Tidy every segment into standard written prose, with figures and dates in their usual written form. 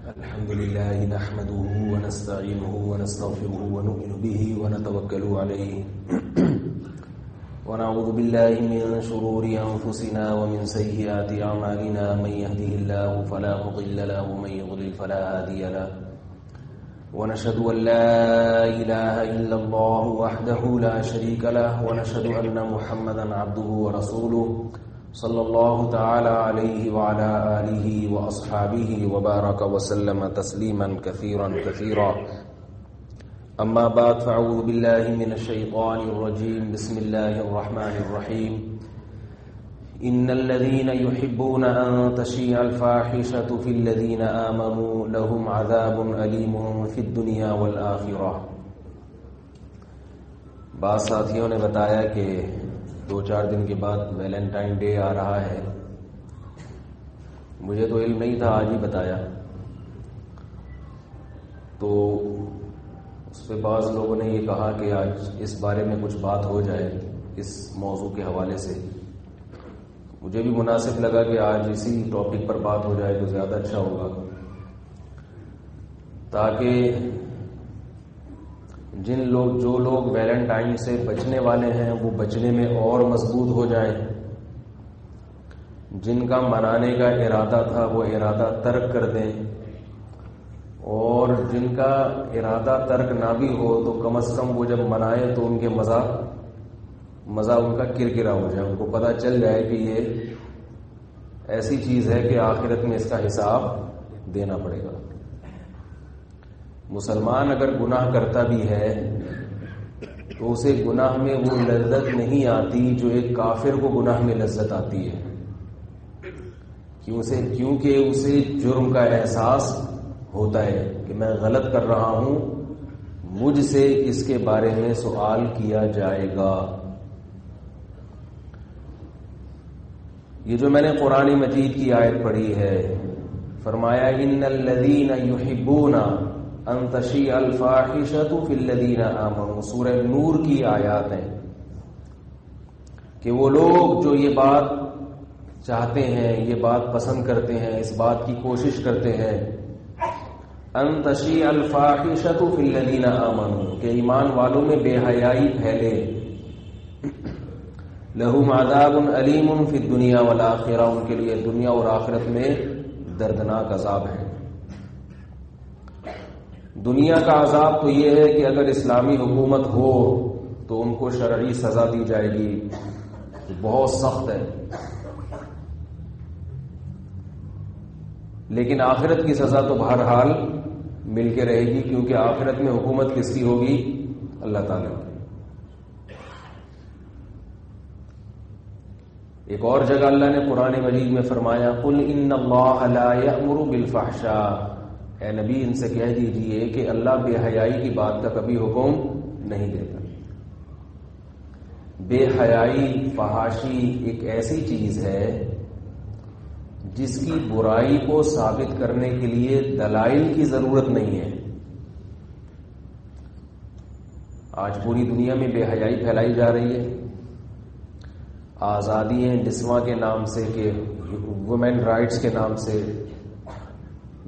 الحمد لله نحمده ونستعينه ونستغفره ونؤمن به ونتوكل عليه ونعوذ بالله من شرور أنفسنا ومن سيئات أعمالنا من يهده الله فلا مضل له ومن يضلل فلا هادي له ونشهد أن لا إله إلا الله وحده لا شريك له ونشهد أن محمدا عبده ورسوله صلى الله تعالى عليه وعلى آله وأصحابه وبارك وسلم تسليما كثيرا أما بعد فأعوذ بالله من الشيطان الرجيم بسم الله الرحمن الرحيم إن الذين يحبون أن تشيع الفاحشة في الذين آمنوا لهم عذاب أليم في الدنيا والآخرة. بعض ساتھیوں نے بتایا کہ 2-4 دن کے بعد ویلنٹائن ڈے آ رہا ہے. مجھے تو علم نہیں تھا، آج ہی بتایا. تو اس پہ بعض لوگوں نے یہ کہا کہ آج اس بارے میں کچھ بات ہو جائے اس موضوع کے حوالے سے. مجھے بھی مناسب لگا کہ آج اسی ٹاپک پر بات ہو جائے تو زیادہ اچھا ہوگا، تاکہ جو لوگ ویلنٹائن سے بچنے والے ہیں وہ بچنے میں اور مضبوط ہو جائیں، جن کا منانے کا ارادہ تھا وہ ارادہ ترک کر دیں، اور جن کا ارادہ ترک نہ بھی ہو تو کم از کم وہ جب منائیں تو ان کے مزہ ان کا کرکرا ہو جائے، ان کو پتہ چل جائے کہ یہ ایسی چیز ہے کہ آخرت میں اس کا حساب دینا پڑے گا. مسلمان اگر گناہ کرتا بھی ہے تو اسے گناہ میں وہ لذت نہیں آتی جو ایک کافر کو گناہ میں لذت آتی ہے، کیونکہ اسے جرم کا احساس ہوتا ہے کہ میں غلط کر رہا ہوں، مجھ سے اس کے بارے میں سوال کیا جائے گا. یہ جو میں نے قرآن مجید کی آیت پڑھی ہے، فرمایا ان الذین یحبون ان تشیع الفاحشۃ فی الذین آمنوا. سورہ نور کی آیات ہیں کہ وہ لوگ جو یہ بات چاہتے ہیں، یہ بات پسند کرتے ہیں، اس بات کی کوشش کرتے ہیں، ان تشیع الفاحشۃ فی الذین آمنوا، کہ ایمان والوں میں بے حیائی پھیلے. لہم عذاب علیم فی الدنیا والآخرہ، ان کے لیے دنیا اور آخرت میں دردناک عذاب ہے. دنیا کا عذاب تو یہ ہے کہ اگر اسلامی حکومت ہو تو ان کو شرعی سزا دی جائے گی، بہت سخت ہے. لیکن آخرت کی سزا تو بہرحال مل کے رہے گی، کیونکہ آخرت میں حکومت کس کی ہوگی؟ اللہ تعالیٰ کی. ایک اور جگہ اللہ نے قرآن مجید میں فرمایا قل ان اللہ لا یأمر بالفحشاء، اے نبی ان سے کہہ دیجئے کہ اللہ بے حیائی کی بات کا کبھی حکم نہیں دیتا. بے حیائی، فحاشی ایک ایسی چیز ہے جس کی برائی کو ثابت کرنے کے لیے دلائل کی ضرورت نہیں ہے. آج پوری دنیا میں بے حیائی پھیلائی جا رہی ہے. آزادی نسواں کے نام سے، کہ وومن رائٹس کے نام سے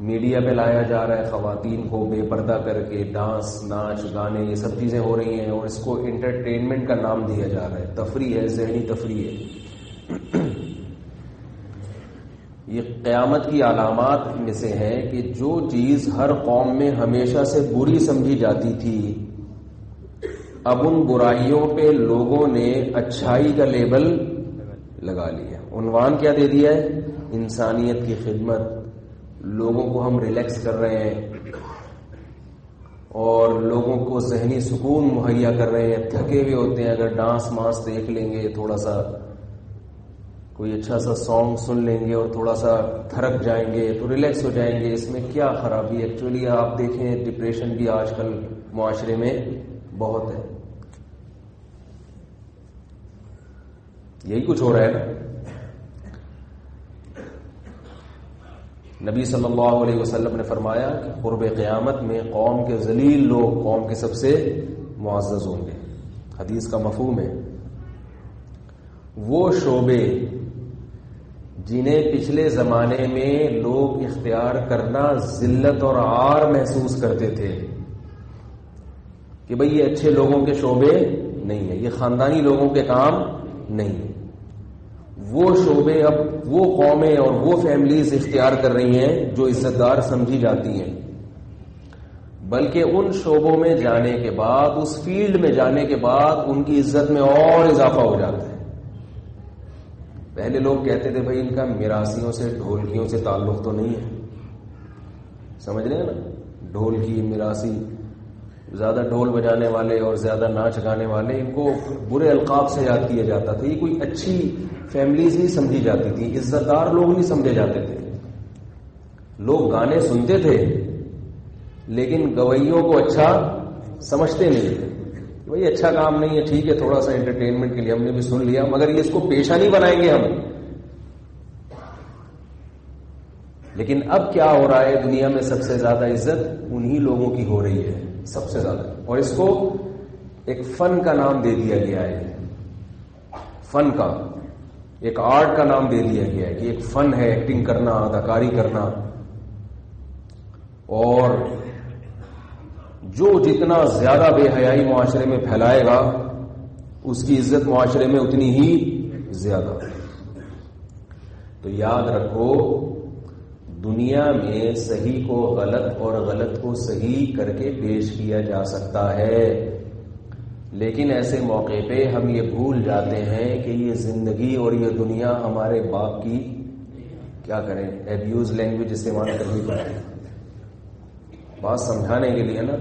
میڈیا پہ لایا جا رہا ہے خواتین کو بے پردہ کر کے، ڈانس، ناچ، گانے، یہ سب چیزیں ہو رہی ہیں، اور اس کو انٹرٹینمنٹ کا نام دیا جا رہا ہے. تفریح ہے، ذہنی تفریح ہے. یہ قیامت کی علامات میں سے ہے کہ جو چیز ہر قوم میں ہمیشہ سے بری سمجھی جاتی تھی، اب ان برائیوں پہ لوگوں نے اچھائی کا لیبل لگا لیا. عنوان کیا دے دیا ہے؟ انسانیت کی خدمت. لوگوں کو ہم ریلیکس کر رہے ہیں اور لوگوں کو ذہنی سکون مہیا کر رہے ہیں. تھکے ہوئے ہوتے ہیں، اگر ڈانس مانس دیکھ لیں گے، تھوڑا سا کوئی اچھا سا سانگ سن لیں گے اور تھوڑا سا تھرک جائیں گے تو ریلیکس ہو جائیں گے. اس میں کیا خرابی؟ ایکچولی آپ دیکھیں ڈپریشن بھی آج کل معاشرے میں بہت ہے. یہی کچھ ہو رہا ہے. نبی صلی اللہ علیہ وسلم نے فرمایا کہ قرب قیامت میں قوم کے ذلیل لوگ قوم کے سب سے معزز ہوں گے. حدیث کا مفہوم ہے وہ شعبے جنہیں پچھلے زمانے میں لوگ اختیار کرنا ذلت اور عار محسوس کرتے تھے کہ بھئی یہ اچھے لوگوں کے شعبے نہیں ہیں، یہ خاندانی لوگوں کے کام نہیں ہیں، وہ شعبے اب وہ قومیں اور وہ فیملیز اختیار کر رہی ہیں جو عزت دار سمجھی جاتی ہیں، بلکہ ان شعبوں میں جانے کے بعد، اس فیلڈ میں جانے کے بعد ان کی عزت میں اور اضافہ ہو جاتا ہے۔ پہلے لوگ کہتے تھے بھائی ان کا میراثیوں سے، ڈھولکیوں سے تعلق تو نہیں ہے، سمجھ رہے ہیں نا، ڈھولکی میراثی، زیادہ ڈھول بجانے والے اور زیادہ ناچ گانے والے، ان کو برے القاب سے یاد کیا جاتا تھا، یہ کوئی اچھی فیملیز نہیں سمجھی جاتی تھی، عزت دار لوگ نہیں سمجھے جاتے تھے۔ لوگ گانے سنتے تھے لیکن گویوں کو اچھا سمجھتے نہیں تھے، بھائی اچھا کام نہیں ہے، ٹھیک ہے تھوڑا سا انٹرٹینمنٹ کے لیے ہم نے بھی سن لیا، مگر یہ اس کو پیشہ نہیں بنائیں گے ہم۔ لیکن اب کیا ہو رہا ہے، دنیا میں سب سے زیادہ عزت انہی لوگوں کی ہو رہی ہے، سب سے زیادہ، اور اس کو ایک فن کا نام دے دیا گیا ہے، فن کا، ایک آرٹ کا نام دے دیا گیا ہے کہ ایک فن ہے ایکٹنگ کرنا، اداکاری کرنا، اور جو جتنا زیادہ بے حیائی معاشرے میں پھیلائے گا اس کی عزت معاشرے میں اتنی ہی زیادہ۔ تو یاد رکھو، دنیا میں صحیح کو غلط اور غلط کو صحیح کر کے پیش کیا جا سکتا ہے، لیکن ایسے موقع پہ ہم یہ بھول جاتے ہیں کہ یہ زندگی اور یہ دنیا ہمارے باپ کی، کیا کریں، ایبیوز لینگویج استعمال کرنی پڑتی ہے بات سمجھانے کے لیے نا،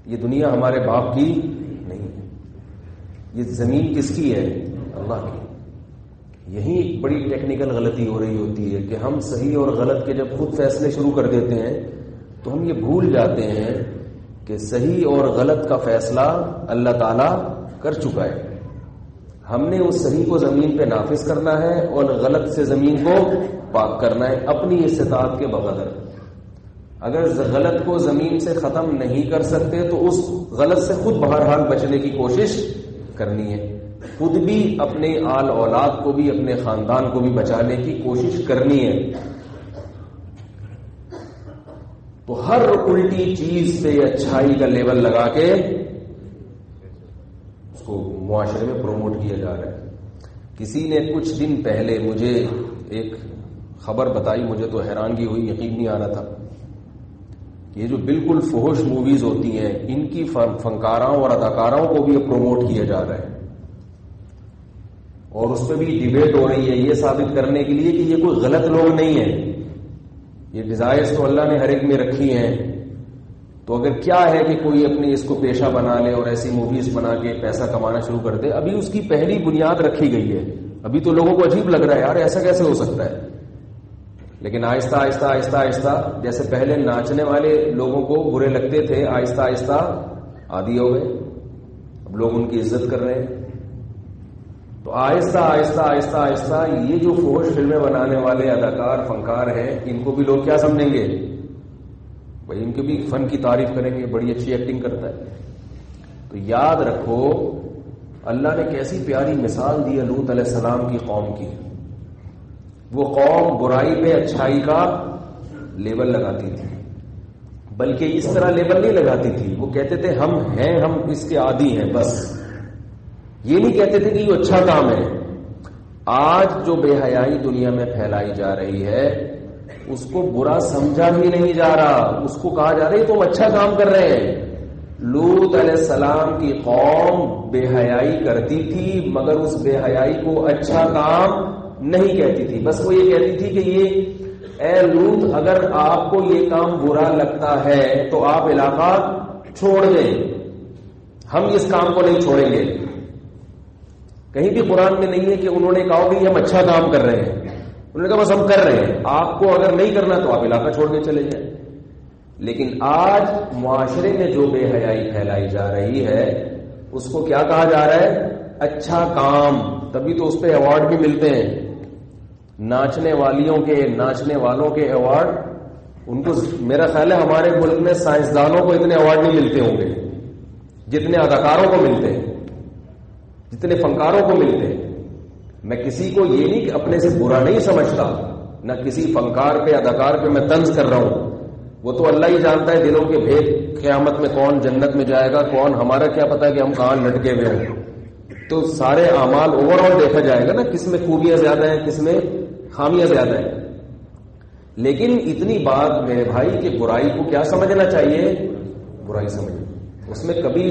یہ دنیا ہمارے باپ کی نہیں ہے، یہ زمین کس کی ہے؟ اللہ کی۔ یہی ایک بڑی ٹیکنیکل غلطی ہو رہی ہوتی ہے کہ ہم صحیح اور غلط کے جب خود فیصلے شروع کر دیتے ہیں تو ہم یہ بھول جاتے ہیں کہ صحیح اور غلط کا فیصلہ اللہ تعالیٰ کر چکا ہے، ہم نے اس صحیح کو زمین پہ نافذ کرنا ہے اور غلط سے زمین کو پاک کرنا ہے اپنی استطاعت کے بقدر۔ اگر غلط کو زمین سے ختم نہیں کر سکتے تو اس غلط سے خود بہرحال بچنے کی کوشش کرنی ہے، خود بھی، اپنے آل اولاد کو بھی، اپنے خاندان کو بھی بچانے کی کوشش کرنی ہے۔ تو ہر الٹی چیز پہ اچھائی کا لیبل لگا کے اس کو معاشرے میں پروموٹ کیا جا رہا ہے۔ کسی نے کچھ دن پہلے مجھے ایک خبر بتائی، مجھے تو حیرانگی ہوئی، یقین نہیں آ رہا تھا، یہ جو بالکل فحش موویز ہوتی ہیں ان کی فنکاراؤں اور اداکاراؤں کو بھی پروموٹ کیا جا رہا ہے، اور اس پہ بھی ڈیبیٹ ہو رہی ہے یہ ثابت کرنے کے لیے کہ یہ کوئی غلط لوگ نہیں ہیں، یہ ڈیزائرز تو اللہ نے ہر ایک میں رکھی ہیں، تو اگر کیا ہے کہ کوئی اپنی اس کو پیشہ بنا لے اور ایسی موویز بنا کے پیسہ کمانا شروع کر دے، ابھی اس کی پہلی بنیاد رکھی گئی ہے، ابھی تو لوگوں کو عجیب لگ رہا ہے یار ایسا کیسے ہو سکتا ہے، لیکن آہستہ آہستہ آہستہ آہستہ جیسے پہلے ناچنے والے لوگوں کو برے لگتے تھے، آہستہ آہستہ عادی ہو گئے، اب لوگ ان کی عزت کر رہے ہیں۔ تو آہستہ آہستہ آہستہ آہستہ یہ جو فحش فلمیں بنانے والے اداکار فنکار ہیں ان کو بھی لوگ کیا سمجھیں گے؟ بھائی ان کے بھی فن کی تعریف کریں گے، بڑی اچھی ایکٹنگ کرتا ہے۔ تو یاد رکھو اللہ نے کیسی پیاری مثال دی ہے لوط علیہ السلام کی قوم کی، وہ قوم برائی پہ اچھائی کا لیبل لگاتی تھی، بلکہ اس طرح لیبل نہیں لگاتی تھی، وہ کہتے تھے ہم ہیں، ہم اس کے عادی ہیں، بس یہ نہیں کہتے تھے کہ یہ اچھا کام ہے۔ آج جو بے حیائی دنیا میں پھیلائی جا رہی ہے اس کو برا سمجھا ہی نہیں جا رہا، اس کو کہا جا رہا ہے تم اچھا کام کر رہے ہیں۔ لوط علیہ السلام کی قوم بے حیائی کرتی تھی مگر اس بے حیائی کو اچھا کام نہیں کہتی تھی، بس وہ یہ کہتی تھی کہ یہ اے لوط اگر آپ کو یہ کام برا لگتا ہے تو آپ علاقہ چھوڑ دیں، ہم اس کام کو نہیں چھوڑیں گے۔ کہیں بھی قرآن میں نہیں ہے کہ انہوں نے کہا کہ ہم اچھا کام کر رہے ہیں، انہوں نے کہا بس ہم کر رہے ہیں، آپ کو اگر نہیں کرنا تو آپ علاقہ چھوڑ کے چلے جائیں۔ لیکن آج معاشرے میں جو بے حیائی پھیلائی جا رہی ہے اس کو کیا کہا جا رہا ہے؟ اچھا کام، تبھی تو اس پہ ایوارڈ بھی ملتے ہیں، ناچنے والوں کے ایوارڈ، ان کو میرا خیال ہے ہمارے ملک میں سائنسدانوں کو اتنے ایوارڈ نہیں ملتے ہوں گے جتنے اداکاروں کو ملتے ہیں، جتنے فنکاروں کو ملتے ہیں۔ میں کسی کو یہ نہیں کہ اپنے سے برا نہیں سمجھتا، نہ کسی فنکار پہ اداکار پہ میں طنز کر رہا ہوں، وہ تو اللہ ہی جانتا ہے دلوں کے بھید، قیامت میں کون جنت میں جائے گا کون، ہمارا کیا پتا کہ ہم کہاں لٹکے ہوئے ہیں. تو سارے اعمال اوور آل دیکھا جائے گا نا، کس میں خوبیاں زیادہ ہیں کس میں خامیاں زیادہ ہیں. لیکن اتنی بات میرے بھائی کہ برائی کو کیا سمجھنا چاہیے؟ برائی سمجھنا. اس میں کبھی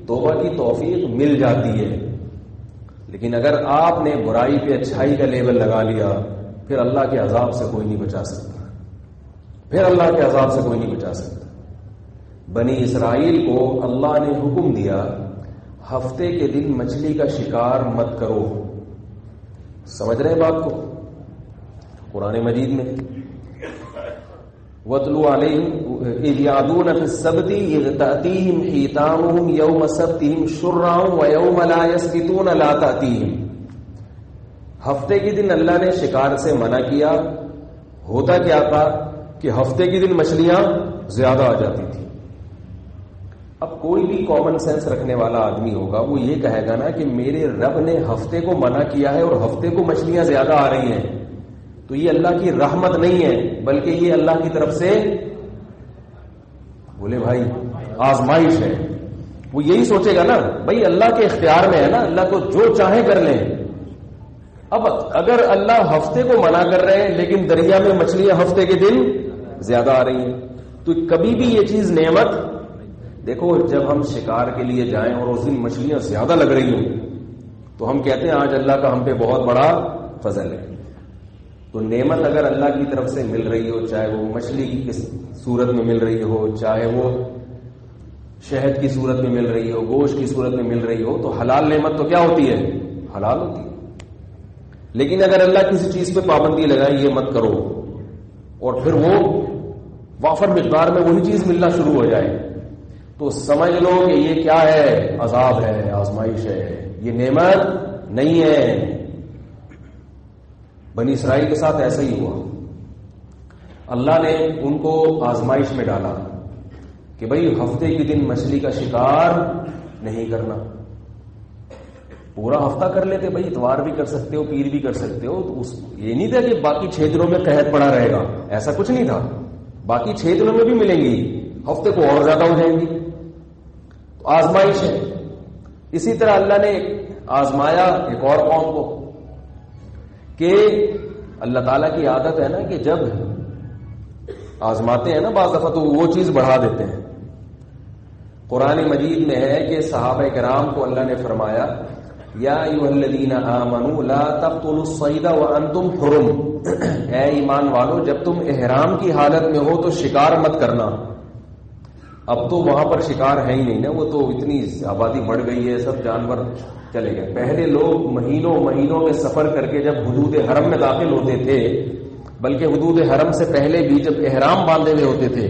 توبہ کی توفیق مل جاتی ہے، لیکن اگر آپ نے برائی پہ اچھائی کا لیبل لگا لیا پھر اللہ کے عذاب سے کوئی نہیں بچا سکتا، پھر اللہ کے عذاب سے کوئی نہیں بچا سکتا. بنی اسرائیل کو اللہ نے حکم دیا ہفتے کے دن مچھلی کا شکار مت کرو. سمجھ رہے ہیں بات کو؟ قرآن مجید میں وَاتْلُوا عَلَيْهِمْ إِذْ يَعْدُونَ فِي السَّبْتِ إِذْ تَأْتِيهِمْ حِيتَانُهُمْ يَوْمَ سَبْتِهِمْ شُرًّا وَيَوْمَ لَا يَسْبِتُونَ لَا تَأْتِيهِمْ. ہفتے کے دن اللہ نے شکار سے منع کیا. ہوتا کیا تھا کہ ہفتے کے دن مچھلیاں زیادہ آ جاتی تھی. اب کوئی بھی کامن سینس رکھنے والا آدمی ہوگا وہ یہ کہے گا نا کہ میرے رب نے ہفتے کو منع کیا ہے اور ہفتے کو مچھلیاں زیادہ آ رہی ہیں تو یہ اللہ کی رحمت نہیں ہے بلکہ یہ اللہ کی طرف سے بولے بھائی آزمائش ہے. وہ یہی سوچے گا نا بھائی اللہ کے اختیار میں ہے نا، اللہ کو جو چاہے کر لیں. اب اگر اللہ ہفتے کو منع کر رہے ہیں لیکن دریا میں مچھلیاں ہفتے کے دن زیادہ آ رہی ہیں تو کبھی بھی یہ چیز نعمت. دیکھو جب ہم شکار کے لیے جائیں اور اس دن مچھلیاں زیادہ لگ رہی ہوں تو ہم کہتے ہیں آج اللہ کا ہم پہ بہت بڑا فضل ہے. تو نعمت اگر اللہ کی طرف سے مل رہی ہو، چاہے وہ مچھلی کی صورت میں مل رہی ہو، چاہے وہ شہد کی صورت میں مل رہی ہو، گوشت کی صورت میں مل رہی ہو، تو حلال نعمت تو کیا ہوتی ہے؟ حلال ہوتی ہے. لیکن اگر اللہ کسی چیز پہ پابندی لگائے یہ مت کرو اور پھر وہ وافر مقدار میں وہی چیز ملنا شروع ہو جائے تو سمجھ لو کہ یہ کیا ہے؟ عذاب ہے، آزمائش ہے، یہ نعمت نہیں ہے. بنی اسرائیل کے ساتھ ایسا ہی ہوا. اللہ نے ان کو آزمائش میں ڈالا کہ بھئی ہفتے کے دن مچھلی کا شکار نہیں کرنا. پورا ہفتہ کر لیتے بھئی، اتوار بھی کر سکتے ہو، پیر بھی کر سکتے ہو. تو یہ نہیں تھا کہ باقی 6 دنوں میں قحط پڑا رہے گا، ایسا کچھ نہیں تھا. باقی 6 دنوں میں بھی ملیں گی، ہفتے کو اور زیادہ ہو جائیں گی. تو آزمائش ہے. اسی طرح اللہ نے آزمایا ایک اور قوم کو کہ اللہ تعالیٰ کی عادت ہے نا کہ جب آزماتے ہیں نا بعض دفعہ تو وہ چیز بڑھا دیتے ہیں. قرآن مجید میں ہے کہ صحابہ کرام کو اللہ نے فرمایا یا ایھا الذین آمنوا لا تقتلوا الصید وانتم حرم. اے ایمان والو جب تم احرام کی حالت میں ہو تو شکار مت کرنا. اب تو وہاں پر شکار ہے ہی نہیں نا، وہ تو اتنی آبادی بڑھ گئی ہے، سب جانور چلے گئے. پہلے لوگ مہینوں مہینوں میں سفر کر کے جب حدود حرم میں داخل ہوتے تھے، بلکہ حدود حرم سے پہلے بھی جب احرام باندھے ہوئے ہوتے تھے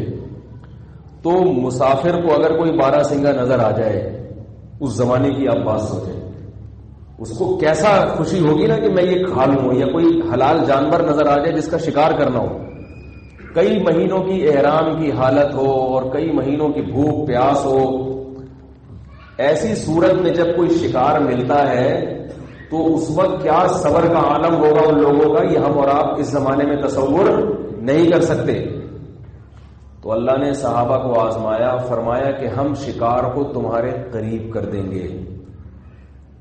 تو مسافر کو اگر کوئی 12 سنگا نظر آ جائے، اس زمانے کی آپ بات سوچیں، اس کو کیسا خوشی ہوگی نا کہ میں یہ کھا لوں. یا کوئی حلال جانور نظر آ جائے جس کا شکار کرنا ہو، کئی مہینوں کی احرام کی حالت ہو اور کئی مہینوں کی بھوک پیاس ہو، ایسی صورت میں جب کوئی شکار ملتا ہے تو اس وقت کیا صبر کا عالم ہوگا ان لوگوں کا، یہ ہم اور آپ اس زمانے میں تصور نہیں کر سکتے. تو اللہ نے صحابہ کو آزمایا، فرمایا کہ ہم شکار کو تمہارے قریب کر دیں گے.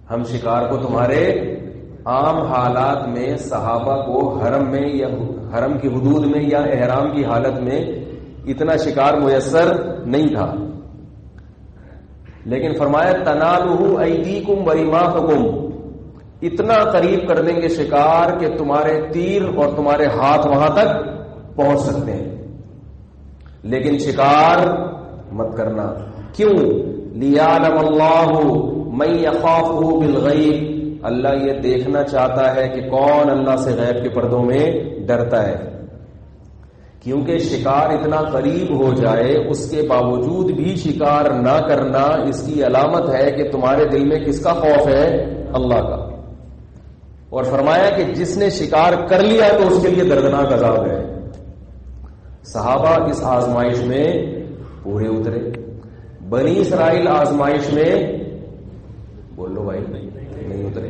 ہم شکار کو تمہارے عام حالات میں صحابہ کو حرم میں یا حرم کی حدود میں یا احرام کی حالت میں اتنا شکار میسر نہیں تھا، لیکن فرمایا تنالہ ایدیکم ورماحکم، اتنا قریب کر دیں گے شکار کہ تمہارے تیر اور تمہارے ہاتھ وہاں تک پہنچ سکتے ہیں، لیکن شکار مت کرنا. کیوں؟ لیعلم اللہ من یخافہ بالغیب، اللہ یہ دیکھنا چاہتا ہے کہ کون اللہ سے غیب کے پردوں میں ڈرتا ہے. کیونکہ شکار اتنا قریب ہو جائے اس کے باوجود بھی شکار نہ کرنا، اس کی علامت ہے کہ تمہارے دل میں کس کا خوف ہے؟ اللہ کا. اور فرمایا کہ جس نے شکار کر لیا تو اس کے لیے دردناک عذاب ہے. صحابہ اس آزمائش میں پورے اترے. بنی اسرائیل آزمائش میں بولو بھائی نہیں اترے.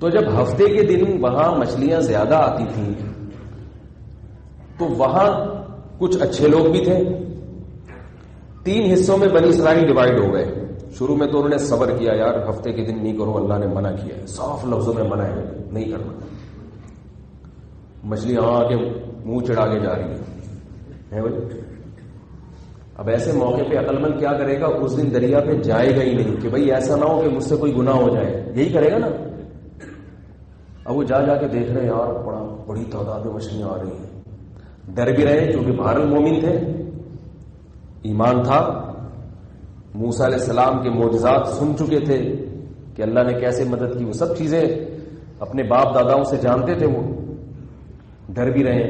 تو جب ہفتے کے دن وہاں مچھلیاں زیادہ آتی تھیں تو وہاں کچھ اچھے لوگ بھی تھے. 3 حصوں میں بنی اسرائیل ڈیوائڈ ہو گئے. شروع میں تو انہوں نے صبر کیا، یار ہفتے کے دن نہیں کرو، اللہ نے منع کیا ہے، صاف لفظوں میں منع ہے، نہیں کرنا. مچھلیاں آ کے منہ چڑھا کے جا رہی ہیں بھائی. اب ایسے موقع پہ عقل مند کیا کرے گا؟ اس دن دریا پہ جائے گا ہی نہیں کہ بھائی ایسا نہ ہو کہ مجھ سے کوئی گناہ ہو جائے. یہی کرے گا نا. اب وہ جا کے دیکھ رہے ہیں، یار بڑی تعداد میں مچھلیاں آ رہی ہیں. ڈر بھی رہے کیونکہ بہر المومن تھے، ایمان تھا، موسیٰ علیہ السلام کے معجزات سن چکے تھے کہ اللہ نے کیسے مدد کی، وہ سب چیزیں اپنے باپ داداؤں سے جانتے تھے. وہ ڈر بھی رہے.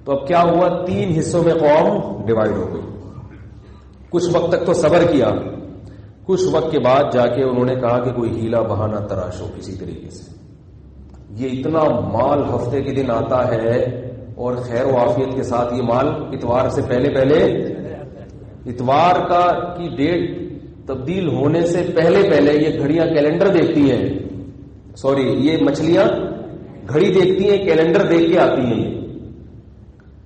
تو اب کیا ہوا؟ 3 حصوں میں قوم ڈیوائڈ ہو گئی. کچھ وقت تک تو صبر کیا، کچھ وقت کے بعد جا کے انہوں نے کہا کہ کوئی ہیلا بہانہ تراشو کسی طریقے سے. یہ اتنا مال ہفتے کے دن آتا ہے اور خیر و عافیت کے ساتھ یہ مال اتوار سے پہلے اتوار کی ڈیٹ تبدیل ہونے سے پہلے یہ گھڑیاں کیلنڈر دیکھتی ہیں، یہ مچھلیاں گھڑی دیکھتی ہیں، کیلنڈر دیکھ کے آتی ہیں.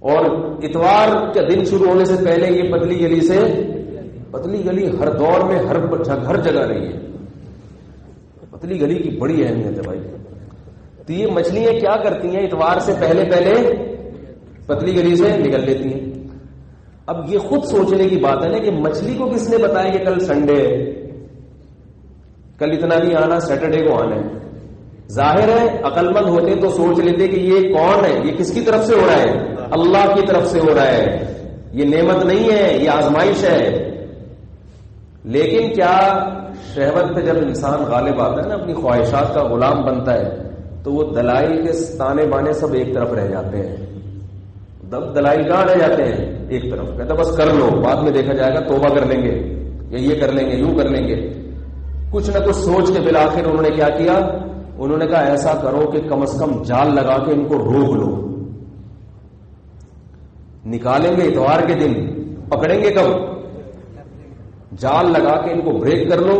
اور اتوار کا دن شروع ہونے سے پہلے یہ پتلی گلی ہر دور میں ہر جگہ رہی ہے. پتلی گلی کی بڑی اہمیت ہے بھائی. تو یہ مچھلیاں کیا کرتی ہیں؟ اتوار سے پہلے پتلی گلی سے نکل لیتی ہیں. اب یہ خود سوچنے کی بات ہے نا کہ مچھلی کو کس نے بتایا کہ کل سنڈے ہے، کل اتنا نہیں آنا، سیٹرڈے کو آنا ہے. ظاہر ہے عقل مند ہوتے تو سوچ لیتے کہ یہ کون ہے، یہ کس کی طرف سے ہو رہا ہے؟ اللہ کی طرف سے ہو رہا ہے. یہ نعمت نہیں ہے، یہ آزمائش ہے. لیکن کیا شہوت پہ جب انسان غالب آتا ہے نا، اپنی خواہشات کا غلام بنتا ہے، تو وہ دلائل کے تانے بانے سب ایک طرف رہ جاتے ہیں. دلائل کہاں رہ جاتے ہیں؟ ایک طرف. کہتا بس کر لو، بعد میں دیکھا جائے گا، توبہ کر لیں گے، یا یہ کر لیں گے، یوں کر لیں گے. کچھ نہ کچھ سوچ کے بالآخر انہوں نے کیا کیا؟ انہوں نے کہا ایسا کرو کہ کم از کم جال لگا کے ان کو روک لو. نکالیں گے اتوار کے دن، پکڑیں گے کب؟ جال لگا کے ان کو بریک کر لو،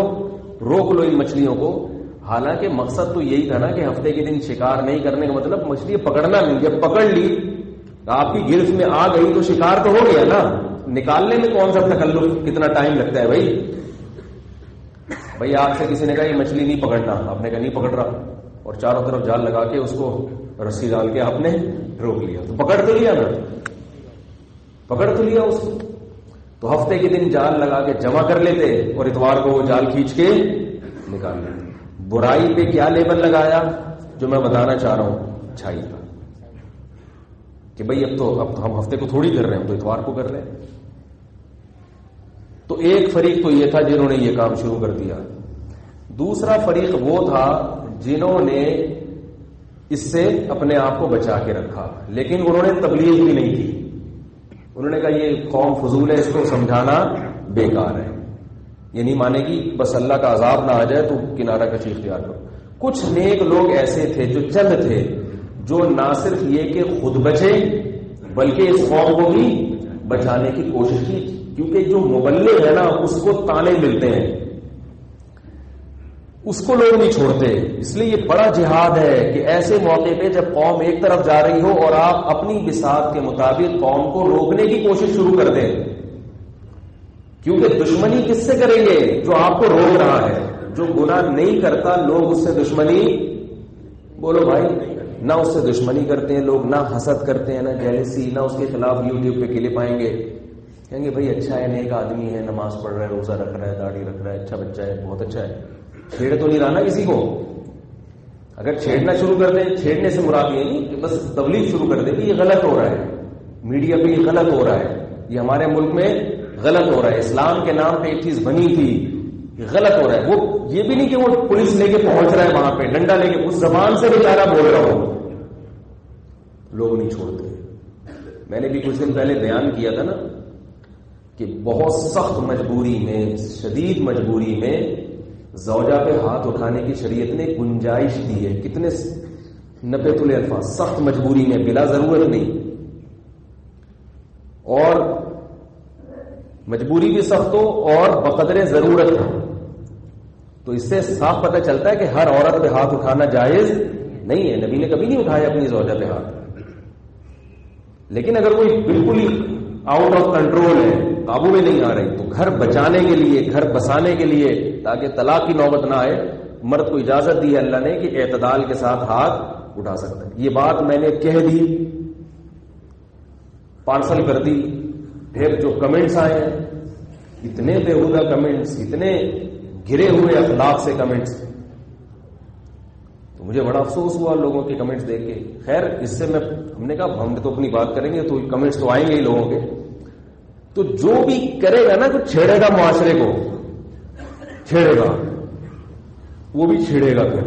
روک لو ان مچھلیوں کو. حالانکہ مقصد تو یہی تھا نا کہ ہفتے کے دن شکار نہیں کرنے کا مطلب مچھلی پکڑنا نہیں. جب پکڑ لی، آپ کی گرفت میں آ گئی تو شکار تو ہو گیا نا. نکالنے میں کون سا تکلف، کتنا ٹائم لگتا ہے بھائی آپ سے کسی نے کہا یہ مچھلی نہیں پکڑنا، آپ نے کہا نہیں پکڑ رہا، اور چاروں طرف جال لگا کے اس کو رسی ڈال کے آپ نے روک لیا، تو پکڑ تو لیا نا، پکڑ تو لیا اس کو. تو ہفتے کے دن جال لگا کے جمع کر لیتے اور اتوار کو وہ جال کھینچ کے نکال لیتے. برائی پہ کیا لیبل لگایا جو میں بتانا چاہ رہا ہوں؟ اچھائی کا. کہ بھئی اب تو ہم ہفتے کو تھوڑی کر رہے ہیں، ہم تو اتوار کو کر رہے ہیں. تو ایک فریق تو یہ تھا جنہوں نے یہ کام شروع کر دیا. دوسرا فریق وہ تھا جنہوں نے اس سے اپنے آپ کو بچا کے رکھا، لیکن انہوں نے تبلیغ بھی نہیں کی. انہوں نے کہا یہ قوم فضول ہے، اس کو سمجھانا بیکار ہے، یہ نہیں مانے گی، بس اللہ کا عذاب نہ آ جائے تو کنارہ کشی اختیار کرو. کچھ نیک لوگ ایسے تھے جو چند تھے جو نہ صرف یہ کہ خود بچے بلکہ اس قوم کو بھی بچانے کی کوشش کی. کیونکہ جو مبلغ ہے نا اس کو تانے ملتے ہیں، اس کو لوگ نہیں چھوڑتے. اس لیے یہ بڑا جہاد ہے کہ ایسے موقع پہ جب قوم ایک طرف جا رہی ہو اور آپ اپنی بساط کے مطابق قوم کو روکنے کی کوشش شروع کر دیں. کیونکہ دشمنی کس سے کریں گے؟ جو آپ کو روک رہا ہے. جو گناہ نہیں کرتا لوگ اس سے دشمنی، بولو بھائی، نہ اس سے دشمنی کرتے ہیں لوگ، نہ حسد کرتے ہیں، نہ جیلسی، نہ اس کے خلاف یوٹیوب پہ کلپ آئیں گے، کہیں گے بھائی اچھا ہے، نیک آدمی ہے، نماز پڑھ رہا ہے، روزہ رکھ رہا ہے، داڑھی رکھ رہا ہے، اچھا بچہ ہے، بہت اچھا ہے. چھیڑ تو نہیں رہا نا کسی کو. اگر چھیڑنا شروع کر دیں، چھیڑنے سے مراد یہ نہیں کہ بس تبلیغ شروع کر دیں کہ یہ غلط ہو رہا ہے، میڈیا پہ یہ غلط ہو رہا ہے، یہ ہمارے ملک میں غلط ہو رہا ہے، اسلام کے نام پہ ایک چیز بنی تھی، غلط ہو رہا ہے. وہ یہ بھی نہیں کہ وہ پولیس لے کے پہنچ رہا ہے وہاں پہ، ڈنڈا لے کے، اس زبان سے بیچارہ بول رہا ہو، لوگ نہیں چھوڑتے. میں نے بھی کچھ دن پہلے بیان کیا تھا نا کہ بہت سخت مجبوری میں، شدید مجبوری میں زوجہ پہ ہاتھ اٹھانے کی شریعت نے گنجائش دی ہے. کتنے نپے تلے الفاظ، سخت مجبوری میں، بلا ضرورت نہیں. اور مجبوری بھی سخت ہو اور بقدر ضرورت ہو. تو اس سے صاف پتہ چلتا ہے کہ ہر عورت پہ ہاتھ اٹھانا جائز نہیں ہے. نبی نے کبھی نہیں اٹھایا اپنی زوجہ پہ ہاتھ. لیکن اگر کوئی بالکل ہی آؤٹ آف کنٹرول ہے, قابو میں نہیں آ رہی, تو گھر بچانے کے لیے, گھر بسانے کے لیے, تاکہ طلاق کی نوبت نہ آئے, مرد کو اجازت دی ہے اللہ نے کہ اعتدال کے ساتھ ہاتھ اٹھا سکتا ہے. یہ بات میں نے کہہ دی, پارسل کر دی. پھر جو کمنٹس آئے ہیں, اتنے بےہودہ کمنٹس, اتنے گرے ہوئے اخلاق سے کمنٹس, تو مجھے بڑا افسوس ہوا لوگوں کے کمنٹس دیکھ کے. خیر اس سے ہم نے کہا ہم تو اپنی بات کریں گے, تو کمنٹس تو آئیں گے ہی لوگوں کے. تو جو بھی کرے گا نا, تو چھیڑے گا معاشرے کو, چھیڑے گا, وہ بھی چھیڑے گا. پھر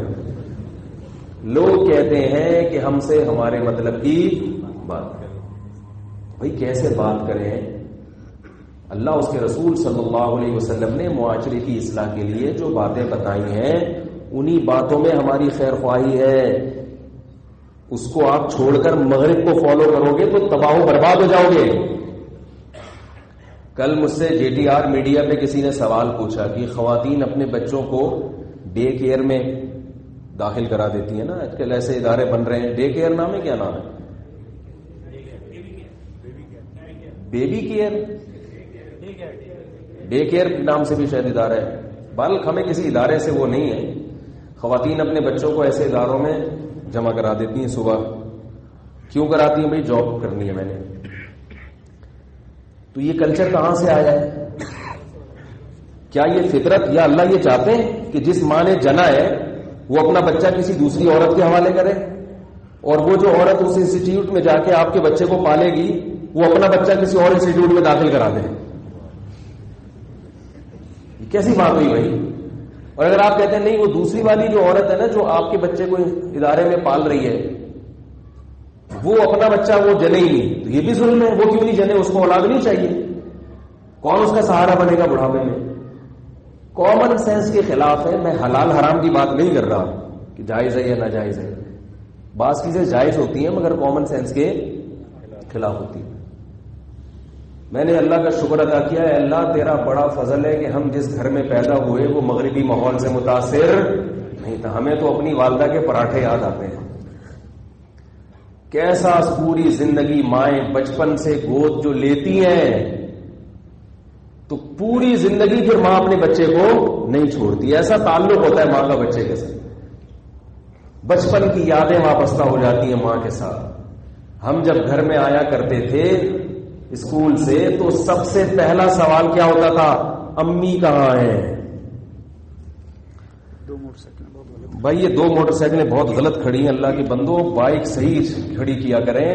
لوگ کہتے ہیں کہ ہم سے ہمارے مطلب کی بات کریں. بھائی کیسے بات کریں؟ اللہ اس کے رسول صلی اللہ علیہ وسلم نے معاشرے کی اصلاح کے لیے جو باتیں بتائی ہیں, انہی باتوں میں ہماری خیر خواہی ہے. اس کو آپ چھوڑ کر مغرب کو فالو کرو گے تو تباہ و برباد ہو جاؤ گے. کل مجھ سے جے ٹی آر میڈیا پہ کسی نے سوال پوچھا کہ خواتین اپنے بچوں کو ڈے کیئر میں داخل کرا دیتی ہیں نا, آج کل ایسے ادارے بن رہے ہیں. ڈے کیئر نام ہے, کیا نام ہے؟ بیبی کیئر, ڈے کیئر نام سے بھی شاید ادارہ ہے. بلکہ ہمیں کسی ادارے سے وہ نہیں ہے. خواتین اپنے بچوں کو ایسے اداروں میں جمع کرا دیتی ہیں صبح. کیوں کراتی ہیں؟ بھائی جاب کرنی ہے میں نے. تو یہ کلچر کہاں سے آیا ہے؟ کیا یہ فطرت یا اللہ یہ چاہتے ہیں کہ جس ماں نے جنا ہے وہ اپنا بچہ کسی دوسری عورت کے حوالے کرے, اور وہ جو عورت اس انسٹیٹیوٹ میں جا کے آپ کے بچے کو پالے گی وہ اپنا بچہ کسی اور انسٹیٹیوٹ میں داخل کرا دے؟ یہ کیسی بات ہوئی بھائی؟ اور اگر آپ کہتے ہیں نہیں وہ دوسری والی جو عورت ہے نا جو آپ کے بچے کو ادارے میں پال رہی ہے وہ اپنا بچہ وہ جنے ہی نہیں, تو یہ بھی ظلم ہے. وہ کیوں نہیں جنے؟ اس کو اولاد نہیں چاہیے. کون اس کا سہارا بنے گا بڑھاپے میں؟ کامن سینس کے خلاف ہے. میں حلال حرام کی بات نہیں کر رہا کہ جائز ہے یا ناجائز ہے. بعض چیزیں جائز ہوتی ہیں مگر کامن سینس کے خلاف ہوتی ہیں. میں نے اللہ کا شکر ادا کیا ہے, اللہ تیرا بڑا فضل ہے کہ ہم جس گھر میں پیدا ہوئے وہ مغربی ماحول سے متاثر نہیں تھا. ہمیں تو اپنی والدہ کے پراٹھے یاد آتے ہیں. کیسا پوری زندگی مائیں بچپن سے گود جو لیتی ہیں تو پوری زندگی پھر ماں اپنے بچے کو نہیں چھوڑتی. ایسا تعلق ہوتا ہے ماں کا بچے کے ساتھ, بچپن کی یادیں وابستہ ہو جاتی ہیں ماں کے ساتھ. ہم جب گھر میں آیا کرتے تھے اسکول سے تو سب سے پہلا سوال کیا ہوتا تھا؟ امی کہاں ہیں؟ بھائی یہ 2 موٹر سائیکلیں بہت غلط کھڑی ہیں. اللہ کے بندو بائک صحیح کھڑی کیا کریں.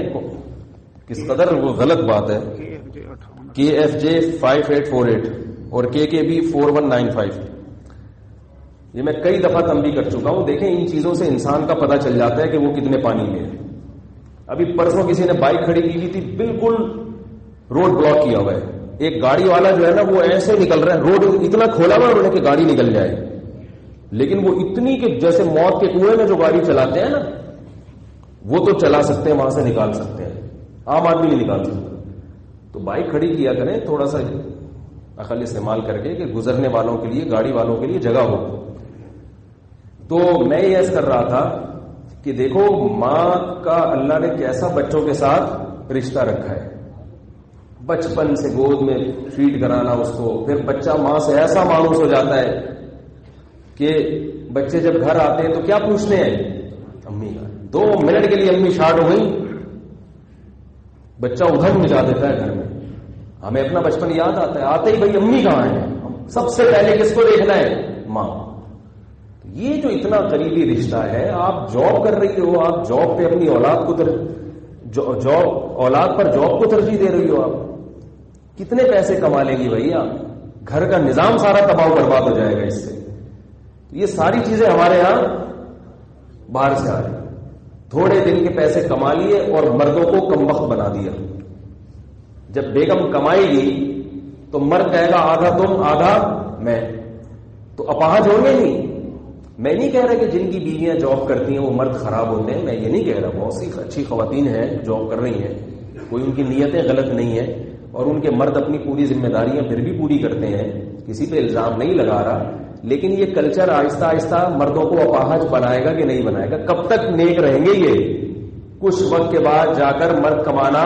کس قدر وہ غلط بات ہے. KFJ 5848 اور KKB 4195. یہ میں کئی دفعہ تنبیہ کر چکا ہوں. دیکھیں ان چیزوں سے انسان کا پتہ چل جاتا ہے کہ وہ کتنے پانی میں ہے. ابھی پرسوں کسی نے بائک کھڑی کی تھی, بالکل روڈ بلاک کیا ہوا ہے. ایک گاڑی والا جو ہے نا وہ ایسے نکل رہا ہے, روڈ اتنا کھولا ہوا ہے کہ گاڑی نکل جائے, لیکن وہ اتنی کہ جیسے موت کے کنویں میں جو گاڑی چلاتے ہیں نا وہ تو چلا سکتے ہیں, وہاں سے نکال سکتے ہیں, عام آدمی نہیں نکال سکتا. تو بائک کھڑی کیا کریں تھوڑا سا عقل استعمال کر کے کہ گزرنے والوں کے لیے, گاڑی والوں کے لیے جگہ ہو. تو میں یہ عرض کر رہا تھا کہ دیکھو ماں کا اللہ نے کیسا بچوں کے ساتھ رشتہ رکھا ہے. بچپن سے گود میں فیڈ کرانا اس کو, پھر بچہ ماں سے ایسا مانوس ہو جاتا ہے کہ بچے جب گھر آتے ہیں تو کیا پوچھتے ہیں؟ امی کا. 2 منٹ کے لیے امی شارٹ ہو گئی, بچہ ادھر مچا دیتا ہے گھر میں. ہمیں اپنا بچپن یاد آتا ہے, آتے ہی بھائی امی کہاں ہے, سب سے پہلے کس کو دیکھنا ہے؟ ماں. یہ جو اتنا قریبی رشتہ ہے, آپ جاب کر رہی ہو, آپ جاب پہ اپنی اولاد کو اولاد پر جاب کو ترجیح دے رہی ہو, آپ کتنے پیسے کما لیں گی بھائی آپ؟ گھر کا نظام سارا تباہ برباد ہو جائے گا اس سے. یہ ساری چیزیں ہمارے ہاں باہر سے آ رہی. تھوڑے دن کے پیسے کما لیے اور مردوں کو کم وقت بنا دیا. جب بیگم کمائے گی تو مرد کہے گا آدھا تم آدھا میں, تو اپاہج ہوں گے نہیں. میں نہیں کہہ رہا کہ جن کی بیویاں جاب کرتی ہیں وہ مرد خراب ہوتے ہیں, میں یہ نہیں کہہ رہا. بہت سی اچھی خواتین ہیں جاب کر رہی ہیں, کوئی ان کی نیتیں غلط نہیں ہیں, اور ان کے مرد اپنی پوری ذمہ داریاں پھر بھی پوری کرتے ہیں, کسی پہ الزام نہیں لگا رہا. لیکن یہ کلچر آہستہ آہستہ مردوں کو اپاہج بنائے گا کہ نہیں بنائے گا؟ کب تک نیک رہیں گے یہ؟ کچھ وقت کے بعد جا کر مرد کمانا،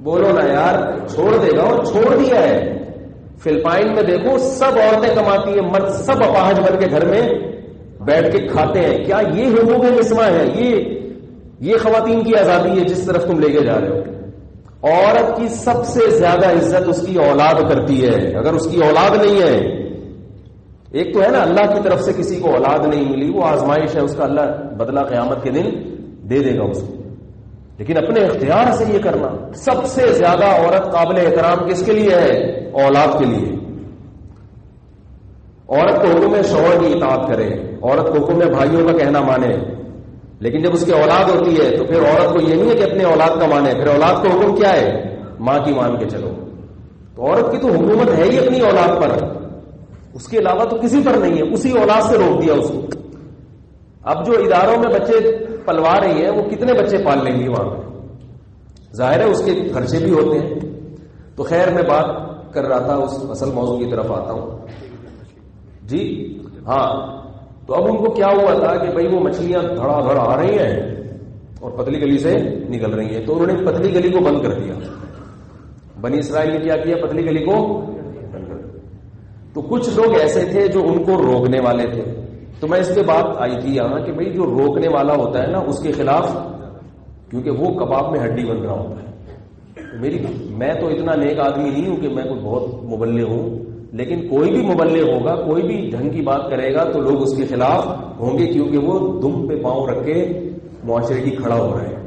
بولو نا یار، چھوڑ دے گا، اور چھوڑ دیا ہے۔ فلپائن میں دیکھو سب عورتیں کماتی ہیں، مرد سب اپاہج بن کے گھر میں بیٹھ کے کھاتے ہیں۔ کیا یہ حقوق نسواں ہے؟ یہ خواتین کی آزادی ہے جس طرف تم لے کے جا رہے ہو؟ عورت کی سب سے زیادہ عزت اس کی اولاد کرتی ہے۔ اگر اس کی اولاد نہیں ہے، ایک تو ہے نا اللہ کی طرف سے کسی کو اولاد نہیں ملی، وہ آزمائش ہے، اس کا اللہ بدلہ قیامت کے دن دے دے گا اس کو، لیکن اپنے اختیار سے یہ کرنا۔ سب سے زیادہ عورت قابل احترام کس کے لیے ہے؟ اولاد کے لیے۔ عورت کو حکم ہے شوہر کی اطاعت کرے، عورت کو حکم ہے بھائیوں کا کہنا مانے، لیکن جب اس کی اولاد ہوتی ہے تو پھر عورت کو یہ نہیں ہے کہ اپنے اولاد کا مانے، پھر اولاد کو حکم کیا ہے؟ ماں کی مان کے چلو۔ تو عورت کی تو حکومت ہے ہی اپنی اولاد پر، اس کے علاوہ تو کسی پر نہیں ہے، اسی اولاد سے روک دیا اس کو۔ اب جو اداروں میں بچے پلوا رہی ہے وہ کتنے بچے پال لیں گی وہاں پہ؟ ظاہر ہے اس کے خرچے بھی ہوتے ہیں۔ تو خیر میں بات کر رہا تھا، اس اصل موضوع کی طرف آتا ہوں جی۔ ہاں، تو اب ان کو کیا ہوا تھا کہ بھئی وہ مچھلیاں دھڑا دھڑ آ رہی ہیں اور پتلی گلی سے نکل رہی ہیں، تو انہوں نے پتلی گلی کو بند کر دیا۔ بنی اسرائیل نے کیا کیا؟ پتلی گلی کو بند کر دیا۔ تو کچھ لوگ ایسے تھے جو ان کو روکنے والے تھے، تو میں اس پہ بات آئی تھی یہاں کہ بھئی جو روکنے والا ہوتا ہے نا اس کے خلاف، کیونکہ وہ کباب میں ہڈی بن رہا ہوتا ہے۔ میں تو اتنا نیک آدمی نہیں ہوں کہ میں کوئی بہت مبلغ ہوں، لیکن کوئی بھی مبلغ ہوگا، کوئی بھی ڈھنگ کی بات کرے گا تو لوگ اس کے خلاف ہوں گے، کیونکہ وہ دم پہ پاؤں رکھ کے معاشرے کی کھڑا ہو رہے ہیں۔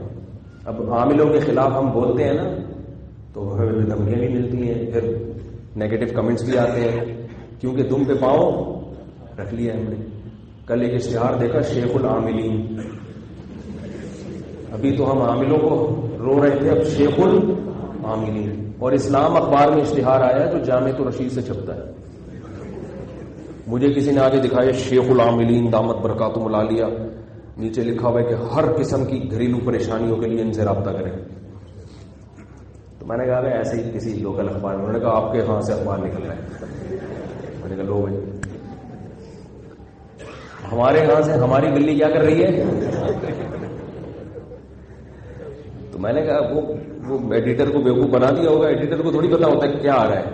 اب عاملوں کے خلاف ہم بولتے ہیں نا تو ہمیں دھمکیاں بھی ملتی ہیں، پھر نیگیٹو کمنٹس بھی آتے ہیں، کیونکہ دم پہ پاؤں رکھ لیا ہم نے۔ کل ایک اشتہار دیکھا، شیخ العاملین، ابھی تو ہم عاملوں کو رو رہے تھے، اب شیخ العاملین۔ اور اسلام اخبار میں اشتہار آیا جو جامع الرشید سے چھپتا ہے، مجھے کسی نے آگے دکھایا شیخ العاملین دامت برکاتہم العالیہ، نیچے لکھا ہوا ہے کہ ہر قسم کی گھریلو پریشانیوں کے لیے ان سے رابطہ کریں۔ تو میں نے کہا کہ ایسے ہی کسی لوکل اخبار میں، انہوں نے کہا آپ کے ہاں سے اخبار نکل رہا ہے۔ میں نے کہا لو بھائی، ہمارے یہاں سے ہماری گلی کیا کر رہی ہے؟ تو میں نے کہا وہ ایڈیٹر کو بیوقوف بنا دیا ہوگا، ایڈیٹر کو تھوڑی پتا ہوتا ہے کیا آ رہا ہے،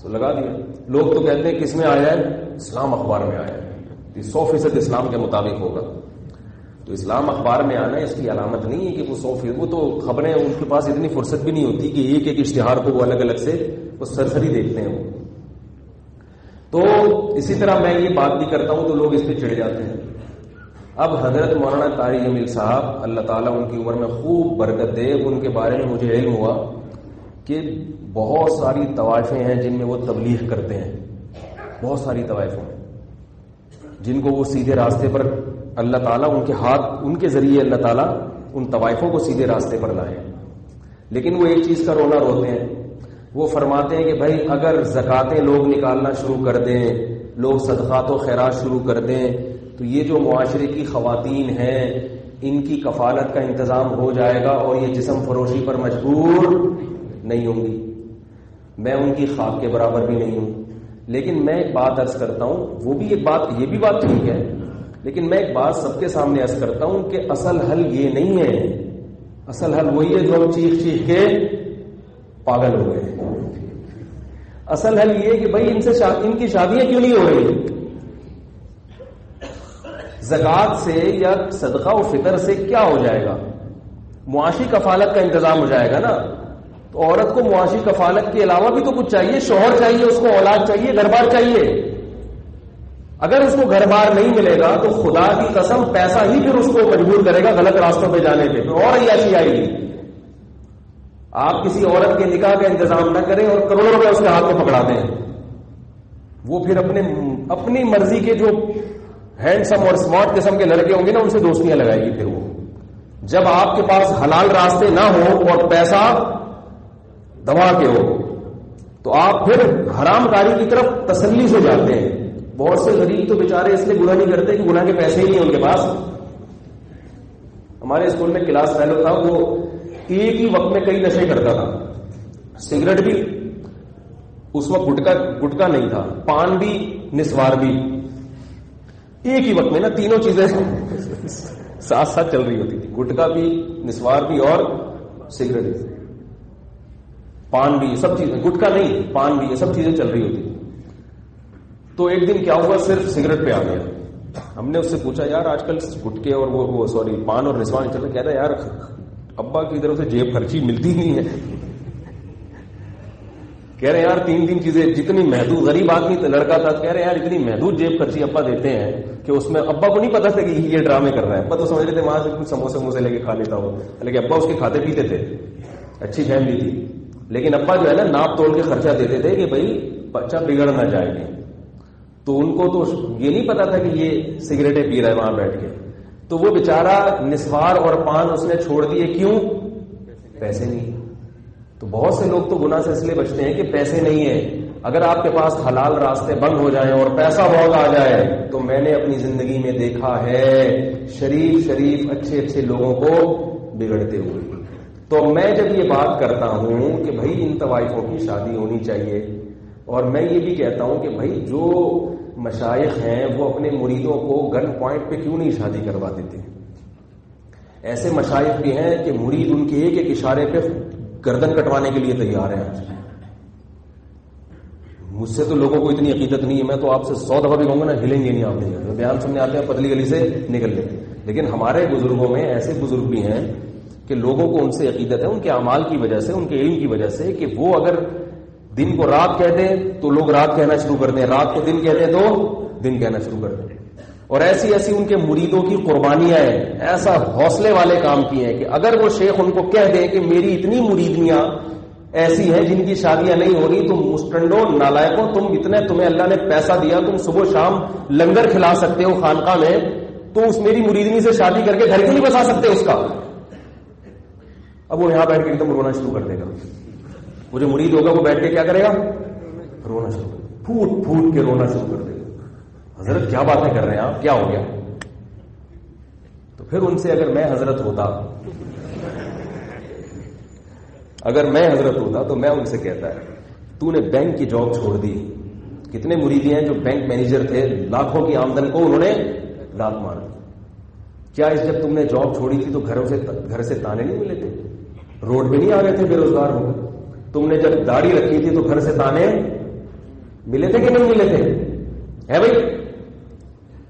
تو لگا دیا۔ لوگ تو کہتے ہیں کس میں آیا ہے؟ اسلام اخبار میں آیا ہے، 100% اسلام کے مطابق ہوگا۔ تو اسلام اخبار میں آنا اس کی علامت نہیں ہے کہ وہ 100%، وہ تو خبریں ان کے پاس اتنی فرصت بھی نہیں ہوتی کہ ایک ایک اشتہار کو وہ الگ الگ سے وہ سرسری دیکھتے ہیں وہ۔ تو اسی طرح میں یہ بات بھی کرتا ہوں تو لوگ اس پہ چڑھ جاتے ہیں۔ اب حضرت مولانا طاری جمیل صاحب، اللہ تعالیٰ ان کی عمر میں خوب برکت دے، ان کے بارے میں مجھے علم ہوا کہ بہت ساری طوائفیں ہیں جن میں وہ تبلیغ کرتے ہیں، بہت ساری طوائفیں جن کو وہ سیدھے راستے پر اللہ تعالیٰ ان کے ہاتھ، ان کے ذریعے اللہ تعالیٰ ان طوائفوں کو سیدھے راستے پر لائے۔ لیکن وہ ایک چیز کا رونا روتے ہیں، وہ فرماتے ہیں کہ بھائی اگر زکاتیں لوگ نکالنا شروع کر دیں، لوگ صدقات و خیرات شروع کر دیں، تو یہ جو معاشرے کی خواتین ہیں ان کی کفالت کا انتظام ہو جائے گا اور یہ جسم فروشی پر مجبور نہیں ہوں گی۔ میں ان کی خاک کے برابر بھی نہیں ہوں، لیکن میں ایک بات عرض کرتا ہوں، وہ بھی ایک بات، یہ بھی بات ٹھیک ہے، لیکن میں ایک بات سب کے سامنے عرض کرتا ہوں کہ اصل حل یہ نہیں ہے، اصل حل وہی ہے جو ہم چیخ چیخ کے پاگل ہو گئے۔ اصل حل یہ ہے کہ بھائی ان کی شادیاں کیوں نہیں ہو رہی؟ زکات سے یا صدقہ و فطر سے کیا ہو جائے گا؟ معاشی کفالت کا انتظام ہو جائے گا نا۔ تو عورت کو معاشی کفالت کے علاوہ بھی تو کچھ چاہیے، شوہر چاہیے، اس کو اولاد چاہیے، گھر بار چاہیے۔ اگر اس کو گھر بار نہیں ملے گا تو خدا کی قسم پیسہ ہی پھر اس کو مجبور کرے گا غلط راستوں پہ جانے پہ، اور عیاشی آئے گی۔ آپ کسی عورت کے نکاح کا انتظام نہ کریں اور کروڑوں روپے اس کے ہاتھ میں پکڑا دیں، وہ پھر اپنی مرضی کے جو ہینڈسم اور اسمارٹ قسم کے لڑکے ہوں گے نا ان سے دوستیاں لگائے گی۔ پھر وہ جب آپ کے پاس حلال راستے نہ ہو اور پیسہ دبا کے ہو تو آپ پھر حرام کاری کی طرف تسلی سے جاتے ہیں۔ بہت سے غریب تو بیچارے اس لیے گناہ نہیں کرتے کہ گناہ کے پیسے ہی نہیں ان کے پاس۔ ہمارے اسکول میں کلاس فیلو تھا، وہ ایک ہی وقت میں کئی نشے کرتا تھا، سگریٹ بھی، اس وقت گٹکا نہیں تھا، پان بھی نسوار بھی. ایک ہی وقت میں نا تینوں چیزیں ساتھ ساتھ چل رہی ہوتی تھی, گٹکا بھی, نسوار بھی اور سگریٹ بھی, پان بھی, سب چیزیں, گٹکا نہیں پان بھی, یہ سب چیزیں چل رہی ہوتی. تو ایک دن کیا ہوا, صرف سگریٹ پہ آ گیا. ہم نے اس سے پوچھا یار آج کل گٹکے اور وہ سوری پان اور نسوار چل رہا, کہتا ہے یار ابا کی طرف سے جیب خرچی ملتی نہیں ہے. کہہ رہے یار 3 چیزیں, جتنی محدود, غریب آدمی لڑکا تھا, کہہ رہے یار اتنی محدود جیب خرچی ابا دیتے ہیں کہ اس میں ابا کو نہیں پتا تھا کہ یہ ڈرامے کر رہا ہے. ابا تو سمجھ لیتے وہاں سے کچھ سموسے لے کے کھا لیتا ہو, لیکن ابا اس کے کھاتے پیتے تھے, اچھی فیملی تھی, لیکن ابا جو ہے نا ناپ توڑ کے خرچہ دیتے تھے کہ بھائی بچہ بگڑ نہ جائے گا. تو ان کو تو یہ نہیں پتا تھا کہ یہ سگریٹیں پی رہا ہے وہاں بیٹھ کے. تو وہ بیچارہ نسوار اور پان اس نے چھوڑ دیے, کیوں؟ پیسے نہیں. تو بہت سے لوگ تو گناہ سے اس لیے بچتے ہیں کہ پیسے نہیں ہیں. اگر آپ کے پاس حلال راستے بند ہو جائیں اور پیسہ بہت آ جائے, تو میں نے اپنی زندگی میں دیکھا ہے شریف اچھے لوگوں کو بگڑتے ہوئے. تو میں جب یہ بات کرتا ہوں کہ بھائی ان طوائفوں کی شادی ہونی چاہیے, اور میں یہ بھی کہتا ہوں کہ بھائی جو مشائخ ہیں وہ اپنے مریدوں کو گن پوائنٹ پہ کیوں نہیں شادی کروا دیتے. ایسے مشائخ بھی ہیں کہ مرید ان کے ایک اشارے پہ گردن کٹوانے کے لیے تیار ہیں. مجھ سے تو لوگوں کو اتنی عقیدت نہیں ہے, میں تو آپ سے 100 دفعہ بھی کہوں گا نا, ہلیں گے نہیں آپ نے, بیان سننے آتے ہیں پتلی گلی سے نکل لیں. لیکن ہمارے بزرگوں میں ایسے بزرگ بھی ہیں کہ لوگوں کو ان سے عقیدت ہے, ان کے اعمال کی وجہ سے, ان کے علم کی وجہ سے, کہ وہ اگر دن کو رات کہہ دیں تو لوگ رات کہنا شروع کر دیں, رات کو دن کہہ دیں تو دن کہنا شروع کر دیں. اور ایسی ان کے مریدوں کی قربانیاں ہیں, ایسا حوصلے والے کام کیے ہیں کہ اگر وہ شیخ ان کو کہہ دیں کہ میری اتنی مریدیاں ایسی ہیں جن کی شادیاں نہیں ہو رہی, تم مسٹنڈوں نالائکوں, تمہیں اللہ نے پیسہ دیا, تم صبح شام لنگر کھلا سکتے ہو خانقاہ میں, تو اس میری مریدنی سے شادی کر کے گھر کیوں نہیں بسا سکتے اس کا. اب وہ یہاں بیٹھ کے ایک دم رونا شروع کر دے گا. وہ جو مرید ہوگا وہ بیٹھ کے کیا کرے گا, رونا شروع کر, پھوٹ کے رونا شروع کر دے گا. حضرت کیا باتیں کر رہے ہیں آپ, کیا ہو گیا؟ تو پھر ان سے اگر میں حضرت ہوتا تو میں ان سے کہتا ہے, تو نے بینک کی جاب چھوڑ دی. کتنے مریدی ہیں جو بینک مینیجر تھے, لاکھوں کی آمدن کو انہوں نے لات مار دی. کیا جب تم نے جاب چھوڑی تھی تو گھر سے تانے نہیں ملے تھے, روڈ پہ نہیں آ گئے تھے بے روزگار ہو گئے؟ تم نے جب داڑھی رکھی تھی تو گھر سے تانے ملے تھے کہ نہیں ملے تھے, ہے بھائی؟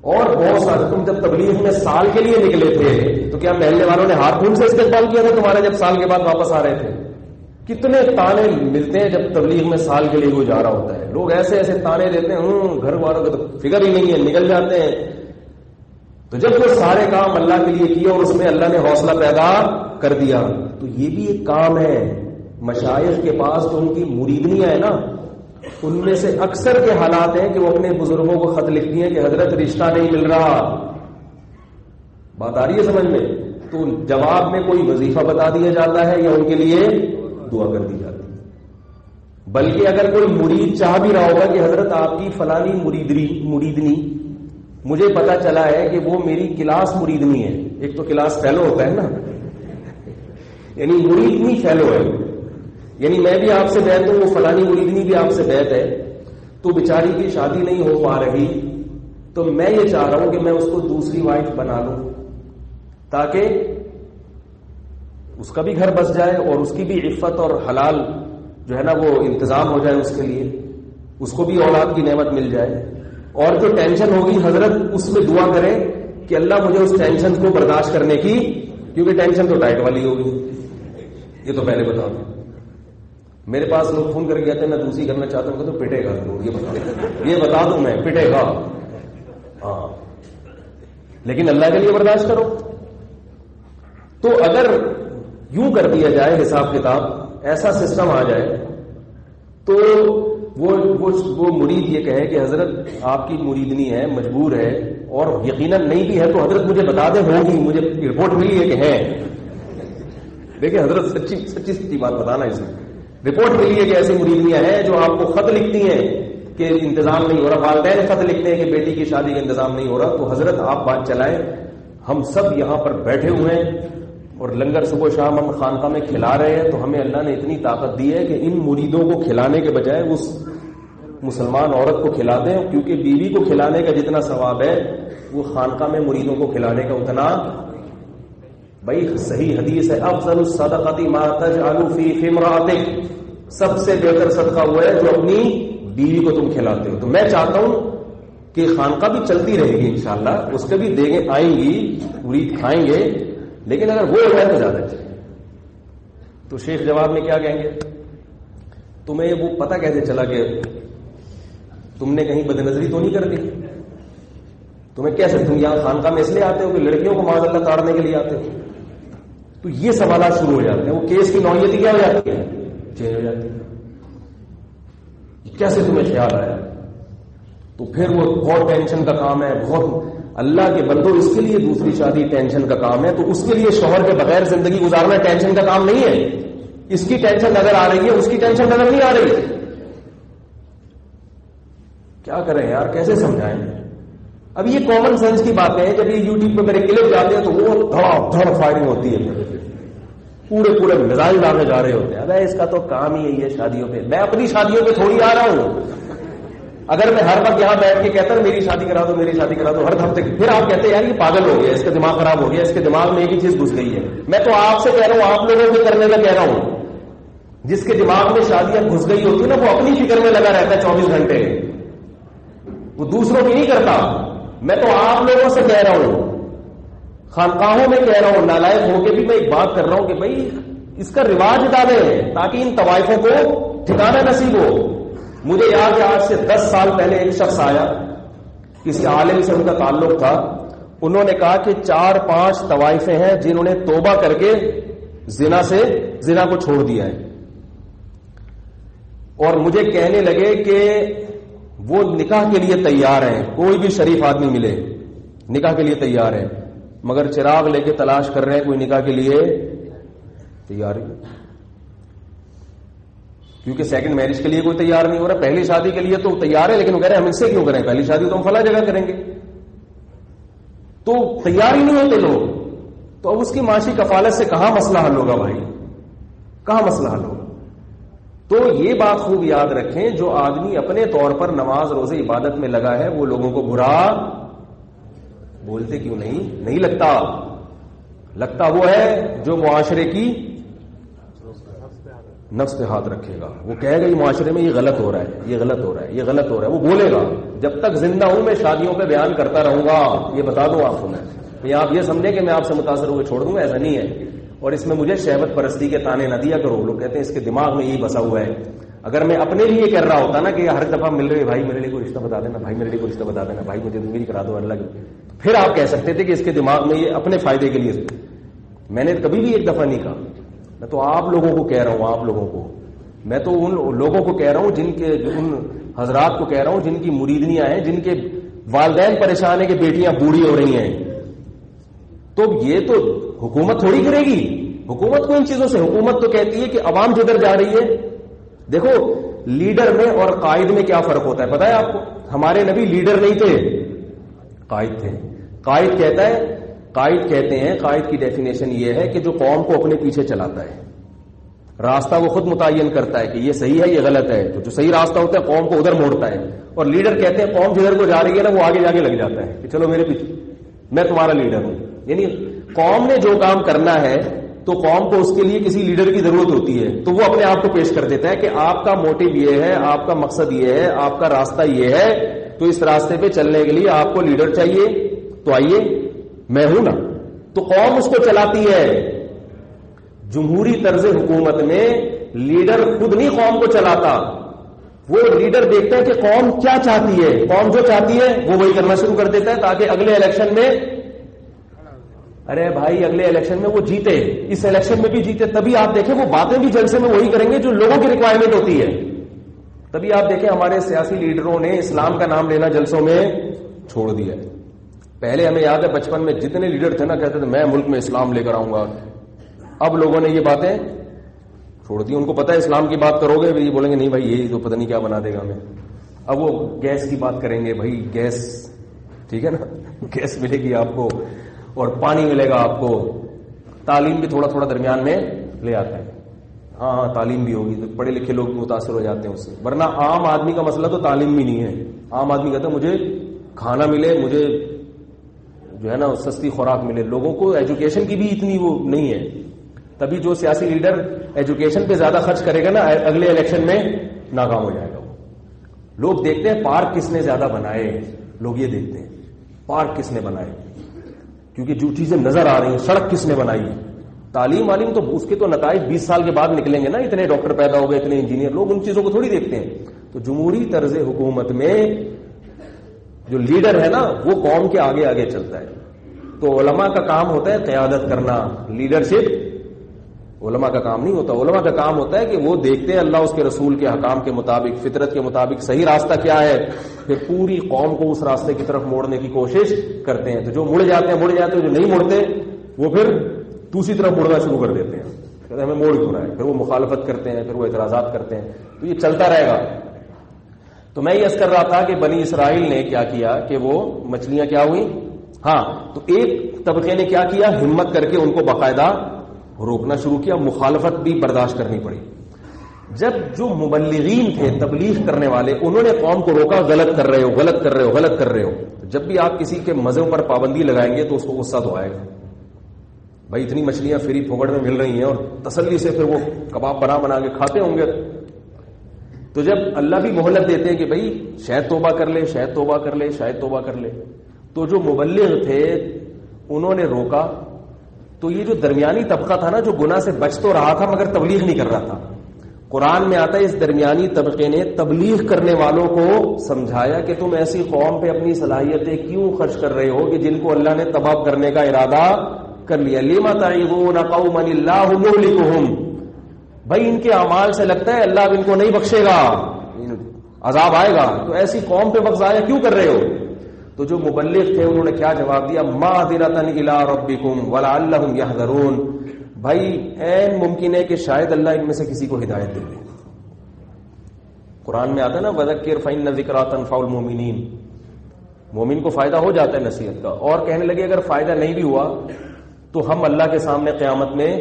اور بہت سارے, تم جب تبلیغ میں سال کے لیے نکلے تھے تو کیا محلے والوں نے ہاتھ پھول سے استقبال کیا تھا تمہارا جب سال کے بعد واپس آ رہے تھے؟ کتنے تانے ملتے ہیں جب تبلیغ میں سال کے لیے کوئی جا رہا ہوتا ہے. لوگ ایسے تانے دیتے ہیں, گھر والوں کا تو فکر ہی نہیں ہے, نکل جاتے ہیں. تو جب وہ سارے کام اللہ کے لیے کیے اور اس میں اللہ نے حوصلہ پیدا کر دیا, تو یہ بھی ایک کام ہے. مشائخ کے پاس تو ان کی مریدنیاں ہیں نا, ان میں سے اکثر کے حالات ہیں کہ وہ اپنے بزرگوں کو خط لکھتی ہیں کہ حضرت رشتہ نہیں مل رہا. بات آ رہی ہے سمجھ میں؟ تو جواب میں کوئی وظیفہ بتا دیا جاتا ہے یا ان کے لیے دعا کر دی جاتی ہے. بلکہ اگر کوئی مرید چاہ بھی رہا ہوگا کہ حضرت آپ کی فلانی مریدنی مجھے پتا چلا ہے کہ وہ میری کلاس مریدنی ہے, ایک تو کلاس فیلو ہوتا ہے نا, یعنی مریدنی فیلو ہے, یعنی میں بھی آپ سے بیعت ہوں, وہ فلانی مریدنی بھی آپ سے بیعت ہے, تو بیچاری کی شادی نہیں ہو پا رہی, تو میں یہ چاہ رہا ہوں کہ میں اس کو دوسری وائف بنا لوں تاکہ اس کا بھی گھر بس جائے اور اس کی بھی عفت اور حلال جو ہے نا وہ انتظام ہو جائے اس کے لیے, اس کو بھی اولاد کی نعمت مل جائے. اور جو ٹینشن ہوگی حضرت اس میں دعا کرے کہ اللہ مجھے اس ٹینشن کو برداشت کرنے کی, کیونکہ ٹینشن تو ٹائٹ والی ہوگی, یہ تو پہلے بتا دوں. میرے پاس لوگ فون کر کے کہتے ہیں میں دوسری کرنا چاہتا ہوں, تو پٹے گا ضرور, یہ بتا دوں میں, پٹے گا. ہاں, لیکن اللہ کے لیے برداشت کرو. تو اگر یوں کر دیا جائے حساب کتاب, ایسا سسٹم آ جائے, تو وہ مرید یہ کہے کہ حضرت آپ کی مریدنی ہے, مجبور ہے, اور یقیناً نہیں بھی ہے تو حضرت مجھے بتا دیں, ہوگی, مجھے رپورٹ ملی ہے کہ ہے. دیکھیں حضرت سچی بات بتانا, اس میں رپورٹ ملی ہے کہ ایسی مریدنیاں ہیں جو آپ کو خط لکھتی ہیں کہ انتظام نہیں ہو رہا, والدین خط لکھتے ہیں کہ بیٹی کی شادی کا انتظام نہیں ہو رہا. تو حضرت آپ بات چلائیں, ہم سب یہاں پر بیٹھے ہوئے ہیں اور لنگر صبح شام ہم خانقاہ میں کھلا رہے ہیں, تو ہمیں اللہ نے اتنی طاقت دی ہے کہ ان مریدوں کو کھلانے کے بجائے اس مسلمان عورت کو کھلا دیں، کیونکہ بیوی کو کھلانے کا جتنا ثواب ہے وہ خانقاہ میں مریدوں کو کھلانے کا اتنا. بھائی صحیح حدیث ہے، افضل الصدقۃ ما تجعل فی امرأتک، سب سے بہتر صدقہ وہ ہے جو اپنی بیوی کو تم کھلاتے ہو. تو میں چاہتا ہوں کہ خانقاہ بھی چلتی رہے گی انشاءاللہ، اس کے بھی دیگیں آئیں گی، مرید کھائیں گے، لیکن اگر وہ ہو جائے تو زیادہ اچھا. تو شیخ جواب میں کیا کہیں گے؟ تمہیں وہ پتہ کیسے چلا کہ تم نے کہیں بد نظری تو نہیں کر دی؟ تمہیں کیسے، تم یہاں خانقاہ میں اس لیے آتے ہو کہ لڑکیوں کو معاذ اللہ تاڑنے کے لیے آتے ہو؟ تو یہ سوالات شروع ہو جاتے ہیں. وہ کیس کی نوعیت کیا ہو جاتی ہے؟ چینج ہو جاتی ہے. کیسے تمہیں خیال آیا؟ تو پھر وہ بہت ٹینشن کا کام ہے. بہت اللہ کے بندو، اس کے لیے دوسری شادی ٹینشن کا کام ہے. تو اس کے لیے شوہر کے بغیر زندگی گزارنا ٹینشن کا کام نہیں ہے. اس کی ٹینشن نظر آ رہی ہے، اس کی ٹینشن نظر نہیں آ رہی. کیا کریں یار، کیسے سمجھائیں؟ اب یہ کامن سینس کی باتیں ہیں. جب یہ یوٹیوب پہ میرے کلپ جاتے ہیں تو وہ دھڑا دھڑ فائرنگ ہوتی ہے، پورے میزائل ڈالنے جا رہے ہوتے ہیں. ابے اس کا تو کام ہی یہی ہے شادیوں پہ. میں اپنی شادیوں پہ تھوڑی آ رہا ہوں. اگر میں ہر وقت یہاں بیٹھ کے کہتا ہوں میری شادی کرا دو، میری شادی کرا دو ہر ہفتے، پھر آپ کہتے ہیں یار یہ پاگل ہو گیا، اس کا دماغ خراب ہو گیا، اس کے دماغ میں ایک ہی چیز گھس گئی ہے. میں تو آپ سے کہہ رہا ہوں، آپ لوگوں کے کرنے کا کہہ رہا ہوں. جس کے دماغ میں شادیاں گھس گئی ہوتی ہے نا، وہ اپنی فکر میں لگا رہتا ہے 24 گھنٹے، وہ دوسروں کی نہیں کرتا. میں تو آپ لوگوں سے کہہ رہا ہوں، خانقاہوں میں کہہ رہا ہوں، نالائق ہو کے بھی میں ایک بات کر رہا ہوں کہ بھائی اس کا رواج ڈالیں تاکہ ان طوائفوں کو ٹھکانا نصیب ہو. مجھے یاد ہے آج سے 10 سال پہلے ایک شخص آیا، کسی عالم سے ان کا تعلق تھا. انہوں نے کہا کہ 4-5 طوائفیں ہیں جنہوں نے توبہ کر کے زنا کو چھوڑ دیا ہے. اور مجھے کہنے لگے کہ وہ نکاح کے لیے تیار ہیں، کوئی بھی شریف آدمی ملے نکاح کے لیے تیار ہے، مگر چراغ لے کے تلاش کر رہے ہیں کوئی نکاح کے لیے تیار ہے. کیونکہ سیکنڈ میرج کے لیے کوئی تیار نہیں ہو رہا. پہلی شادی کے لیے تو تیار ہے، لیکن وہ کہہ رہے ہیں ہم اس سے کیوں کریں، پہلی شادی تو ہم فلاں جگہ کریں گے. تو تیار ہی نہیں ہوتے لوگ. تو اب اس کی معاشی کفالت سے کہاں مسئلہ حل ہوگا بھائی، کہاں مسئلہ حل ہوگا؟ تو یہ بات خوب یاد رکھیں، جو آدمی اپنے طور پر نماز روزے عبادت میں لگا ہے وہ لوگوں کو برا بولتے کیوں نہیں لگتا وہ ہے جو معاشرے کی نفس پہ ہاتھ رکھے گا. وہ کہے گا یہ معاشرے میں یہ غلط ہو رہا ہے، یہ غلط ہو رہا ہے، یہ غلط ہو رہا ہے. وہ بولے گا. جب تک زندہ ہوں میں شادیوں پہ بیان کرتا رہوں گا. یہ بتا دوں آپ کو میں، آپ یہ سمجھیں کہ میں آپ سے متاثر ہوئے چھوڑ دوں گا، ایسا نہیں ہے. اور اس میں مجھے شہوت پرستی کے تانے نہ دیا کرو. لوگ کہتے ہیں اس کے دماغ میں یہی بسا ہوا ہے. اگر میں اپنے لیے کر رہا ہوتا نا کہ ہر دفعہ مل رہے بھائی میرے لیے کوئی رشتہ بتا دینا، بھائی میرے لیے کوئی رشتہ بتا دینا، بھائی مجھے میری کرا دو اللہ کے، پھر آپ کہہ سکتے تھے کہ اس کے دماغ میں یہ اپنے فائدے کے لیے. میں نے کبھی بھی ایک دفعہ نہیں کہا. میں تو آپ لوگوں کو کہہ رہا ہوں، آپ لوگوں کو، میں تو ان لوگوں کو کہہ رہا ہوں جن کے، ان حضرات کو کہہ رہا ہوں جن کی مریدنیاں ہیں، جن کے والدین پریشان ہیں کہ بیٹیاں بوڑھی ہو رہی ہیں. تو یہ تو حکومت تھوڑی کرے گی. حکومت کو ان چیزوں سے، حکومت تو کہتی ہے کہ عوام جدھر جا رہی ہے. دیکھو لیڈر میں اور قائد میں کیا فرق ہوتا ہے پتہ ہے آپ کو؟ ہمارے نبی لیڈر نہیں تھے، قائد تھے. قائد کہتا ہے، قائد کہتے ہیں، قائد کی ڈیفینیشن یہ ہے کہ جو قوم کو اپنے پیچھے چلاتا ہے، راستہ وہ خود متعین کرتا ہے کہ یہ صحیح ہے یہ غلط ہے. تو جو صحیح راستہ ہوتا ہے قوم کو ادھر موڑتا ہے. اور لیڈر کہتے ہیں قوم جدھر کو جا رہی ہے نا وہ آگے جا کے لگ جاتا ہے کہ چلو میرے پیچھے، میں تمہارا لیڈر ہوں. یعنی قوم نے جو کام کرنا ہے تو قوم کو اس کے لیے کسی لیڈر کی ضرورت ہوتی ہے، تو وہ اپنے آپ کو پیش کر دیتا ہے کہ آپ کا موٹو یہ ہے، آپ کا مقصد یہ ہے، آپ کا راستہ یہ ہے، تو اس راستے پہ چلنے کے لیے آپ کو لیڈر چاہیے. تو آئیے میں ہوں نا. تو قوم اس کو چلاتی ہے. جمہوری طرز حکومت میں لیڈر خود نہیں قوم کو چلاتا. وہ لیڈر دیکھتا ہے کہ قوم کیا چاہتی ہے، قوم جو چاہتی ہے وہ وہی کرنا شروع کر دیتا ہے تاکہ اگلے الیکشن میں، ارے بھائی اگلے الیکشن میں وہ جیتے، اس الیکشن میں بھی جیتے. تبھی آپ دیکھیں وہ باتیں بھی جلسے میں وہی کریں گے جو لوگوں کی ریکوائرمنٹ ہوتی ہے. تبھی آپ دیکھیں ہمارے سیاسی لیڈروں نے اسلام کا نام لینا جلسوں میں چھوڑ دیا ہے. پہلے ہمیں یاد ہے بچپن میں جتنے لیڈر تھے نا کہتے تھے میں ملک میں اسلام لے کر آؤں گا. اب لوگوں نے یہ باتیں چھوڑ دی. ان کو پتا ہے اسلام کی بات کرو گے یہ بولیں گے نہیں بھائی یہ تو پتہ نہیں کیا بنا دے گا ہمیں. اب وہ گیس کی بات کریں گے، بھائی گیس ٹھیک ہے نا، گیس ملے گی آپ کو اور پانی ملے گا آپ کو. تعلیم بھی تھوڑا تھوڑا درمیان میں لے آتا ہے. ہاں تعلیم بھی ہوگی، پڑھے لکھے لوگ متاثر ہو جاتے ہیں اس سے، ورنہ عام آدمی کا مسئلہ تو تعلیم بھی نہیں ہے. عام آدمی کہتا ہے مجھے کھانا ملے، مجھے جو ہے نا سستی خوراک ملے. لوگوں کو ایجوکیشن کی بھی اتنی وہ نہیں ہے. تبھی جو سیاسی لیڈر ایجوکیشن پہ زیادہ خرچ کرے گا نا اگلے الیکشن میں ناکام ہو جائے گا. لوگ دیکھتے ہیں پارک کس نے زیادہ بنائے، لوگ یہ دیکھتے ہیں پارک کس نے بنائے، کیونکہ جو چیزیں نظر آ رہی ہیں، سڑک کس نے بنائی. تعلیم علیم تو اس کے تو نتائج 20 سال کے بعد نکلیں گے نا، اتنے ڈاکٹر پیدا ہو گئے، اتنے انجینئر، لوگ ان چیزوں کو تھوڑی دیکھتے ہیں. تو جمہوری طرز حکومت میں جو لیڈر ہے نا وہ قوم کے آگے آگے چلتا ہے. تو علماء کا کام ہوتا ہے قیادت کرنا، لیڈرشپ علماء کا کام نہیں ہوتا. علماء کا کام ہوتا ہے کہ وہ دیکھتے ہیں اللہ اس کے رسول کے حکام کے مطابق، فطرت کے مطابق صحیح راستہ کیا ہے، پھر پوری قوم کو اس راستے کی طرف موڑنے کی کوشش کرتے ہیں. تو جو مڑ جاتے ہیں، جو نہیں مڑتے وہ پھر دوسری طرف مڑنا شروع کر دیتے ہیں، کہتے ہیں ہمیں موڑ کیوں رہا ہے، پھر وہ مخالفت کرتے ہیں، پھر وہ اعتراضات کرتے ہیں. تو یہ چلتا رہے گا. تو میں یہ عرض کر رہا تھا کہ بنی اسرائیل نے کیا کیا کہ وہ مچھلیاں کیا ہوئی. ہاں تو ایک طبقے نے کیا کیا، ہمت کر کے ان کو باقاعدہ روکنا شروع کیا، مخالفت بھی برداشت کرنی پڑی. جب جو مبلغین تھے، تبلیغ کرنے والے، انہوں نے قوم کو روکا، غلط کر رہے ہو، غلط کر رہے ہو، غلط کر رہے ہو. جب بھی آپ کسی کے مزوں پر پابندی لگائیں گے تو اس کو غصہ تو آئے گا. بھائی اتنی مچھلیاں فری پھوکٹ میں مل رہی ہیں اور تسلی سے پھر وہ کباب بنا کے کھاتے ہوں گے. تو جب اللہ بھی مہلت دیتے ہیں کہ بھائی شاید توبہ کر لے، شاید توبہ کر لے، شاید توبہ کر لے، تو جو مبلغ تھے انہوں نے روکا. تو یہ جو درمیانی طبقہ تھا نا، جو گناہ سے بچ تو رہا تھا مگر تبلیغ نہیں کر رہا تھا، قرآن میں آتا ہے اس درمیانی طبقے نے تبلیغ کرنے والوں کو سمجھایا کہ تم ایسی قوم پہ اپنی صلاحیتیں کیوں خرچ کر رہے ہو کہ جن کو اللہ نے تباہ کرنے کا ارادہ کر لیا. لما تعظون قوما اللہ مہلکہم، بھائی ان کے اعمال سے لگتا ہے اللہ اب ان کو نہیں بخشے گا، عذاب آئے گا، تو ایسی قوم پہ وقت ضائع کیوں کر رہے ہو. تو جو مبلغ تھے انہوں نے کیا جواب دیا، معذرۃ الی ربکم ولعلہم یحذرون، بھائی عین ممکن ہے کہ شاید اللہ ان میں سے کسی کو ہدایت دے دے. قرآن میں آتا ہے نا وذکر فإن الذکریٰ تنفع المؤمنین، مومن کو فائدہ ہو جاتا ہے نصیحت کا. اور کہنے لگے اگر فائدہ نہیں بھی ہوا تو ہم اللہ کے سامنے قیامت میں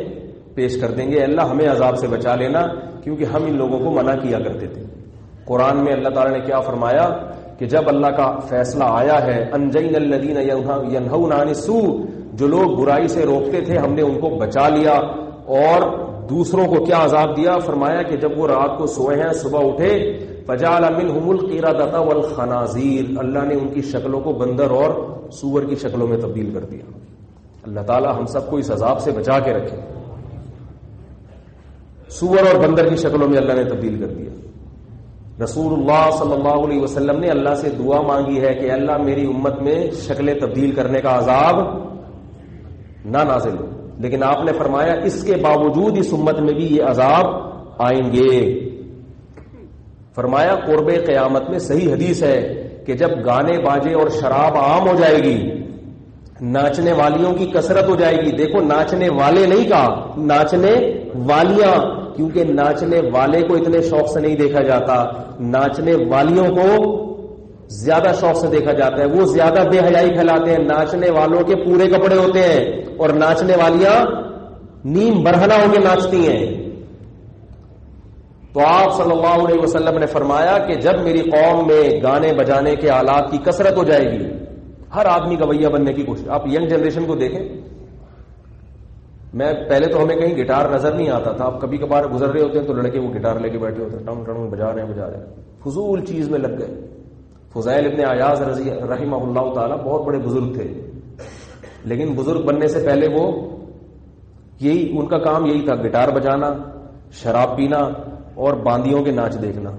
پیش کر دیں گے، اللہ ہمیں عذاب سے بچا لینا، کیونکہ ہم ان لوگوں کو منع کیا کرتے تھے. قرآن میں اللہ تعالیٰ نے کیا فرمایا کہ جب اللہ کا فیصلہ آیا ہے، انجینا الذین ینہون عن السوء، جو لوگ برائی سے روکتے تھے ہم نے ان کو بچا لیا. اور دوسروں کو کیا عذاب دیا، فرمایا کہ جب وہ رات کو سوئے ہیں صبح اٹھے، فجعل منہم القردۃ والخنازیر، اللہ نے ان کی شکلوں کو بندر اور سور کی شکلوں میں تبدیل کر دیا. اللہ تعالی ہم سب کو اس عذاب سے بچا کے رکھے. سور اور بندر کی شکلوں میں اللہ نے تبدیل کر دیا. رسول اللہ صلی اللہ علیہ وسلم نے اللہ سے دعا مانگی ہے کہ اللہ میری امت میں شکلیں تبدیل کرنے کا عذاب نہ نازل ہو، لیکن آپ نے فرمایا اس کے باوجود اس امت میں بھی یہ عذاب آئیں گے. فرمایا قرب قیامت میں صحیح حدیث ہے کہ جب گانے باجے اور شراب عام ہو جائے گی، ناچنے والیوں کی کثرت ہو جائے گی. دیکھو ناچنے والے نہیں کہا، ناچنے والیاں، کیونکہ ناچنے والے کو اتنے شوق سے نہیں دیکھا جاتا، ناچنے والیوں کو زیادہ شوق سے دیکھا جاتا ہے. وہ زیادہ بے حیائی پھیلاتے ہیں. ناچنے والوں کے پورے کپڑے ہوتے ہیں اور ناچنے والیاں نیم برہنہ ہو کے ناچتی ہیں. تو آپ صلی اللہ علیہ وسلم نے فرمایا کہ جب میری قوم میں گانے بجانے کے آلات کی کثرت ہو جائے گی، ہر آدمی گویا بننے کی کوشش. آپ ینگ جنریشن کو دیکھیں، میں پہلے تو ہمیں کہیں گٹار نظر نہیں آتا تھا. آپ کبھی کبھار گزر رہے ہوتے ہیں تو لڑکے وہ گٹار لے کے بیٹھے ہوتے ہیں، ٹنگ ٹنگ بجا رہے ہیں. فضول چیز میں لگ گئے. فضیل ابن عیاض رحمہ اللہ تعالی بہت بڑے بزرگ تھے، لیکن بزرگ بننے سے پہلے وہ ان کا کام یہی تھا، گٹار بجانا، شراب پینا اور باندیوں کے ناچ دیکھنا.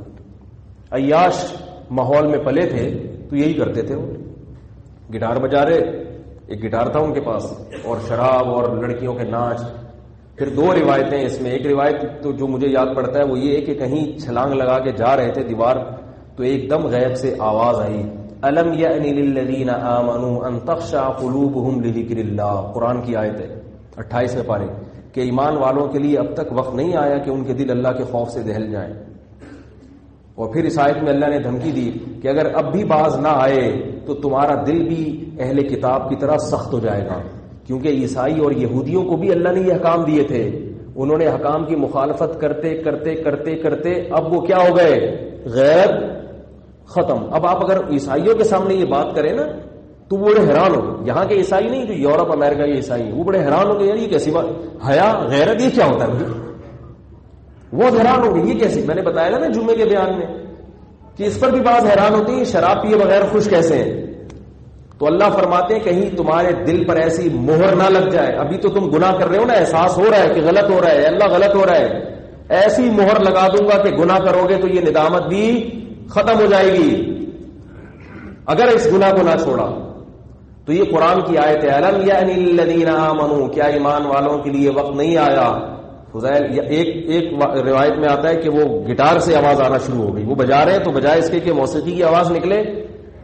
عیاش ماحول میں پلے تھے تو یہی کرتے تھے. وہ گٹار بجا رہے، ایک گٹار تھا ان کے پاس، اور شراب اور لڑکیوں کے ناچ. پھر دو روایتیں اس میں. ایک روایت تو جو مجھے یاد پڑتا ہے وہ یہ ہے کہ کہیں چھلانگ لگا کے جا رہے تھے دیوار، تو ایک دم غیب سے آواز آئی، الم یأن للذین آمنوا ان تخشع قلوبہم لذکر اللہ. قرآن کی آیت ہے 28 پارے، کہ ایمان والوں کے لیے اب تک وقت نہیں آیا کہ ان کے دل اللہ کے خوف سے دہل جائیں. اور پھر اس آیت میں اللہ نے دھمکی دی کہ اگر اب بھی باز نہ آئے تو تمہارا دل بھی اہل کتاب کی طرح سخت ہو جائے گا. کیونکہ عیسائی اور یہودیوں کو بھی اللہ نے یہ احکام دیے تھے، انہوں نے حکام کی مخالفت کرتے کرتے کرتے کرتے اب وہ کیا ہو گئے؟ غیب ختم. اب آپ اگر عیسائیوں کے سامنے یہ بات کریں نا تو وہ بڑے حیران ہو گئے. یہاں کے عیسائی نہیں جو یورپ امریکہ کے عیسائی ہیں وہ بڑے حیران ہو گئے یار یہ کیسی بات, حیا غیرت یہ کیا ہوتا ہے؟ وہ حیران ہو گئے یہ کیسی. میں نے بتایا نا جمعے کے بیان میں کہ اس پر بھی بات حیران ہوتی ہے شراب پیے بغیر خوش کیسے ہیں. تو اللہ فرماتے ہیں کہیں تمہارے دل پر ایسی مہر نہ لگ جائے. ابھی تو تم گناہ کر رہے ہو نا, احساس ہو رہا ہے کہ غلط ہو رہا ہے, اللہ غلط ہو رہا ہے, ایسی مہر لگا دوں گا کہ گناہ کرو گے تو یہ ندامت بھی ختم ہو جائے گی اگر اس گناہ کو نہ چھوڑا. تو یہ قرآن کی آیت ہے. الم یأنی للذین آمنوا, کیا ایمان والوں کے لیے وقت نہیں آیا. فضیل ایک روایت میں آتا ہے کہ وہ گٹار سے آواز آنا شروع ہو گئی, وہ بجا رہے ہیں تو بجائے اس کے کہ موسیقی کی آواز نکلے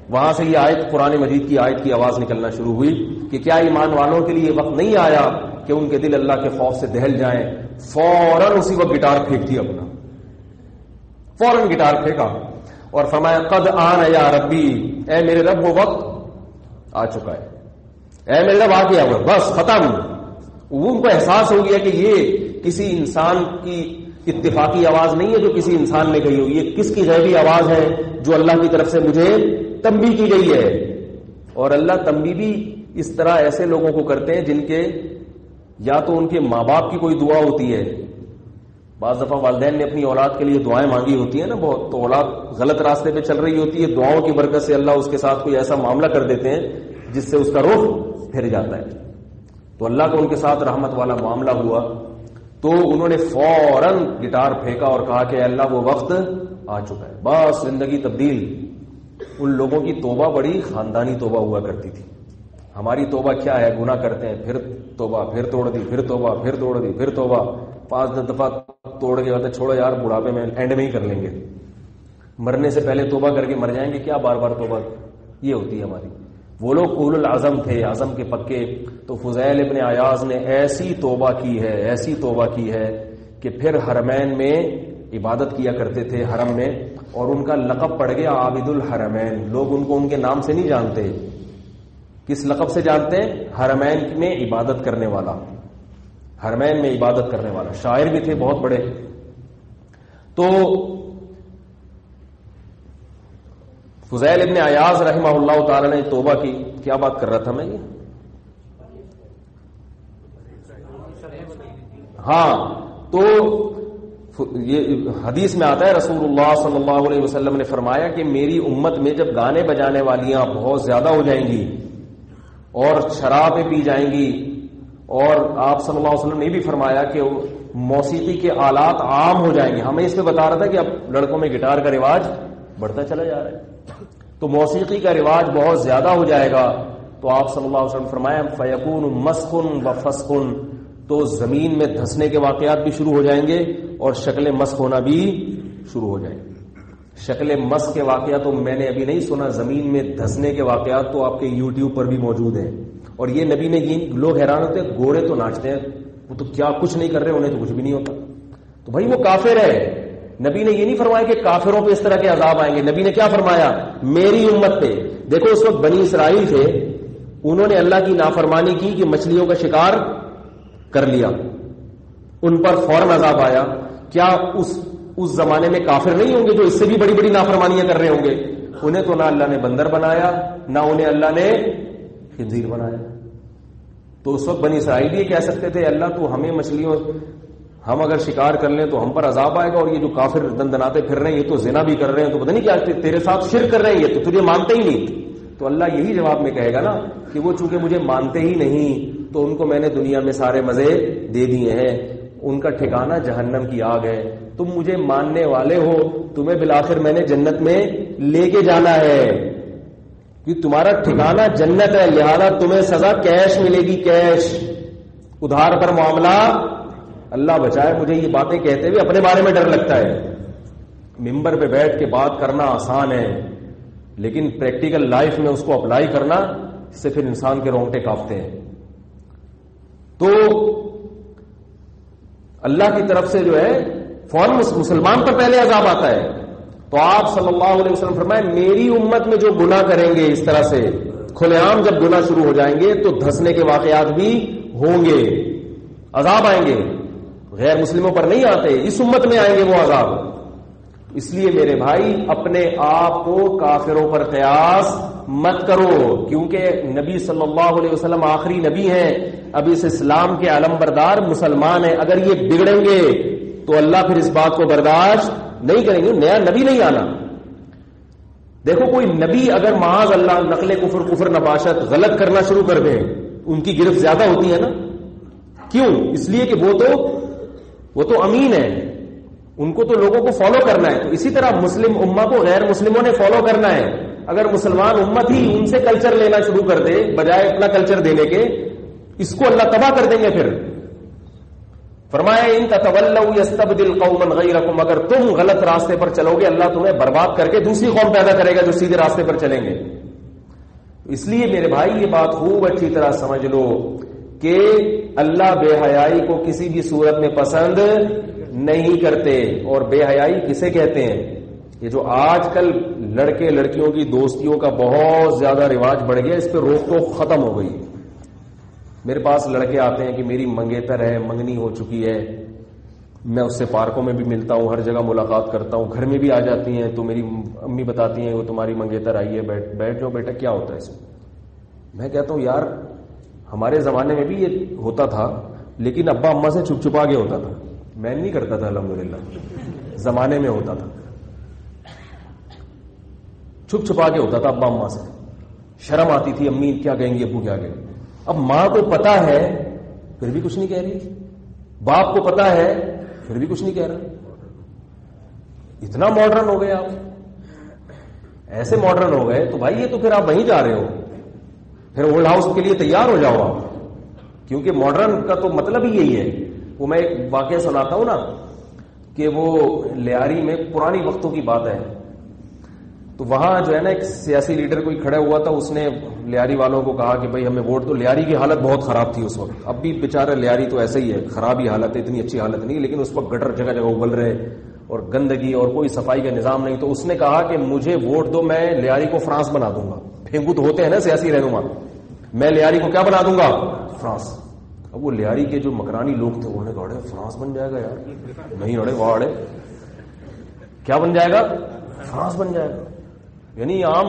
وہاں سے یہ آیت قرآن مجید کی آیت کی آواز نکلنا شروع ہوئی کہ کیا ایمان والوں کے لیے وقت نہیں آیا کہ ان کے دل اللہ کے خوف سے دہل جائیں. فوراً اسی وقت گٹار پھینک دیا اپنا, فوراً گٹار پھینکا اور فرمایا قد آن یا ربی, اے میرے رب وہ وقت آ چکا ہے, اے میرے رب آ گیا وہ, بس ختم. وہ ان کو احساس ہو گیا کہ یہ کسی انسان کی اتفاقی آواز نہیں ہے جو کسی انسان نے کہی ہو, یہ کس کی غیبی آواز ہے جو اللہ کی طرف سے مجھے تنبیہ کی گئی ہے. اور اللہ تنبیہ بھی اس طرح ایسے لوگوں کو کرتے ہیں جن کے یا تو ان کے ماں باپ کی کوئی دعا ہوتی ہے, بعض دفعہ والدین نے اپنی اولاد کے لیے دعائیں مانگی ہوتی ہیں نا بہت, تو اولاد غلط راستے پہ چل رہی ہوتی ہے, دعاؤں کی برکت سے اللہ اس کے ساتھ کوئی ایسا معاملہ کر دیتے ہیں جس سے اس کا رخ پھر جاتا ہے. تو اللہ کا ان کے ساتھ رحمت والا معاملہ ہوا تو انہوں نے فوراً گٹار پھینکا اور کہا کہ اللہ وہ وقت آ چکا ہے, بس زندگی تبدیل. ان لوگوں کی توبہ بڑی خاندانی توبہ ہوا کرتی تھی. ہماری توبہ کیا ہے, گناہ کرتے ہیں پھر توبہ, پھر توڑ دی, پھر توبہ, پھر توڑ دی, پھر توبہ, 5 دفعہ توڑ کے بعد چھوڑو یار بڑھاپے میں اینڈ میں ہی کر لیں گے, مرنے سے پہلے توبہ کر کے مر جائیں گے, کیا بار بار توبہ. یہ ہوتی ہے ہماری. وہ لوگ اولو العزم تھے, عزم کے پکے. تو فضیل ابن عیاض نے ایسی توبہ کی ہے, ایسی توبہ کی ہے کہ پھر حرمین میں عبادت کیا کرتے تھے حرم میں, اور ان کا لقب پڑ گیا عابد الحرمین. لوگ ان کو ان کے نام سے نہیں جانتے, کس لقب سے جانتے ہیں؟ حرمین میں عبادت کرنے والا, حرمین میں عبادت کرنے والا. شاعر بھی تھے بہت بڑے. تو فضیل ابن عیاض رحمہ اللہ تعالی نے توبہ کی. کیا بات کر رہا تھا میں, یہ ہاں تو یہ حدیث میں آتا ہے رسول اللہ صلی اللہ علیہ وسلم نے فرمایا کہ میری امت میں جب گانے بجانے والیاں بہت زیادہ ہو جائیں گی اور شرابیں پی جائیں گی, اور آپ صلی اللہ علیہ وسلم نے بھی فرمایا کہ موسیقی کے آلات عام ہو جائیں گے. ہمیں اس پہ بتا رہا تھا کہ اب لڑکوں میں گٹار کا رواج بڑھتا چلا جا رہا ہے, تو موسیقی کا رواج بہت زیادہ ہو جائے گا. تو آپ صلی اللہ علیہ وسلم فرمایا فیکون مسخن و فسقن, تو زمین میں دھسنے کے واقعات بھی شروع ہو جائیں گے اور شکل مسخ ہونا بھی شروع ہو جائیں گے. شکل مسخ کے واقعات تو میں نے ابھی نہیں سنا, زمین میں دھسنے کے واقعات تو آپ کے یوٹیوب پر بھی موجود ہیں. اور یہ نبی نے یہ لوگ حیران ہوتے ہیں, گھوڑے تو ناچتے ہیں, وہ تو کیا کچھ نہیں کر رہے, انہیں تو کچھ بھی نہیں ہوتا. تو بھائی وہ کافر ہے. نبی نے یہ نہیں فرمایا کہ کافروں پہ اس طرح کے عذاب آئیں گے. نبی نے کیا فرمایا, میری امت پہ. دیکھو اس وقت بنی اسرائیل تھے, انہوں نے اللہ کی نافرمانی کی کہ مچھلیوں کا شکار کر لیا, ان پر فوراً عذاب آیا. کیا اس زمانے میں کافر نہیں ہوں گے جو اس سے بھی بڑی بڑی نافرمانیاں کر رہے ہوں گے؟ انہیں تو نہ اللہ نے بندر بنایا, نہ انہیں اللہ نے خنزیر بنایا. تو اس وقت بنی اسرائیل یہ کہہ سکتے تھے اللہ تو ہمیں مچھلیوں, ہم اگر شکار کر لیں تو ہم پر عذاب آئے گا, اور یہ جو کافر دندناتے پھر رہے ہیں یہ تو زنا بھی کر رہے ہیں, تو پتہ نہیں کیا تیرے ساتھ شرک کر رہے ہیں, یہ تو تجھے مانتے ہی نہیں. تو اللہ یہی جواب میں کہے گا نا کہ وہ چونکہ مجھے مانتے ہی نہیں تو ان کو میں نے دنیا میں سارے مزے دے دیے ہیں, ان کا ٹھکانہ جہنم کی آگ ہے. تم مجھے ماننے والے ہو, تمہیں بالآخر میں نے جنت میں لے کے جانا ہے, کہ تمہارا ٹھکانہ جنت ہے, لہذا تمہیں سزا کیش ملے گی, کیش, ادھار پر معاملہ. اللہ بچائے, مجھے یہ باتیں کہتے ہوئے اپنے بارے میں ڈر لگتا ہے. ممبر پہ بیٹھ کے بات کرنا آسان ہے, لیکن پریکٹیکل لائف میں اس کو اپلائی کرنا, اس سے پھر انسان کے رونگٹے کانپتے ہیں. تو اللہ کی طرف سے جو ہے فوراً مسلمان پر پہلے عذاب آتا ہے. تو آپ صلی اللہ علیہ وسلم فرمائے میری امت میں جو گناہ کریں گے اس طرح سے کھلے عام, جب گناہ شروع ہو جائیں گے تو دھسنے کے واقعات بھی ہوں گے, عذاب آئیں گے. غیر مسلموں پر نہیں آتے، اس امت میں آئیں گے وہ عذاب. اس لیے میرے بھائی اپنے آپ کو کافروں پر قیاس مت کرو، کیونکہ نبی صلی اللہ علیہ وسلم آخری نبی ہیں، اب اس اسلام کے علم بردار مسلمان ہیں. اگر یہ بگڑیں گے تو اللہ پھر اس بات کو برداشت نہیں کریں گے. نیا نبی نہیں آنا. دیکھو کوئی نبی اگر معاذ اللہ نقل کفر نباشت غلط کرنا شروع کر دیں، ان کی گرفت زیادہ ہوتی ہے نا. کیوں؟ اس لیے کہ وہ تو امین ہے، ان کو تو لوگوں کو فالو کرنا ہے. تو اسی طرح مسلم امہ کو غیر مسلموں نے فالو کرنا ہے. اگر مسلمان امت ہی ان سے کلچر لینا شروع کر دے بجائے اپنا کلچر دینے کے، اس کو اللہ تباہ کر دیں گے. پھر فرمایا ان تتولوا یستبدل قوما غیرکم، اگر تم غلط راستے پر چلو گے اللہ تمہیں برباد کر کے دوسری قوم پیدا کرے گا جو سیدھے راستے پر چلیں گے. اس لیے میرے بھائی یہ بات خوب اچھی طرح سمجھ لو کہ اللہ بے حیائی کو کسی بھی صورت میں پسند نہیں کرتے. اور بے حیائی کسے کہتے ہیں؟ یہ جو آج کل لڑکے لڑکیوں کی دوستیوں کا بہت زیادہ رواج بڑھ گیا، اس پہ روک ٹوک ختم ہو گئی. میرے پاس لڑکے آتے ہیں کہ میری منگیتر ہے، منگنی ہو چکی ہے، میں اس سے پارکوں میں بھی ملتا ہوں، ہر جگہ ملاقات کرتا ہوں، گھر میں بھی آ جاتی ہیں تو میری امی بتاتی ہیں وہ تمہاری منگیتر آئی ہے، بیٹھ جاؤ بیٹا. کیا ہوتا ہے اس میں کہتا ہوں یار ہمارے زمانے میں بھی یہ ہوتا تھا، لیکن ابا اما سے چھپ چھپا کے ہوتا تھا. میں نہیں کرتا تھا الحمدللہ، زمانے میں ہوتا تھا چھپ چھپا کے ہوتا تھا ابا اما سے. شرم آتی تھی، امی کیا کہیں گی، ابو کیا کہیں گے. اب ماں کو پتا ہے پھر بھی کچھ نہیں کہہ رہی، باپ کو پتا ہے پھر بھی کچھ نہیں کہہ رہا. اتنا ماڈرن ہو گئے آپ، ایسے ماڈرن ہو گئے تو بھائی یہ تو پھر آپ وہیں جا رہے ہو، پھر اولڈ ہاؤس کے لیے تیار ہو جاؤ آپ، کیونکہ ماڈرن کا تو مطلب ہی یہی ہے. وہ میں ایک واقعہ سناتا ہوں نا کہ وہ لیاری میں پرانی وقتوں کی بات ہے، تو وہاں جو ہے نا ایک سیاسی لیڈر کوئی کھڑا ہوا تھا، اس نے لیاری والوں کو کہا کہ بھائی ہمیں ووٹ دو. لیاری کی حالت بہت خراب تھی اس وقت، اب بھی بیچارہ لیاری تو ایسا ہی ہے، خراب ہی حالت ہے، اتنی اچھی حالت نہیں، لیکن اس وقت گٹر جگہ جگہ ابل رہے اور گندگی اور کوئی صفائی کا نظام نہیں. تو اس نے کہا کہ مجھے ووٹ دو، میں لیاری کو فرانس بنا دوں گا. پھینکو تو ہوتے ہیں نا سیاسی رہنما، میں لیاری کو کیا بنا دوں گا؟ فرانس. اب وہ لیاری کے جو مکرانی لوگ تھے انہوں نے کہا اڑے فرانس بن جائے گا یار، نہیں اڑے واہ اڑے کیا بن جائے گا؟ فرانس بن جائے گا. یعنی عام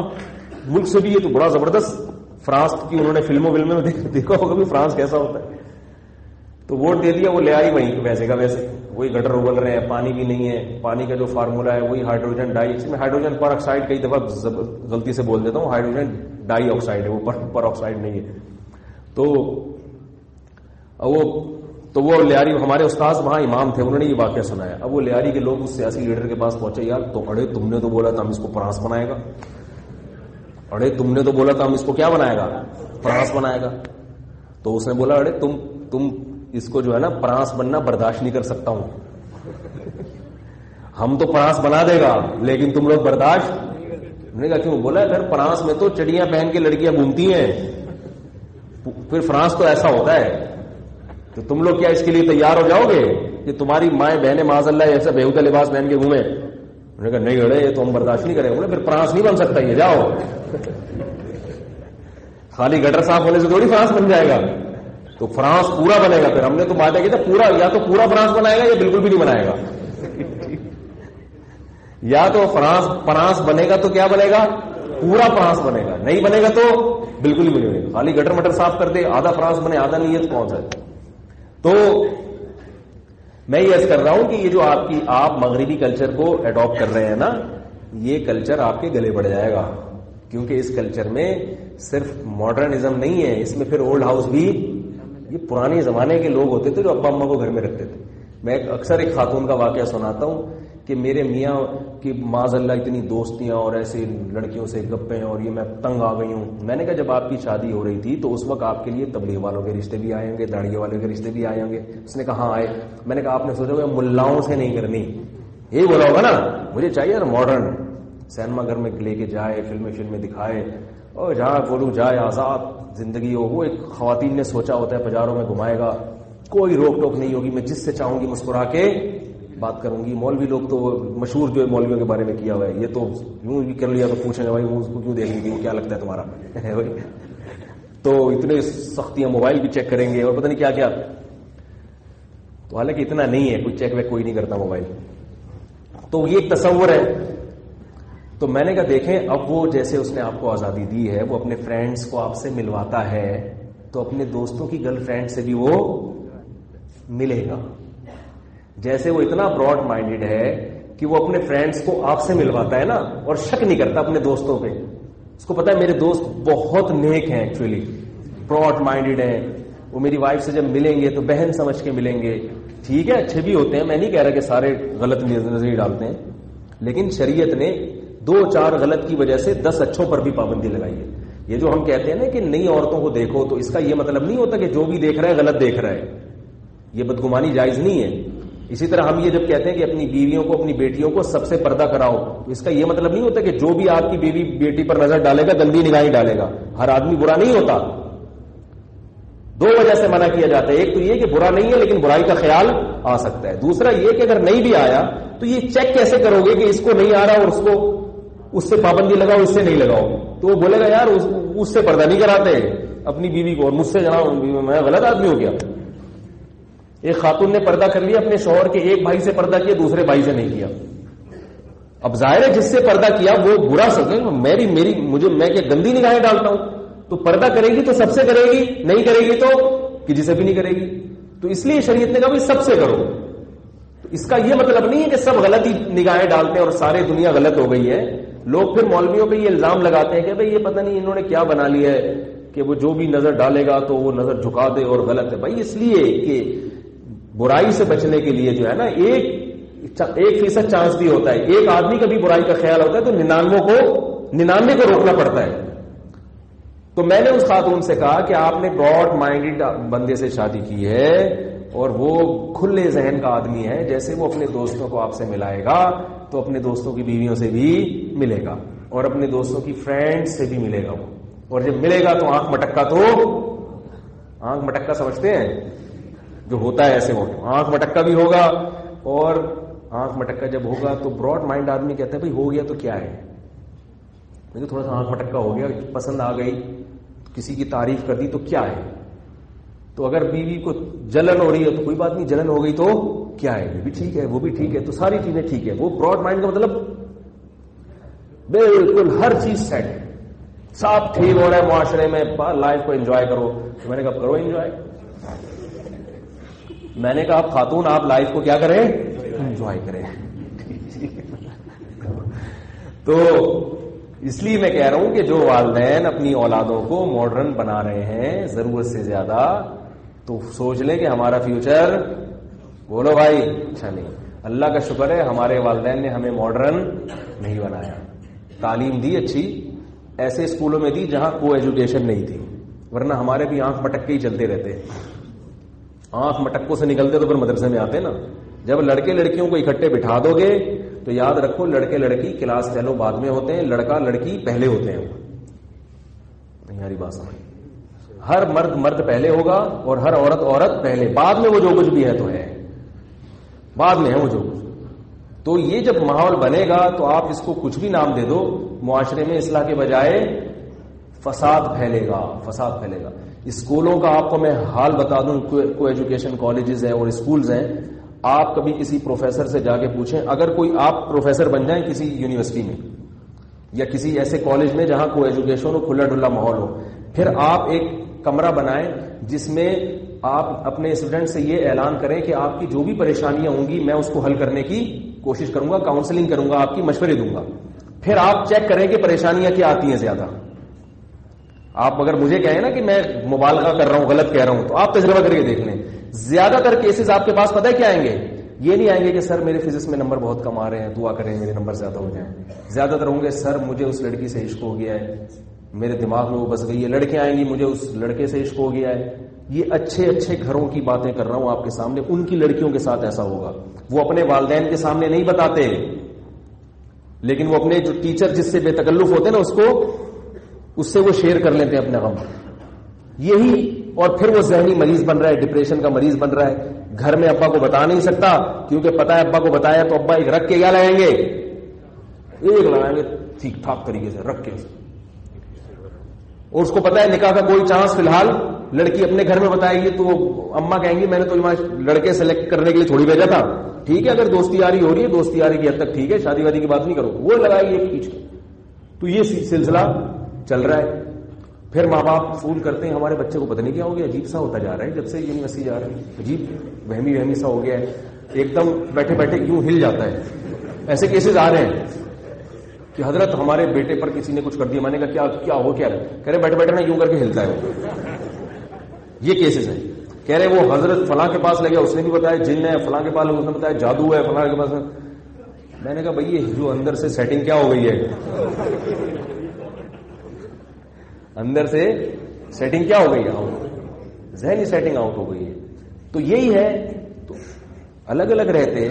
ملک سے بھی یہ تو بڑا زبردست. فرانس کی انہوں نے فلموں میں دیکھا ہوگا بھی فرانس کیسا ہوتا ہے. تو ووٹ دے دیا، وہ لے آئی وہیں ویسے کا ویسے، وہی گٹر ابل رہے ہیں، پانی بھی نہیں ہے. پانی کا جو فارمولا ہے وہی ہائیڈروجن ڈائی، اس میں ہائیڈروجن پر آکسائڈ کئی دفعہ غلطی سے بول دیتا ہوں، ہائیڈروجن ڈائی آکسائڈ ہے، وہ پر آکسائڈ نہیں ہے. تو وہ لیاری ہمارے استاد وہاں امام تھے، انہوں نے یہ واقعہ سنایا. اب وہ لیاری کے لوگ اس سیاسی لیڈر کے پاس پہنچے، یار تو اڑے تم نے تو بولا تھا ہم اس کو فرانس بنائے گا، اڑے تم نے تو بولا تھا ہم اس کو کیا بنائے گا؟ فرانس بنائے گا. تو اس نے بولا اڑے تم اس کو جو ہے نا فرانس بننا برداشت نہیں کر سکتا ہوں. ہم تو فرانس بنا دے گا لیکن تم لوگ برداشت. انہوں نے کہا کیوں؟ بولا پھر فرانس میں تو چڑیاں پہن کے لڑکیاں گھومتی ہیں، پھر فرانس تو ایسا ہوتا ہے، تو تم لوگ کیا اس کے لیے تیار ہو جاؤ گے کہ تمہاری مائیں بہنیں معاذ اللہ ایسا بےہودہ لباس پہن کے گھومے؟ انہوں نے کہا نہیں اڑے یہ تو ہم برداشت نہیں کریں گے. پھر فرانس نہیں بن سکتا، یہ جاؤ خالی گٹر صاف ہونے سے تھوڑی فرانس بن جائے گا. تو فرانس پورا بنے گا. پھر ہم نے تو بات ہے کہ پورا، یا تو پورا فرانس بنائے گا یا بالکل بھی نہیں بنائے گا. یا تو فرانس بنے گا تو کیا بنے گا؟ پورا فرانس بنے گا. نہیں بنے گا تو بالکل بھی نہیں بنے گا. خالی گٹر مٹر صاف کر دے، آدھا فرانس بنے آدھا نہیں، یہ کون سا ہے؟ تو میں یہ عرض کر رہا ہوں کہ یہ جو آپ مغربی کلچر کو اڈاپٹ کر رہے ہیں نا، یہ کلچر آپ کے گلے بڑھ جائے گا، کیونکہ اس کلچر میں صرف ماڈرنزم نہیں ہے، اس میں پھر اولڈ ہاؤس بھی. یہ پرانے زمانے کے لوگ ہوتے تھے جو ابا اما کو گھر میں رکھتے تھے. میں اکثر ایک خاتون کا واقعہ سناتا ہوں کہ میرے میاں کی معاذ اللہ اتنی دوستیاں اور ایسے لڑکیوں سے گپیں، اور یہ میں تنگ آ گئی ہوں. میں نے کہا جب آپ کی شادی ہو رہی تھی تو اس وقت آپ کے لیے تبلیغ والوں کے رشتے بھی آئے ہوں گے، داڑھی والوں کے رشتے بھی آئے ہوں گے. اس نے کہا ہاں آئے. میں نے کہا آپ نے سوچا ہوگا ملاؤں سے نہیں کرنی، یہی بولا ہوگا نا، مجھے چاہیے ماڈرن سینما گھر میں لے کے جائے، فلمیں دکھائے، اور جہاں بولوں جائے، آزاد زندگی ہو. وہ ایک خواتین نے سوچا ہوتا ہے بازاروں میں گھمائے گا، کوئی روک ٹوک نہیں ہوگی، میں جس سے چاہوں گی مسکرا کے بات کروں گی. مولوی لوگ تو مشہور جو ہے مولویوں کے بارے میں کیا ہوا ہے، یہ تو یوں بھی کر لیا تو پوچھیں گے بھائی وہ اس کو کیوں دیکھیں گے، وہ کیا لگتا ہے تمہارا تو اتنے سختیاں، موبائل بھی چیک کریں گے اور پتہ نہیں کیا کیا. تو حالانکہ اتنا نہیں ہے, کوئی چیک ویک کوئی نہیں کرتا موبائل. تو یہ ایک تصور ہے. تو میں نے کہا دیکھیں, اب وہ جیسے اس نے آپ کو آزادی دی ہے, وہ اپنے فرینڈز کو آپ سے ملواتا ہے, تو اپنے دوستوں کی گرل فرینڈ سے بھی وہ ملے گا. جیسے وہ اتنا براڈ مائنڈیڈ ہے کہ وہ اپنے فرینڈز کو آپ سے ملواتا ہے نا, اور شک نہیں کرتا اپنے دوستوں پہ. اس کو پتا ہے میرے دوست بہت نیک ہیں, ایکچولی براڈ مائنڈیڈ ہیں, وہ میری وائف سے جب ملیں گے تو بہن سمجھ کے ملیں گے. ٹھیک ہے, اچھے بھی ہوتے ہیں, میں نہیں کہہ رہا کہ سارے غلط نظریے ڈالتے ہیں, لیکن شریعت نے 2-4 غلط کی وجہ سے 10 اچھوں پر بھی پابندی لگائی ہے. یہ جو ہم کہتے ہیں نا کہ نئی عورتوں کو دیکھو, تو اس کا یہ مطلب نہیں ہوتا کہ جو بھی دیکھ رہا ہے غلط دیکھ رہا ہے. یہ بدگمانی جائز نہیں ہے. اسی طرح ہم یہ جب کہتے ہیں کہ اپنی بیویوں کو, اپنی بیٹیوں کو سب سے پردہ کراؤ, تو اس کا یہ مطلب نہیں ہوتا کہ جو بھی آپ کی بیوی بیٹی پر نظر ڈالے گا گندی نگاہیں ڈالے گا. ہر آدمی برا نہیں ہوتا. 2 وجہ سے منع کیا جاتا ہے. ایک تو یہ کہ برا نہیں ہے لیکن برائی کا خیال آ سکتا ہے. دوسرا یہ کہ اگر نہیں بھی آیا تو یہ چیک کیسے کرو گے کہ اس کو نہیں آ رہا اور اس کو اس سے پابندی لگاؤ, اس سے نہیں لگاؤ. تو وہ بولے گا یار اس سے پردہ نہیں کراتے اپنی بیوی کو, اور مجھ سے جناب میں غلط آدمی ہو گیا. ایک خاتون نے پردہ کر لیا اپنے شوہر کے ایک بھائی سے پردہ کیا, دوسرے بھائی سے نہیں کیا. اب ظاہر ہے جس سے پردہ کیا وہ برا سکے, میں کیا گندی نگاہیں ڈالتا ہوں. تو پردہ کرے گی تو سب سے کرے گی, نہیں کرے گی تو کسی سے بھی نہیں کرے گی. تو اس لیے شریعت نے کہا بھائی سب سے کرو. تو اس کا یہ مطلب نہیں ہے کہ سب غلط ہی نگاہیں ڈالتے ہیں اور ساری دنیا غلط ہو گئی ہے. لوگ پھر مولویوں پہ یہ الزام لگاتے ہیں کہ بھائی یہ پتہ نہیں انہوں نے کیا بنا لیا ہے کہ وہ جو بھی نظر ڈالے گا تو وہ نظر جھکا دے اور غلط ہے. بھائی اس لیے کہ برائی سے بچنے کے لیے جو ہے نا 1% چانس بھی ہوتا ہے. ایک آدمی کا بھی برائی کا خیال ہوتا ہے تو 99 کو روکنا پڑتا ہے. تو میں نے اس خاتون سے کہا کہ آپ نے براڈ مائنڈیڈ بندے سے شادی کی ہے اور وہ کھلے ذہن کا آدمی ہے, جیسے وہ اپنے دوستوں کو آپ سے ملائے گا تو اپنے دوستوں کی بیویوں سے بھی ملے گا اور اپنے دوستوں کی فرینڈ سے بھی ملے گا وہ. اور جب ملے گا تو آنکھ مٹکا سمجھتے ہیں جو ہوتا ہے ایسے آنکھ مٹکا بھی ہوگا. اور آنکھ مٹکا جب ہوگا تو براڈ مائنڈ آدمی کہتا ہے بھائی ہو گیا تو کیا ہے, مجھے تھوڑا سا آنکھ مٹکا ہو گیا, پسند آ گئی, کسی کی تعریف کر دی تو کیا ہے. تو اگر بیوی کو جلن ہو رہی ہے تو کوئی بات نہیں, جلن ہو گئی تو کیا ہے, یہ بھی ٹھیک ہے وہ بھی ٹھیک ہے, تو ساری چیزیں ٹھیک ہے. وہ براڈ مائنڈ کا مطلب بالکل ہر چیز سیٹ, سب ٹھیک ہو رہا ہے معاشرے میں, لائف کو انجوائے کرو. تو میں نے کہا کرو انجوائے. میں نے کہا آپ خاتون آپ لائف کو کیا کریں, انجوائے کریں. تو اس لیے میں کہہ رہا ہوں کہ جو والدین اپنی اولادوں کو ماڈرن بنا رہے ہیں ضرورت سے زیادہ, تو سوچ لیں کہ ہمارا فیوچر, بولو بھائی, اچھا نہیں. اللہ کا شکر ہے ہمارے والدین نے ہمیں ماڈرن نہیں بنایا, تعلیم دی اچھی, ایسے اسکولوں میں دی جہاں کو ایجوکیشن نہیں تھی, ورنہ ہمارے بھی آنکھ مٹک کے ہی چلتے رہتے. آنکھ مٹکوں سے نکلتے تو پھر مدرسے میں آتے نا. جب لڑکے لڑکیوں کو اکٹھے بٹھا دو گے تو یاد رکھو لڑکے لڑکی کلاس فیلو بعد میں ہوتے ہیں, لڑکا لڑکی پہلے ہوتے ہیں. تمہاری بات سمجھ, ہر مرد پہلے ہوگا اور ہر عورت پہلے, بعد میں وہ جو کچھ بھی ہے تو ہے, بعد میں ہے وہ جو کچھ. تو یہ جب ماحول بنے گا تو آپ اس کو کچھ بھی نام دے دو, معاشرے میں اصلاح کے بجائے فساد پھیلے گا. اسکولوں کا آپ کو میں حال بتا دوں, کو ایجوکیشن کالجز ہیں اور اسکولز ہیں. آپ کبھی کسی پروفیسر سے جا کے پوچھیں, اگر کوئی آپ پروفیسر بن جائیں کسی یونیورسٹی میں یا کسی ایسے کالج میں جہاں کو ایجوکیشن ہو, کھلا ڈھلا ماحول ہو, پھر آپ ایک کمرہ بنائیں جس میں آپ اپنے اسٹوڈنٹ سے یہ اعلان کریں کہ آپ کی جو بھی پریشانیاں ہوں گی میں اس کو حل کرنے کی کوشش کروں گا, کاؤنسلنگ کروں گا, آپ کی مشورے دوں گا. پھر آپ چیک کریں کہ پریشانیاں کیا آتی ہیں زیادہ. آپ اگر مجھے کہیں نا کہ میں مبالغہ کر رہا ہوں, غلط کہہ رہا ہوں, تو آپ تجربہ کر کے دیکھ لیں. زیادہ تر کیسز آپ کے پاس پتہ ہے کیا آئیں گے, یہ نہیں آئیں گے کہ سر میرے فزکس میں نمبر بہت کم آ رہے ہیں, دعا کریں میرے نمبر زیادہ ہو جائیں. زیادہ تر ہوں گے سر مجھے اس لڑکی سے عشق ہو گیا ہے, میرے دماغ میں وہ بس گئی ہے. لڑکیاں آئیں گی مجھے اس لڑکے سے عشق ہو گیا ہے. یہ اچھے گھروں کی باتیں کر رہا ہوں آپ کے سامنے. ان کی لڑکیوں کے ساتھ ایسا ہوگا, وہ اپنے والدین کے سامنے نہیں بتاتے, لیکن وہ اپنے جو ٹیچر جس سے بے تکلف ہوتے ہیں نا اس سے وہ شیئر کر لیتے ہیں اپنا غم. یہی, اور پھر وہ ذہنی مریض بن رہا ہے, ڈپریشن کا مریض بن رہا ہے. گھر میں ابا کو بتا نہیں سکتا کیونکہ پتا ہے ابا کو بتایا تو ابا ایک رکھ کے کیا لائیں گے, ایک لگائیں گے ٹھیک ٹھاک طریقے سے رکھ کے, اور اس کو پتا ہے نکاح کا کوئی چانس فی الحال لڑکی اپنے گھر میں بتائے گی تو اما کہیں گی میں نے تو وہاں لڑکے سلیکٹ کرنے کے لیے تھوڑی بھیجا تھا. ٹھیک ہے اگر دوستی یاری ہو رہی ہے دوستی یاری کی حد تک ٹھیک ہے, شادی وادی کی بات نہیں کرو, وہ لگائے گی ایک کھینچ کے. تو یہ سلسلہ چل رہا ہے. پھر ماں باپ فون کرتے ہیں ہمارے بچے کو پتہ نہیں کیا ہو گیا, عجیب سا ہوتا جا رہا ہے جب سے یونیورسٹی جا رہا ہے, عجیب وہمی سا ہو گیا ہے, ایک دم بیٹھے بیٹھے یوں ہل جاتا ہے. ایسے کیسز آ رہے ہیں کہ حضرت ہمارے بیٹے پر کسی نے کچھ کر دیا. میں نے کہا کیا ہو کیا رہا ہے؟ کہہ رہے بیٹھے بیٹھے نا یوں کر کے ہلتا ہے. یہ کیسز ہیں. کہہ رہے وہ حضرت فلاں کے پاس لے گیا, اس نے بھی بتایا جن ہے, فلاں کے پاس اس نے بتایا جادو ہے, فلاں کے پاس. میں نے کہا بھائی یہ جو اندر سے سیٹنگ کیا ہو گئی ہے, اندر سے سیٹنگ کیا ہو گئی ہے, ذہنی سیٹنگ آؤٹ ہو گئی ہے. تو یہی ہے. تو الگ الگ رہتے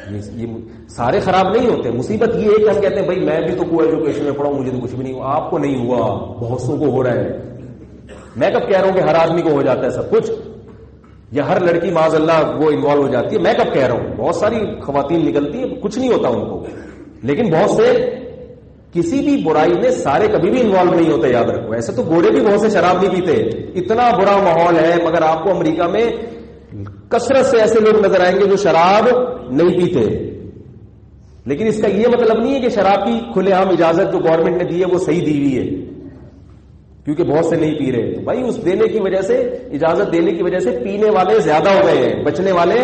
یہ سارے خراب نہیں ہوتے. مصیبت یہ ہے کہ ہم کہتے ہیں بھائی میں بھی تو کو ایجوکیشن میں پڑھا ہوں, مجھے تو کچھ بھی نہیں ہوا. آپ کو نہیں ہوا, بہت سو کو ہو رہا ہے. میں کب کہہ رہا ہوں کہ ہر آدمی کو ہو جاتا ہے سب کچھ, یا ہر لڑکی معاذ اللہ وہ انوالو ہو جاتی ہے. میں کب کہہ رہا ہوں, بہت ساری خواتین نکلتی ہیں کچھ نہیں ہوتا ان کو, لیکن بہت سے کسی بھی برائی میں سارے کبھی بھی انوالو نہیں ہوتے, یاد رکھو. ایسے تو گورے بھی بہت سے شراب نہیں پیتے, اتنا برا ماحول ہے, مگر آپ کو امریکہ میں کثرت سے ایسے لوگ نظر آئیں گے جو شراب نہیں پیتے. لیکن اس کا یہ مطلب نہیں ہے کہ شراب کی کھلے عام اجازت جو گورنمنٹ نے دی ہے وہ صحیح دی ہوئی ہے, کیونکہ بہت سے نہیں پی رہے. تو بھائی اس دینے کی وجہ سے, اجازت دینے کی وجہ سے پینے والے زیادہ ہو گئے ہیں, بچنے والے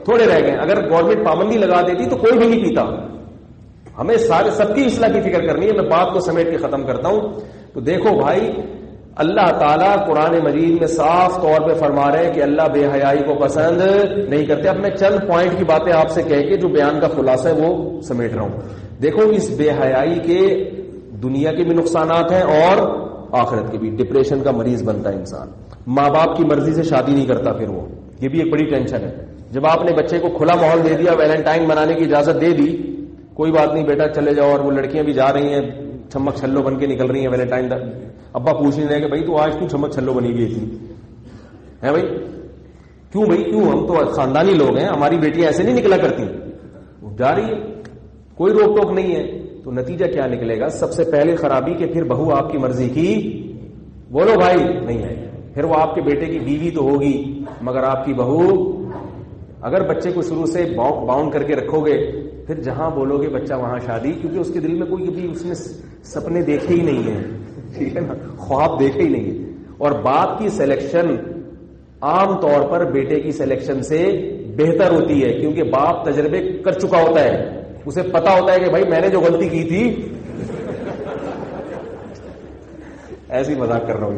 تھوڑے رہ گئے. اگر گورنمنٹ پابندی لگا دیتی تو کوئی بھی نہیں پیتا. ہمیں سارے سب کی اصلاح کی فکر کرنی ہے. میں بات کو سمیٹ کے ختم کرتا ہوں. تو دیکھو بھائی, اللہ تعالیٰ قرآن مجید میں صاف طور پہ فرما رہے ہیں کہ اللہ بے حیائی کو پسند نہیں کرتے. اب میں چند پوائنٹ کی باتیں آپ سے کہہ کے جو بیان کا خلاصہ ہے وہ سمیٹ رہا ہوں. دیکھو اس بے حیائی کے دنیا کے بھی نقصانات ہیں اور آخرت کے بھی. ڈپریشن کا مریض بنتا ہے انسان, ماں باپ کی مرضی سے شادی نہیں کرتا, پھر وہ یہ بھی ایک بڑی ٹینشن ہے. جب آپ نے بچے کو کھلا ماحول دے دیا, ویلنٹائن منانے کی اجازت دے دی, کوئی بات نہیں بیٹا چلے جاؤ, اور وہ لڑکیاں بھی جا رہی ہیں چھمک چھلو بن کے نکل رہی ہیں ویلنٹائن. ابا پوچھ نہیں رہے کہ بھائی تو آج کیوں چھمک چھلو بنی گئی تھی, ہے بھائی کیوں, بھائی کیوں, ہم تو خاندانی لوگ ہیں, ہماری بیٹیاں ایسے نہیں نکلا کرتی, جا رہی ہے کوئی روک ٹوک نہیں ہے. تو نتیجہ کیا نکلے گا؟ سب سے پہلے خرابی کہ پھر بہو آپ کی مرضی کی, بولو بھائی نہیں ہے, پھر وہ آپ کے بیٹے کی بیوی تو ہوگی مگر آپ کی بہو. اگر بچے کو شروع سے باؤنڈ کر کے رکھو گے, پھر جہاں بولو گے بچہ وہاں شادی, کیونکہ اس کے دل میں کوئی بھی اس نے سپنے دیکھے ہی نہیں ہے, ٹھیک ہے نا, خواب دیکھے ہی نہیں ہے. اور باپ کی سلیکشن عام طور پر بیٹے کی سلیکشن سے بہتر ہوتی ہے, کیونکہ باپ تجربے کر چکا ہوتا ہے, اسے پتا ہوتا ہے کہ بھائی میں نے جو غلطی کی تھی, ایسی مذاق کر رہا ہوں,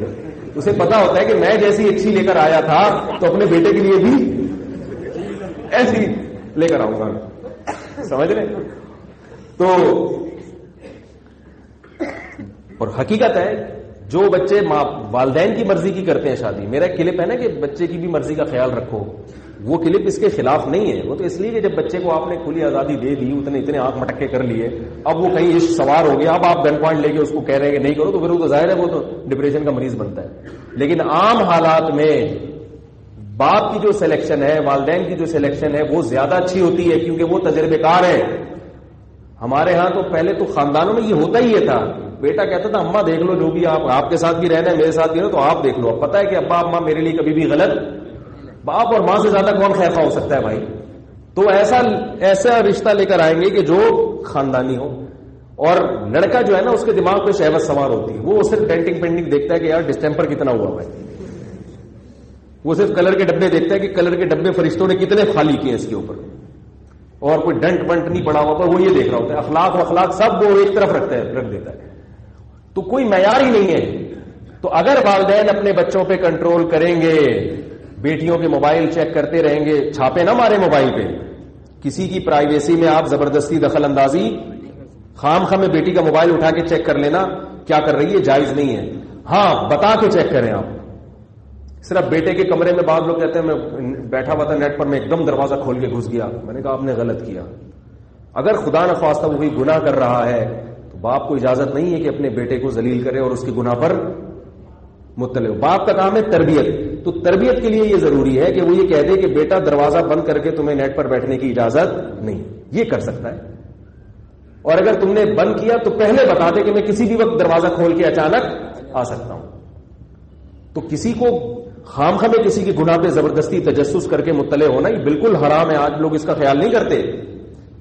اسے پتا ہوتا ہے کہ میں جیسی اچھی لے کر آیا تھا تو اپنے بیٹے کے لیے بھی ایسی لے کر آؤں گا. سمجھ رہے؟ تو اور حقیقت ہے جو بچے والدین کی مرضی کی کرتے ہیں شادی, میرا ایک کلپ ہے نا کہ بچے کی بھی مرضی کا خیال رکھو, وہ کلپ اس کے خلاف نہیں ہے. وہ تو اس لیے کہ جب بچے کو آپ نے کھلی آزادی دے دی, اتنے آنکھ مٹکے کر لیے, اب وہ کہیں عشق سوار ہو گیا, اب آپ گن پوائنٹ لے کے اس کو کہہ رہے ہیں کہ نہیں کرو, تو پھر وہ تو ظاہر ہے وہ تو ڈپریشن کا مریض بنتا ہے. لیکن عام حالات میں باپ کی جو سلیکشن ہے, والدین کی جو سلیکشن ہے وہ زیادہ اچھی ہوتی ہے, کیونکہ وہ تجربے کار ہے. ہمارے ہاں تو پہلے تو خاندانوں میں یہ ہوتا ہی یہ تھا, بیٹا کہتا تھا اماں دیکھ لو جو بھی آپ کے ساتھ بھی رہنا ہے, میرے ساتھ بھی رہنا تو آپ دیکھ لو. اب پتا ہے کہ ابا اماں میرے لیے کبھی بھی غلط, باپ اور ماں سے زیادہ کون خیر خواہ ہو سکتا ہے بھائی. تو ایسا رشتہ لے کر آئیں گے کہ جو خاندانی ہو. اور لڑکا جو ہے نا اس کے دماغ پہ شہوت سوار ہوتی ہے, وہ صرف ڈینٹنگ پینٹنگ دیکھتا ہے کہ یار ڈسٹمپر کتنا ہوا بھائی, وہ صرف کلر کے ڈبے دیکھتا ہے کہ کلر کے ڈبے فرشتوں نے کتنے خالی کیے اس کے اوپر, اور کوئی ڈنٹ ونٹ نہیں پڑا ہوا پر وہ یہ دیکھ رہا ہوتا ہے. اخلاق سب وہ ایک طرف رکھ دیتا ہے, تو کوئی معیار ہی نہیں ہے. تو اگر والدین اپنے بچوں پہ کنٹرول کریں گے, بیٹیوں کے موبائل چیک کرتے رہیں گے, چھاپے نہ مارے موبائل پہ, کسی کی پرائیویسی میں آپ زبردستی دخل اندازی, خام خواہ میں بیٹی کا موبائل اٹھا کے چیک کر لینا کیا کر رہی ہے جائز نہیں ہے. ہاں بتا کے چیک کریں آپ. صرف بیٹے کے کمرے میں بعض لوگ کہتے ہیں میں بیٹھا ہوا تھا نیٹ پر, میں ایک دم دروازہ کھول کے گھس گیا. میں نے کہا آپ نے غلط کیا. اگر خدا نخواستہ وہ کوئی گناہ کر رہا ہے تو باپ کو اجازت نہیں ہے کہ اپنے بیٹے کو ذلیل کرے اور اس کے گناہ پر مطلع ہو. باپ کا کام ہے تربیت. تو تربیت کے لیے یہ ضروری ہے کہ وہ یہ کہہ دے کہ بیٹا دروازہ بند کر کے تمہیں نیٹ پر بیٹھنے کی اجازت نہیں. یہ کر سکتا ہے. اور اگر تم نے بند کیا تو پہلے بتا دے کہ میں کسی بھی وقت دروازہ کھول کے اچانک آ سکتا ہوں. تو کسی کو خامخواہ میں کسی کے گناہ پہ زبردستی تجسس کر کے مطلع ہونا یہ بالکل حرام ہے. آج لوگ اس کا خیال نہیں کرتے,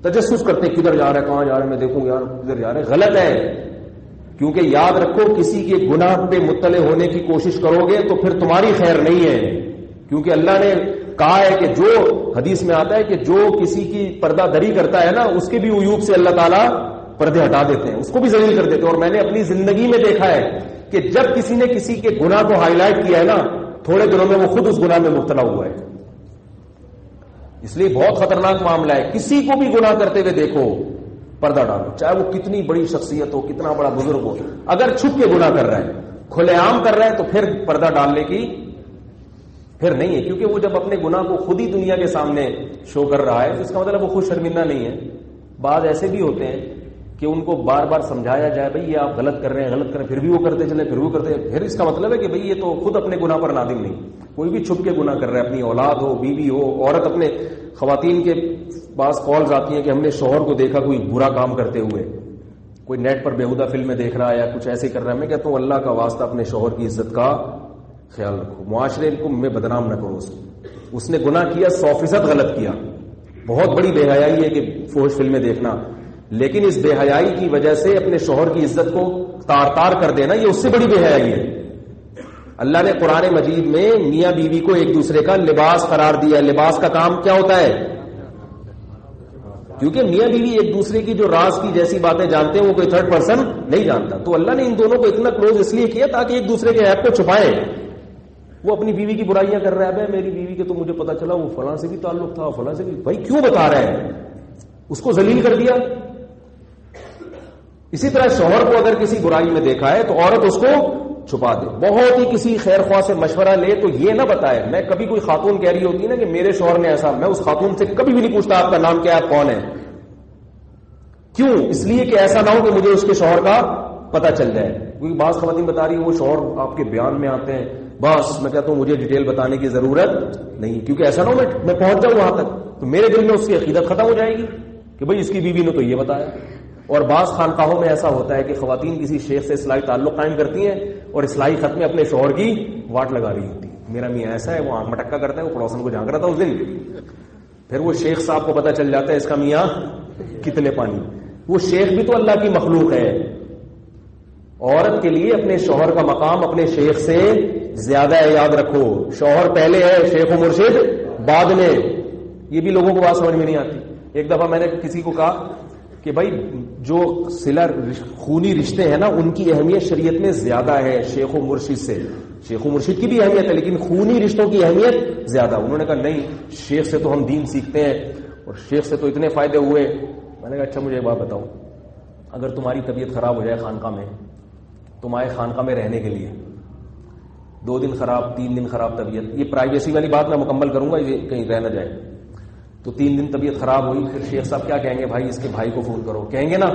تجسس کرتے کدھر جا رہا ہے, کہاں جا رہا ہے, میں دیکھوں یار کدھر جا رہا ہے. غلط ہے, کیونکہ یاد رکھو کسی کے گناہ پہ مطلع ہونے کی کوشش کرو گے تو پھر تمہاری خیر نہیں ہے. کیونکہ اللہ نے کہا ہے کہ جو حدیث میں آتا ہے کہ جو کسی کی پردہ دری کرتا ہے نا, اس کے بھی عیوب سے اللہ تعالیٰ پردے ہٹا دیتے ہیں, اس کو بھی ذلیل کر دیتے ہیں. اور میں نے اپنی زندگی میں دیکھا ہے کہ جب کسی نے کسی کے گناہ کو ہائی لائٹ کیا ہے نا, تھوڑے دنوں میں وہ خود اس گناہ میں مبتلا ہوا ہے. اس لیے بہت خطرناک معاملہ ہے. کسی کو بھی گناہ کرتے ہوئے دیکھو, پردہ ڈالو, چاہے وہ کتنی بڑی شخصیت ہو, کتنا بڑا بزرگ ہو. اگر چھپ کے گناہ کر رہا ہے, کھلے عام کر رہا ہے, تو پھر پردہ ڈالنے کی پھر نہیں ہے. کیونکہ وہ جب اپنے گناہ کو خود ہی دنیا کے سامنے شو کر رہا ہے تو اس کا مطلب وہ خود شرمندہ نہیں ہے. بعض ایسے بھی ہوتے ہیں کہ ان کو بار بار سمجھایا جائے بھائی یہ آپ غلط کر رہے ہیں, غلط کر رہے ہیں, پھر بھی وہ کرتے چلے, پھر وہ کرتے ہیں. پھر اس کا مطلب ہے کہ بھئی یہ تو خود اپنے گناہ پر نادم نہیں. کوئی بھی چھپ کے گناہ کر رہا ہے, اپنی اولاد ہو, بیوی ہو, عورت. اپنے خواتین کے پاس کالز آتی ہیں کہ ہم نے شوہر کو دیکھا کوئی برا کام کرتے ہوئے, کوئی نیٹ پر بیہودہ فلمیں دیکھ رہا ہے یا کچھ ایسے کر رہا ہے. میں کہتا ہوں اللہ کا واسطہ اپنے شوہر کی عزت کا خیال رکھو, معاشرے کو میں بدنام نہ کرو. اس نے گناہ کیا, 100% غلط کیا, بہت بڑی بے حیائی ہے کہ فحش فلمیں دیکھنا, لیکن اس بے حیائی کی وجہ سے اپنے شوہر کی عزت کو تار تار کر دینا, یہ اس سے بڑی بے حیائی ہے. اللہ نے قرآن مجید میں میاں بیوی کو ایک دوسرے کا لباس قرار دیا. لباس کا کام کیا ہوتا ہے؟ کیونکہ میاں بیوی ایک دوسرے کی جو راز کی جیسی باتیں جانتے ہیں وہ کوئی تھرڈ پرسن نہیں جانتا. تو اللہ نے ان دونوں کو اتنا کلوز اس لیے کیا تاکہ ایک دوسرے کے عیب کو چھپائیں. وہ اپنی بیوی کی برائیاں کر رہا ہے, میری بیوی کے تو مجھے پتا چلا وہ فلاں سے بھی تعلق تھا, فلاں سے بھی. بھائی کیوں بتا رہے ہیں؟ اس کو ذلیل کر دیا. اسی طرح شوہر کو اگر کسی برائی میں دیکھا ہے تو عورت اس کو چھپا دے. بہت ہی کسی خیر خواہ سے مشورہ لے تو یہ نہ بتائے. میں کبھی کوئی خاتون کہہ رہی ہوتی ہے نا کہ میرے شوہر نے ایسا, میں اس خاتون سے کبھی بھی نہیں پوچھتا آپ کا نام کیا ہے, آپ کون ہے. کیوں؟ اس لیے کہ ایسا نہ ہو کہ مجھے اس کے شوہر کا پتہ چل جائے. کیونکہ بعض خواتین بتا رہی ہے وہ شوہر آپ کے بیان میں آتے ہیں, بس میں کہتا ہوں مجھے ڈیٹیل بتانے کی ضرورت نہیں, کیونکہ ایسا نہ ہو میں پہنچ جاؤں وہاں تک تو میرے دل میں اس کی عقیدت ختم ہو جائے گی کہ بھئی اس کی بیوی نے تو یہ بتایا. اور بعض خانقاہوں میں ایسا ہوتا ہے کہ خواتین کسی شیخ سے اصلاحی تعلق قائم کرتی ہیں اور اصلاحی خط میں اپنے شوہر کی واٹ لگا رہی ہوتی. میرا میاں ایسا ہے, وہ آنکھ مٹکا کرتا ہے, وہ پڑوسن کو جھانک رہا تھا اس دن. پھر وہ شیخ صاحب کو پتا چل جاتا ہے اس کا میاں کتنے پانی. وہ شیخ بھی تو اللہ کی مخلوق ہے. عورت کے لیے اپنے شوہر کا مقام اپنے شیخ سے زیادہ ہے, یاد رکھو. شوہر پہلے ہے, شیخ و مرشد بعد میں. یہ بھی لوگوں کو بات سمجھ میں نہیں آتی. ایک دفعہ میں نے کسی کو کہا کہ بھائی جو صلہ خونی رشتے ہیں نا ان کی اہمیت شریعت میں زیادہ ہے شیخ و مرشد سے. شیخ و مرشد کی بھی اہمیت ہے لیکن خونی رشتوں کی اہمیت زیادہ. انہوں نے کہا نہیں, شیخ سے تو ہم دین سیکھتے ہیں اور شیخ سے تو اتنے فائدے ہوئے. میں نے کہا اچھا مجھے ایک بات بتاؤ, اگر تمہاری طبیعت خراب ہو جائے خانقاہ میں, تم آئے خانقاہ میں رہنے کے لیے, 2 دن خراب, 3 دن خراب طبیعت, یہ پرائیویسی والی بات میں مکمل کروں گا, یہ کہیں رہ نہ جائے. تو 3 دن طبیعت خراب ہوئی, پھر شیخ صاحب کیا کہیں گے؟ بھائی اس کے بھائی کو فون کرو. کہیں گے نا,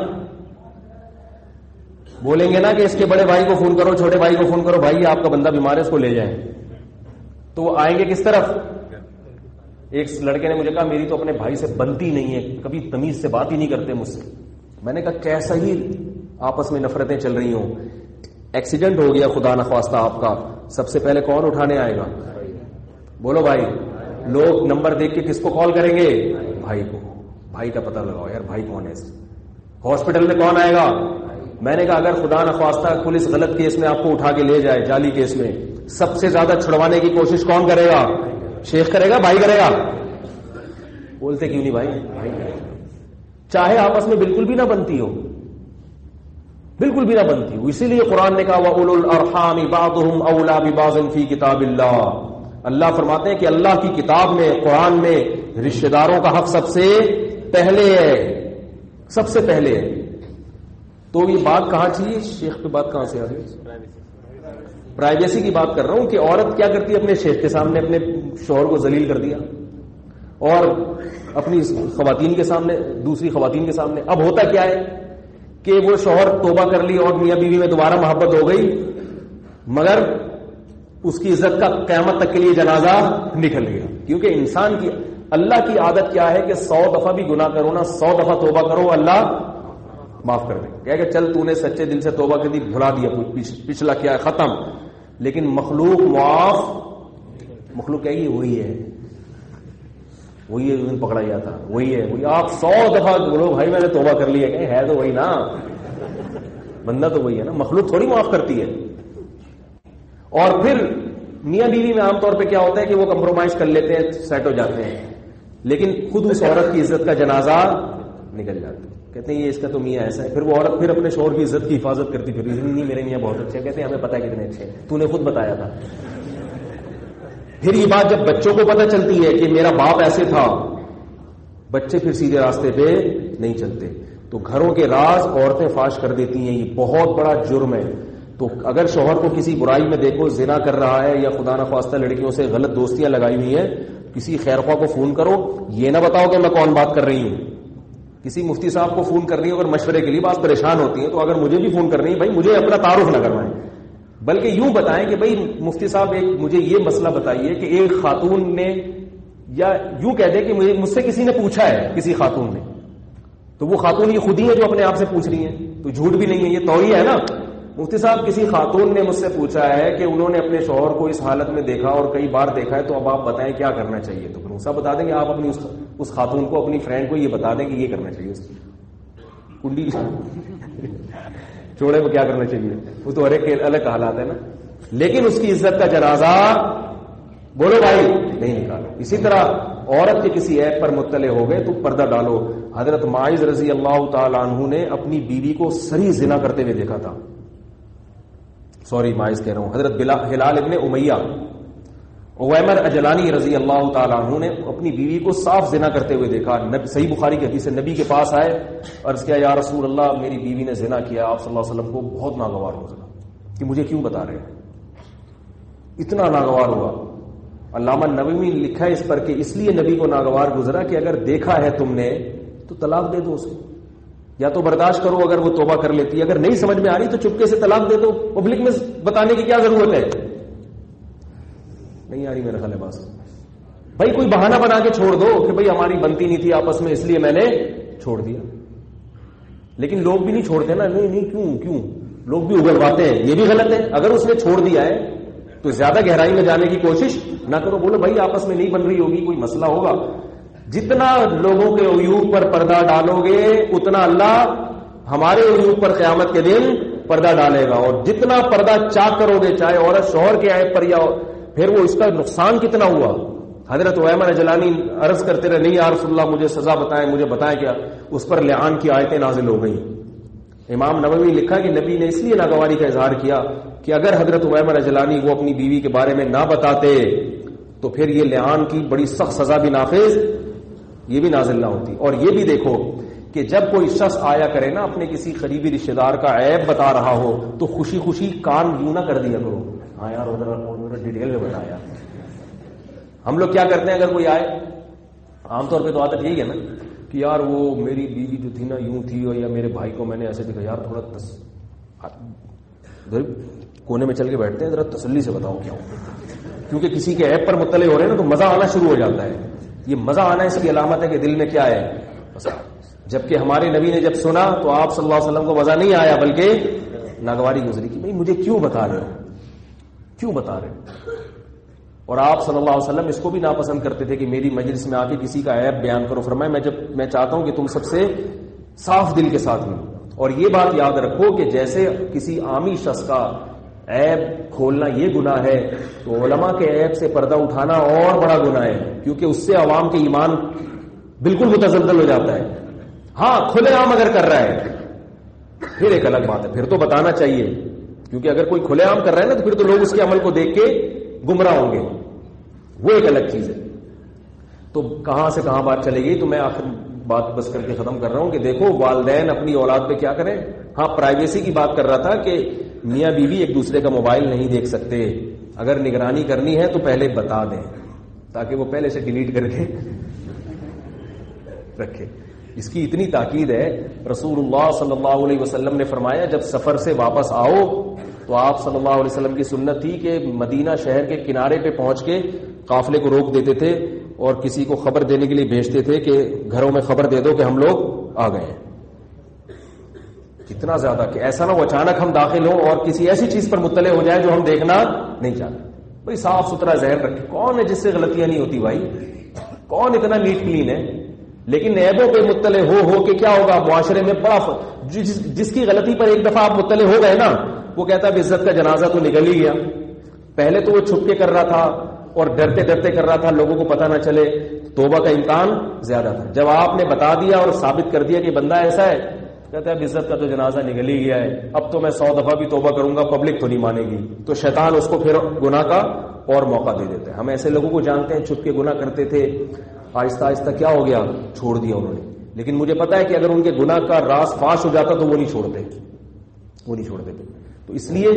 بولیں گے نا کہ اس کے بڑے بھائی کو فون کرو, چھوٹے بھائی کو فون کرو, بھائی آپ کا بندہ بیمار ہے اس کو لے جائیں. تو وہ آئیں گے کس طرف؟ ایک لڑکے نے مجھے کہا میری تو اپنے بھائی سے بنتی نہیں ہے, کبھی تمیز سے بات ہی نہیں کرتے مجھ سے. میں نے کہا کیسا ہی آپس میں نفرتیں چل رہی ہوں, ایکسیڈنٹ ہو گیا خدا نخواستہ آپ کا, سب سے پہلے کون اٹھانے آئے گا؟ بولو بھائی. لوگ نمبر دیکھ کے کس کو کال کریں گے؟ بھائی کو. بھائی کا پتہ لگاؤ یار بھائی کون ہے. ہاسپٹل میں کون آئے گا؟ میں نے کہا اگر خدا نخواستہ پولیس غلط کیس میں آپ کو اٹھا کے لے جائے, جعلی کیس میں, سب سے زیادہ چھڑوانے کی کوشش کون کرے گا؟ شیخ کرے گا, بھائی کرے گا؟ بولتے کیوں نہیں بھائی؟ بھائی کرے گا. چاہے آپس میں بالکل بھی نہ بنتی ہو, بالکل بھی نہ بنتی ہو. اسی لیے قرآن نے کہا وَأُولُو الْأَرْحَامِ بَعْضُهُمْ أَوْلَىٰ بِبَعْضٍ فِي كِتَابِ اللَّهِ. اللہ فرماتے ہیں کہ اللہ کی کتاب میں, قرآن میں رشتہ داروں کا حق سب سے پہلے ہے, سب سے پہلے ہے. تو یہ بات کہاں چاہیے؟ شیخ پہ بات کہاں سے آ رہی؟ پرائیویسی کی بات کر رہا ہوں کہ عورت کیا کرتی ہے, اپنے شیخ کے سامنے اپنے شوہر کو ذلیل کر دیا, اور اپنی خواتین کے سامنے, دوسری خواتین کے سامنے. اب ہوتا کیا ہے کہ وہ شوہر توبہ کر لی اور میاں بیوی میں دوبارہ محبت ہو گئی, مگر اس کی عزت کا قیامت تک کے لیے جنازہ نکل گیا. کیونکہ انسان کی, اللہ کی عادت کیا ہے کہ 100 دفعہ بھی گناہ کرو نا, 100 دفعہ توبہ کرو, اللہ معاف کر دے. کہہ کہ چل تو نے سچے دل سے توبہ کر دی, بھلا دیا, پچھلا کیا ہے ختم. لیکن مخلوق معاف، مخلوق کہے گی وہی ہے، وہی ہے، پکڑا گیا تھا، وہی ہے، وہی. آپ 100 دفعہ بولو بھائی میں نے توبہ کر لی ہے تو وہی نا، بندہ تو وہی ہے نا، مخلوق تھوڑی معاف کرتی ہے. اور پھر میاں بیوی میں عام طور پہ کیا ہوتا ہے کہ وہ کمپرومائز کر لیتے ہیں، سیٹ ہو جاتے ہیں، لیکن خود اس عورت کی عزت کا جنازہ نکل جاتا ہے. کہتے ہیں یہ اس کا تو میاں ایسا ہے. پھر وہ عورت پھر اپنے شوہر کی عزت کی حفاظت کرتی، پھر نہیں میرے میاں بہت اچھے. کہتے ہیں ہمیں پتا ہے کتنے اچھے ہیں، تو نے خود بتایا تھا. پھر یہ بات جب بچوں کو پتہ چلتی ہے کہ میرا باپ ایسے تھا، بچے پھر سیدھے راستے پہ نہیں چلتے. تو گھروں کے راز عورتیں فاش کر دیتی ہیں، یہ بہت بڑا جرم ہے. تو اگر شوہر کو کسی برائی میں دیکھو، زنا کر رہا ہے یا خدا نخواستہ لڑکیوں سے غلط دوستیاں لگائی ہوئی ہیں، کسی خیرخواہ کو فون کرو، یہ نہ بتاؤ کہ میں کون بات کر رہی ہوں. کسی مفتی صاحب کو فون کرنی ہے اگر مشورے کے لیے، بات پریشان ہوتی ہے، تو اگر مجھے بھی فون کرنی ہے بھائی مجھے اپنا تعارف نہ کروائیں، بلکہ یوں بتائیں کہ بھائی مفتی صاحب ایک مجھے یہ مسئلہ بتائیے کہ ایک خاتون نے، یا یوں کہہ دے کہ مجھ سے کسی نے پوچھا ہے، کسی خاتون نے، تو وہ خاتون یہ خود ہی ہے جو اپنے آپ سے پوچھ رہی ہیں، تو جھوٹ بھی نہیں ہے، یہ توعیہ ہے نا. مفتی صاحب کسی خاتون نے مجھ سے پوچھا ہے کہ انہوں نے اپنے شوہر کو اس حالت میں دیکھا اور کئی بار دیکھا ہے، تو اب آپ بتائیں کیا کرنا چاہیے. تو پھر سب بتا دیں گے، آپ اپنی اس خاتون کو، اپنی فرینڈ کو یہ بتا دیں کہ یہ کرنا چاہیے، اس کی کنڈی چوڑے میں کیا کرنا چاہیے. وہ تو ہر ایک الگ حالات ہے نا. لیکن اس کی عزت کا جنازہ بولو بھائی نہیں نکالو. اسی طرح عورت کے کسی عیب پر مطلع ہو گئے تو پردہ ڈالو. حضرت معاذ رضی اللہ تعالی عنہ نے اپنی بیوی کو سری زنا کرتے ہوئے دیکھا تھا. سوری معاذ کہہ رہا ہوں، حضرت ہلال ابن امیہ عویمر اجلانی رضی اللہ تعالی عنہ نے اپنی بیوی کو صاف زنا کرتے ہوئے دیکھا. صحیح بخاری کی حدیث ہے، نبی کے پاس آئے، عرض کیا یا رسول اللہ میری بیوی نے زنا کیا. آپ صلی اللہ علیہ وسلم کو بہت ناگوار گزرا کہ مجھے کیوں بتا رہے ہیں، اتنا ناگوار ہوا. علامہ نووی نے لکھا ہے اس پر کہ اس لیے نبی کو ناگوار گزرا کہ اگر دیکھا ہے تم نے تو طلاق دے دو اسے، یا تو برداشت کرو اگر وہ توبہ کر لیتی ہے، اگر نہیں سمجھ میں آ رہی تو چپکے سے طلاق دے دو. پبلک میں بتانے کی کیا ضرورت ہے. نہیں آ رہی میرا خیال ہے بات. بھائی کوئی بہانہ بنا کے چھوڑ دو کہ بھائی ہماری بنتی نہیں تھی آپس میں اس لیے میں نے چھوڑ دیا. لیکن لوگ بھی نہیں چھوڑتے نا، نہیں کیوں لوگ بھی اگلواتے ہیں، یہ بھی غلط ہے. اگر اس نے چھوڑ دیا ہے تو زیادہ گہرائی میں جانے کی کوشش نہ کرو. بولو بھائی آپس میں نہیں بن رہی ہوگی، کوئی مسئلہ ہوگا. جتنا لوگوں کے عیوب پر پردہ ڈالو گے اتنا اللہ ہمارے عیوب پر قیامت کے دن پردہ ڈالے گا. اور جتنا پردہ چاک کرو گے، چاہے عورت شوہر کے عیب پر یا پھر وہ اس کا نقصان کتنا ہوا. حضرت عویمر اجلانی عرض کرتے رہے نہیں یا رسول اللہ مجھے سزا بتائیں، مجھے بتائیں کیا. اس پر لعان کی آیتیں نازل ہو گئیں. امام نووی لکھا کہ نبی نے اس لیے ناگواری کا اظہار کیا کہ اگر حضرت عویمر اجلانی وہ اپنی بیوی کے بارے میں نہ بتاتے تو پھر یہ لعان کی بڑی سخت سزا بھی نافذ یہ بھی نازل نہ ہوتی. اور یہ بھی دیکھو کہ جب کوئی شخص آیا کرے نا اپنے کسی قریبی رشتے دار کا عیب بتا رہا ہو تو خوشی خوشی کان یوں نہ کر دیا کرو، ہاں یار ادھر ڈیٹیل میں بتایا. ہم لوگ کیا کرتے ہیں اگر کوئی آئے، عام طور پہ تو عادت یہی ہے نا کہ یار وہ میری بیوی جو تھی نا یوں تھی، یا میرے بھائی کو میں نے ایسے دیکھا، یار تھوڑا کونے میں چل کے بیٹھتے ہیں، ذرا تسلی سے بتاؤ کیا ہو. کیونکہ کسی کے عیب پر مطلع ہو رہے ہیں نا تو مزہ آنا شروع ہو جاتا ہے. یہ مزہ آنا اس کی علامت ہے کہ دل میں کیا ہے. جبکہ ہمارے نبی نے جب سنا تو آپ صلی اللہ علیہ وسلم کو مزہ نہیں آیا بلکہ ناگواری گزری کہ بھائی مجھے کیوں بتا رہے ہو. اور آپ صلی اللہ علیہ وسلم اس کو بھی ناپسند کرتے تھے کہ میری مجلس میں آ کے کسی کا عیب بیان کرو. فرمایا میں چاہتا ہوں کہ تم سب سے صاف دل کے ساتھ ملو. اور یہ بات یاد رکھو کہ جیسے کسی عامی شخص کا عیب کھولنا یہ گناہ ہے تو علماء کے عیب سے پردہ اٹھانا اور بڑا گناہ ہے، کیونکہ اس سے عوام کے ایمان بالکل متزلزل ہو جاتا ہے. ہاں کھلے عام اگر کر رہا ہے پھر ایک الگ بات ہے، پھر تو بتانا چاہیے، کیونکہ اگر کوئی کھلے عام کر رہا ہے نا تو پھر تو لوگ اس کے عمل کو دیکھ کے گمراہ ہوں گے، وہ ایک الگ چیز ہے. تو کہاں سے کہاں بات چلے گئی. تو میں آخر بات بس کر کے ختم کر رہا ہوں کہ دیکھو والدین اپنی اولاد پہ کیا کریں. ہاں پرائیویسی کی بات کر رہا تھا کہ میاں بیوی ایک دوسرے کا موبائل نہیں دیکھ سکتے. اگر نگرانی کرنی ہے تو پہلے بتا دیں تاکہ وہ پہلے سے ڈیلیٹ کر کے رکھے. اس کی اتنی تاکید ہے، رسول اللہ صلی اللہ علیہ وسلم نے فرمایا جب سفر سے واپس آؤ تو آپ صلی اللہ علیہ وسلم کی سنت تھی کہ مدینہ شہر کے کنارے پہ پہنچ کے قافلے کو روک دیتے تھے اور کسی کو خبر دینے کے لیے بھیجتے تھے کہ گھروں میں خبر دے دو کہ ہم لوگ آ گئے ہیں. اتنا زیادہ کہ ایسا نہ وہ اچانک ہم داخل ہوں اور کسی ایسی چیز پر مطلع ہو جائے جو ہم دیکھنا نہیں چاہتے. بھائی صاف ستھرا ذہن رکھے. کون ہے جس سے غلطیاں نہیں ہوتی بھائی؟ کون اتنا نیٹ کلین ہے؟ لیکن عیبوں پہ مطلع ہو کہ کیا ہوگا معاشرے میں بڑا جس کی غلطی پر ایک دفعہ آپ مطلع ہو گئے نا, وہ کہتا ہے عزت کا جنازہ تو نکل ہی گیا. پہلے تو وہ چھپ کے کر رہا تھا اور ڈرتے ڈرتے کر رہا تھا, لوگوں کو پتہ نہ چلے, توبہ کا امکان زیادہ تھا. جب آپ نے بتا دیا اور ثابت کر دیا کہ بندہ ایسا ہے, کہتا ہے عزت کا تو جنازہ نکل ہی گیا ہے, اب تو میں 100 دفعہ بھی توبہ کروں گا پبلک تو نہیں مانے گی. تو شیطان اس کو پھر گناہ کا اور موقع دے دیتا ہے. ہم ایسے لوگوں کو جانتے ہیں چھپ کے گناہ کرتے تھے, آہستہ آہستہ کیا ہو گیا, چھوڑ دیا انہوں نے. لیکن مجھے پتا ہے کہ اگر ان کے گناہ کا راز فاش ہو جاتا تو وہ نہیں چھوڑتے تھے. تو اس لیے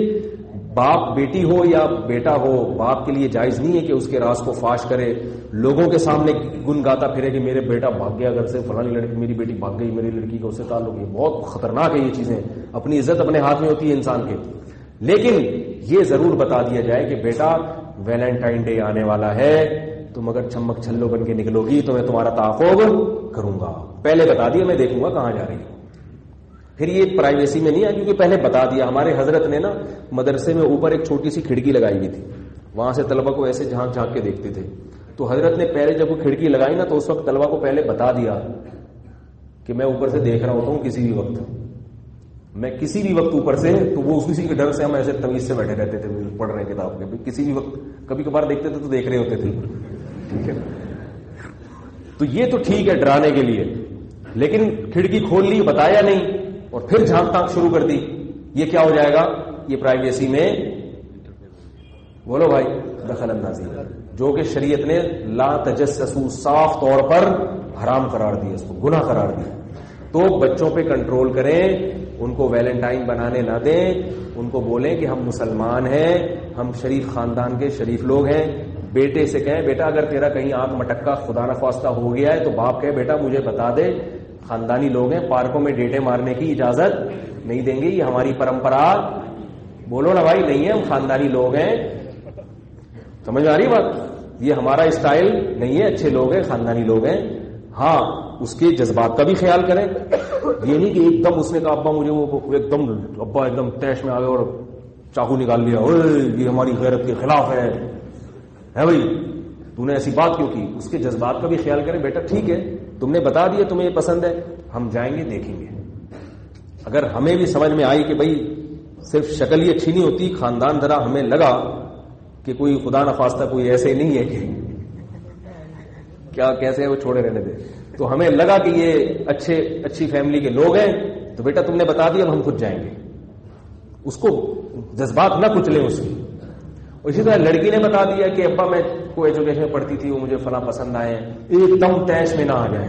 باپ بیٹی ہو یا بیٹا ہو, باپ کے لیے جائز نہیں ہے کہ اس کے راز کو فاش کرے, لوگوں کے سامنے گن گاتا پھرے کہ میرے بیٹا بھاگ گیا گھر سے, فلانی لڑکی میری بیٹی بھاگ گئی, میری لڑکی کا اس سے تعلق. یہ بہت خطرناک ہے یہ چیزیں. اپنی عزت اپنے ہاتھ میں ہوتی ہے انسان کے. لیکن یہ ضرور بتا دیا جائے کہ بیٹا ویلنٹائن ڈے آنے والا ہے, تم اگر چھمک چھلو بن کے نکلو گی تو میں تمہارا تعاقب کروں گا. پہلے بتا دیا, میں دیکھوں گا کہاں جا رہی ہوں. پھر یہ پرائیویسی میں نہیں آیا کیونکہ پہلے بتا دیا. ہمارے حضرت نے نا مدرسے میں اوپر ایک چھوٹی سی کھڑکی لگائی ہوئی تھی, وہاں سے طلبہ کو ایسے جھانک جھانک کے دیکھتے تھے. تو حضرت نے پہلے جب وہ کھڑکی لگائی نا تو اس وقت طلبہ کو پہلے بتا دیا کہ میں اوپر سے دیکھ رہا ہوتا ہوں کسی بھی وقت, میں کسی بھی وقت اوپر سے. تو وہ اسی کے ڈر سے ہم ایسے تمیز سے بیٹھے رہتے تھے پڑھ رہے کتاب کے, کسی بھی وقت کبھی کبھار دیکھتے تھے تو دیکھ رہے ہوتے تھے. ٹھیک ہے, تو یہ تو ٹھیک ہے ڈرانے کے لیے, لیکن کھڑکی کھول لی, بتایا نہیں اور پھر جھانک تاک شروع کر دی, یہ کیا ہو جائے گا؟ یہ پرائیویسی میں, بولو بھائی, دخل اندازی, جو کہ شریعت نے لا تجسسوا صاف طور پر حرام قرار دیا, اس کو گناہ قرار دیا. تو بچوں پہ کنٹرول کریں, ان کو ویلنٹائن بنانے نہ دیں, ان کو بولیں کہ ہم مسلمان ہیں, ہم شریف خاندان کے شریف لوگ ہیں. بیٹے سے کہیں بیٹا اگر تیرا کہیں آنکھ مٹکا خدا نخواستہ ہو گیا ہے تو باپ کہے بیٹا مجھے بتا دے, خاندانی لوگ ہیں, پارکوں میں ڈیٹے مارنے کی اجازت نہیں دیں گے, یہ ہماری پرمپرا, بولو نا بھائی, نہیں ہے, ہم خاندانی لوگ ہیں. سمجھ آ رہی بات؟ یہ ہمارا اسٹائل نہیں ہے, اچھے لوگ ہیں, خاندانی لوگ ہیں. ہاں اس کے جذبات کا بھی خیال کریں. یہ نہیں کہ ایک دم اس نے کہا ابا مجھے, وہ ایک دم ابا ایک دم تیش میں آ گئے اور چاقو نکال لیا, یہ ہماری غیرت کے خلاف ہے بھائی, تو نے ایسی بات کیوں کی؟ اس کے جذبات کا بھی خیال کریں. بیٹا ٹھیک ہے, تم نے بتا دیا تمہیں یہ پسند ہے, ہم جائیں گے دیکھیں گے. اگر ہمیں بھی سمجھ میں آئی کہ بھائی صرف شکل ہی اچھی نہیں ہوتی, خاندان ذرا ہمیں لگا کہ کوئی خدا نخواستہ کوئی ایسے نہیں ہے کہ کیا کیسے وہ چھوڑے رہنے دے, تو ہمیں لگا کہ یہ اچھی فیملی کے لوگ ہیں, تو بیٹا تم نے بتا دیا, ہم خود جائیں گے. اس کو جذبات نہ کچلیں اس کی. اسی طرح لڑکی نے بتا دیا کہ ابا میں کو ایجوکیشن میں پڑھتی تھی, وہ مجھے فلاں پسند آئے, ایک دم تیش میں نہ آ جائیں,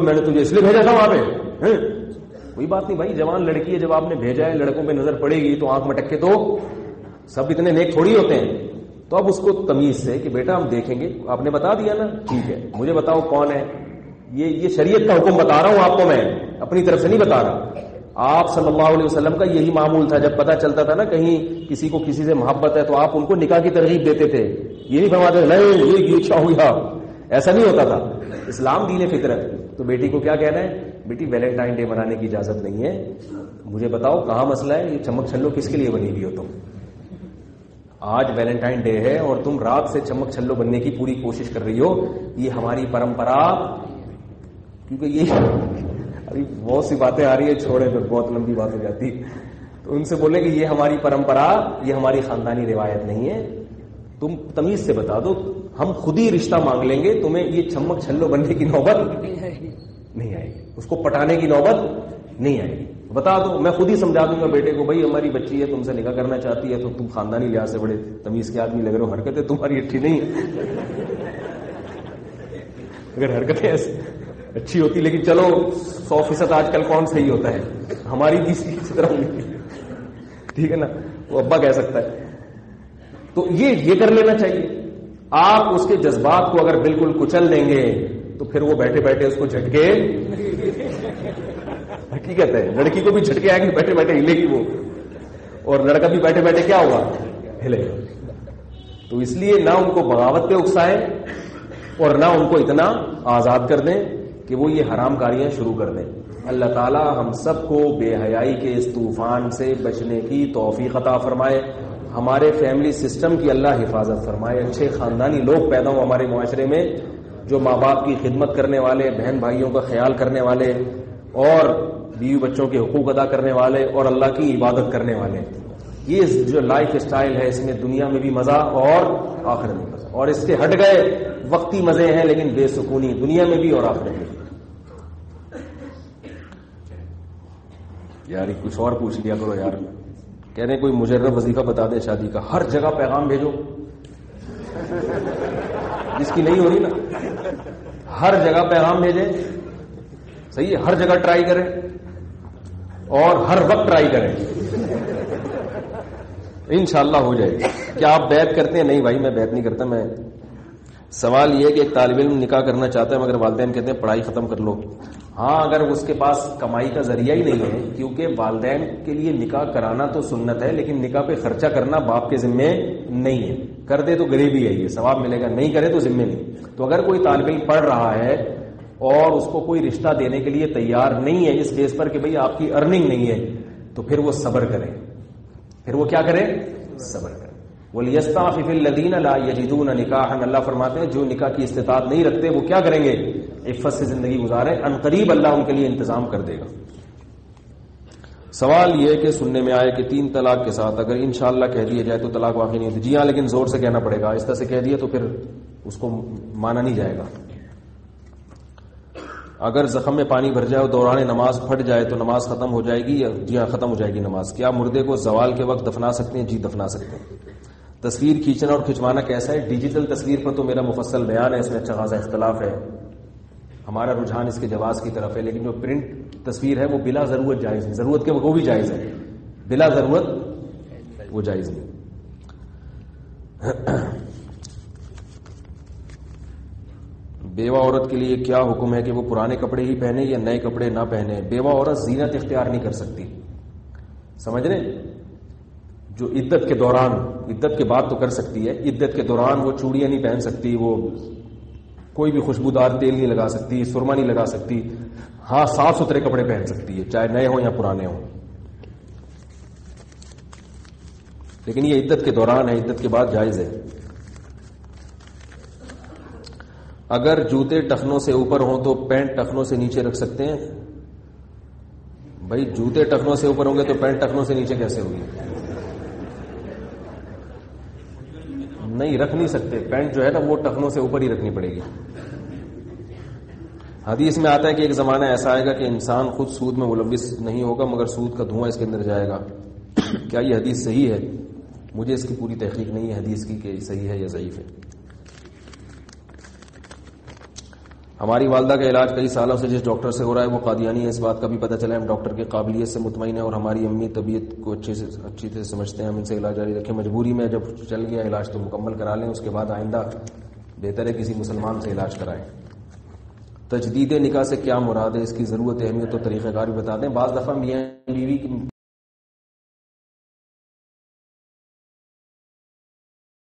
میں نے تجھے اس لیے بھیجا تھا وہاں پہ. کوئی بات نہیں بھائی, جوان لڑکی ہے, جب آپ نے بھیجا ہے, لڑکوں پہ نظر پڑے گی تو آنکھ مٹک کے, تو سب اتنے نیک تھوڑی ہوتے ہیں. تو اب اس کو تمیز سے کہ بیٹا ہم دیکھیں گے, آپ نے بتا دیا نا, ٹھیک ہے, مجھے بتاؤ کون ہے. یہ شریعت کا حکم بتا رہا ہوں آپ کو, میں اپنی طرف سے نہیں بتا رہا. آپ صلی اللہ علیہ وسلم کا یہی معمول تھا. جب پتا چلتا تھا نا کہیں کسی کو کسی سے محبت ہے تو آپ ان کو نکاح کی ترغیب دیتے تھے. یہ نہیں فرماتے نہیں یہ اچھا ہوگا, ایسا نہیں ہوتا تھا. اسلام دین فطرت. تو بیٹی کو کیا کہنا ہے, بیٹی ویلنٹائن ڈے منانے کی اجازت نہیں ہے, مجھے بتاؤ کہاں مسئلہ ہے, یہ چمک چھلو کس کے لیے بنی ہوئی ہو تم؟ آج ویلنٹائن ڈے ہے اور تم رات سے چمک چھلو بننے کی پوری کوشش کر رہی ہو. یہ ہماری پرمپرا, کیونکہ یہ ابھی بہت سی باتیں آ رہی ہے, چھوڑے پھر بہت لمبی بات ہو جاتی. تو ان سے بولے کہ یہ ہماری پرمپرا, یہ ہماری خاندانی روایت نہیں ہے, تم تمیز سے بتا دو, ہم خود ہی رشتہ مانگ لیں گے, تمہیں یہ چمک چھلو بننے کی نوبت نہیں آئے گی, اس کو پٹانے کی نوبت نہیں آئے گی. بتا دو, میں خود ہی سمجھا دوں گا بیٹے کو, بھائی ہماری بچی ہے, تم سے نکاح کرنا چاہتی ہے, تو تم خاندانی لحاظ سے بڑے تمیز کے آدمی لگ رہے ہو, حرکتیں تمہاری اچھی نہیں ہے. اگر حرکتیں اچھی ہوتی, لیکن چلو 100% آج کل کون صحیح ہوتا ہے, ہماری بھی اسی طرح ہوگی, ٹھیک ہے نا, وہ ابا کہہ سکتا ہے. تو یہ کر لینا چاہیے. آپ اس کے جذبات کو اگر بالکل کچل دیں گے تو پھر وہ بیٹھے بیٹھے اس کو جھٹکے, حقیقت ہے لڑکی کو بھی جھٹکے آئے گی, بیٹھے بیٹھے ہلے گی وہ, اور لڑکا بھی بیٹھے بیٹھے کیا ہوگا, ہلے گا. تو اس لیے نہ ان کو بغاوت پہ اکسائیں اور نہ ان کو اتنا آزاد کر دیں کہ وہ یہ حرام کاریاں شروع کر دیں. اللہ تعالی ہم سب کو بے حیائی کے اس طوفان سے بچنے کی توفیق عطا فرمائے. ہمارے فیملی سسٹم کی اللہ حفاظت فرمائے. اچھے خاندانی لوگ پیدا ہوں ہمارے معاشرے میں جو ماں باپ کی خدمت کرنے والے, بہن بھائیوں کا خیال کرنے والے, اور بیوی بچوں کے حقوق ادا کرنے والے, اور اللہ کی عبادت کرنے والے. یہ جو لائف سٹائل ہے اس میں دنیا میں بھی مزہ اور آخرت میں مزہ. اور اس کے ہٹ گئے وقتی مزے ہیں لیکن بے سکونی دنیا میں بھی اور آخرت میں بھی. یار کچھ اور پوچھ لیا کرو یار. کہہ رہے کوئی مجرب وظیفہ بتا دیں شادی کا. ہر جگہ پیغام بھیجو. جس کی نہیں ہو رہی نا ہر جگہ پیغام بھیجیں. صحیح ہے, ہر جگہ ٹرائی کریں اور ہر وقت ٹرائی کریں. انشاءاللہ ہو جائے گی. کیا آپ بیعت کرتے ہیں؟ نہیں بھائی میں بیعت نہیں کرتا. میں سوال یہ ہے کہ ایک طالب علم نکاح کرنا چاہتا ہے مگر والدین کہتے ہیں پڑھائی ختم کر لو. ہاں اگر اس کے پاس کمائی کا ذریعہ ہی نہیں ہے, کیونکہ والدین کے لیے نکاح کرانا تو سنت ہے لیکن نکاح پہ خرچہ کرنا باپ کے ذمے نہیں ہے. کر دے تو غریبی ہے, یہ ثواب ملے گا, نہیں کرے تو ذمے نہیں. تو اگر کوئی طالب علم پڑھ رہا ہے اور اس کو کوئی رشتہ دینے کے لیے تیار نہیں ہے اس بیس پر کہ بھئی آپ کی ارننگ نہیں ہے, تو پھر وہ صبر کرے. پھر وہ کیا کرے؟ صبر کرے. وَلْيَسْتَعْفِفِ الَّذِينَ لَا يَجِدُونَ نِكَاحًا. اللہ فرماتے ہیں جو نکاح کی استطاعت نہیں رکھتے وہ کیا کریں گے؟ عفت سے زندگی گزاریں. ان قریب اللہ ان کے لیے انتظام کر دے گا. سوال یہ کہ سننے میں آئے کہ 3 طلاق کے ساتھ اگر انشاءاللہ کہہ دیا جائے تو طلاق واقع نہیں ہوتی. جی ہاں, لیکن زور سے کہنا پڑے گا. آہستہ سے کہہ دیا تو پھر اس کو مانا نہیں جائے گا. اگر زخم میں پانی بھر جائے اور دوران نماز پھٹ جائے تو نماز ختم ہو جائے گی؟ جی ہاں ختم ہو جائے گی نماز. کیا مردے کو زوال کے وقت دفنا سکتے ہیں؟ جی دفنا سکتے ہیں. تصویر کھینچنا اور کھنچوانا کیسا ہے؟ ڈیجیٹل تصویر پر تو میرا مفصل بیان ہے, اس میں اچھا خاصا اختلاف ہے. ہمارا رجحان اس کے جواز کی طرف ہے, لیکن جو پرنٹ تصویر ہے وہ بلا ضرورت جائز نہیں. ضرورت کے وہ بھی جائز ہے, بلا ضرورت وہ جائز نہیں. بیوہ عورت کے لیے کیا حکم ہے کہ وہ پرانے کپڑے ہی پہنے یا نئے کپڑے نہ پہنے؟ بیوہ عورت زینت اختیار نہیں کر سکتی. سمجھ رہے؟ جو عدت کے دوران, عدت کے بعد تو کر سکتی ہے, عدت کے دوران وہ چوڑیاں نہیں پہن سکتی, وہ کوئی بھی خوشبودار تیل نہیں لگا سکتی, سرما نہیں لگا سکتی. ہاں صاف ستھرے کپڑے پہن سکتی ہے چاہے نئے ہوں یا پرانے ہوں, لیکن یہ عدت کے دوران ہے, عدت کے بعد جائز ہے. اگر جوتے ٹخنوں سے اوپر ہوں تو پینٹ ٹخنوں سے نیچے رکھ سکتے ہیں؟ بھائی جوتے ٹخنوں سے اوپر ہوں گے تو پینٹ ٹخنوں سے نیچے کیسے ہوگی؟ نہیں, رکھ نہیں سکتے. پینٹ جو ہے نا وہ ٹخنوں سے اوپر ہی رکھنی پڑے گی. حدیث میں آتا ہے کہ ایک زمانہ ایسا آئے گا کہ انسان خود سود میں ملوث نہیں ہوگا مگر سود کا دھواں اس کے اندر جائے گا. کیا یہ حدیث صحیح ہے؟ مجھے اس کی پوری تحقیق نہیں ہے حدیث کی کہ صحیح ہے یا ضعیف ہے. ہماری والدہ کا علاج کئی سالوں سے جس ڈاکٹر سے ہو رہا ہے وہ قادیانی ہے. اس بات کا بھی پتہ چلا ہے ہم ڈاکٹر کی قابلیت سے مطمئن ہیں اور ہماری امی طبیعت کو اچھی سے سمجھتے ہیں. ہم ان سے علاج جاری رکھیں. مجبوری میں جب چل گیا علاج تو مکمل کرا لیں, اس کے بعد آئندہ بہتر ہے کسی مسلمان سے علاج کرائیں. تجدید نکاح سے کیا مراد ہے؟ اس کی ضرورت, اہمیت اور طریقہ کار بھی بتا دیں. بعض دفعہ میاں بیوی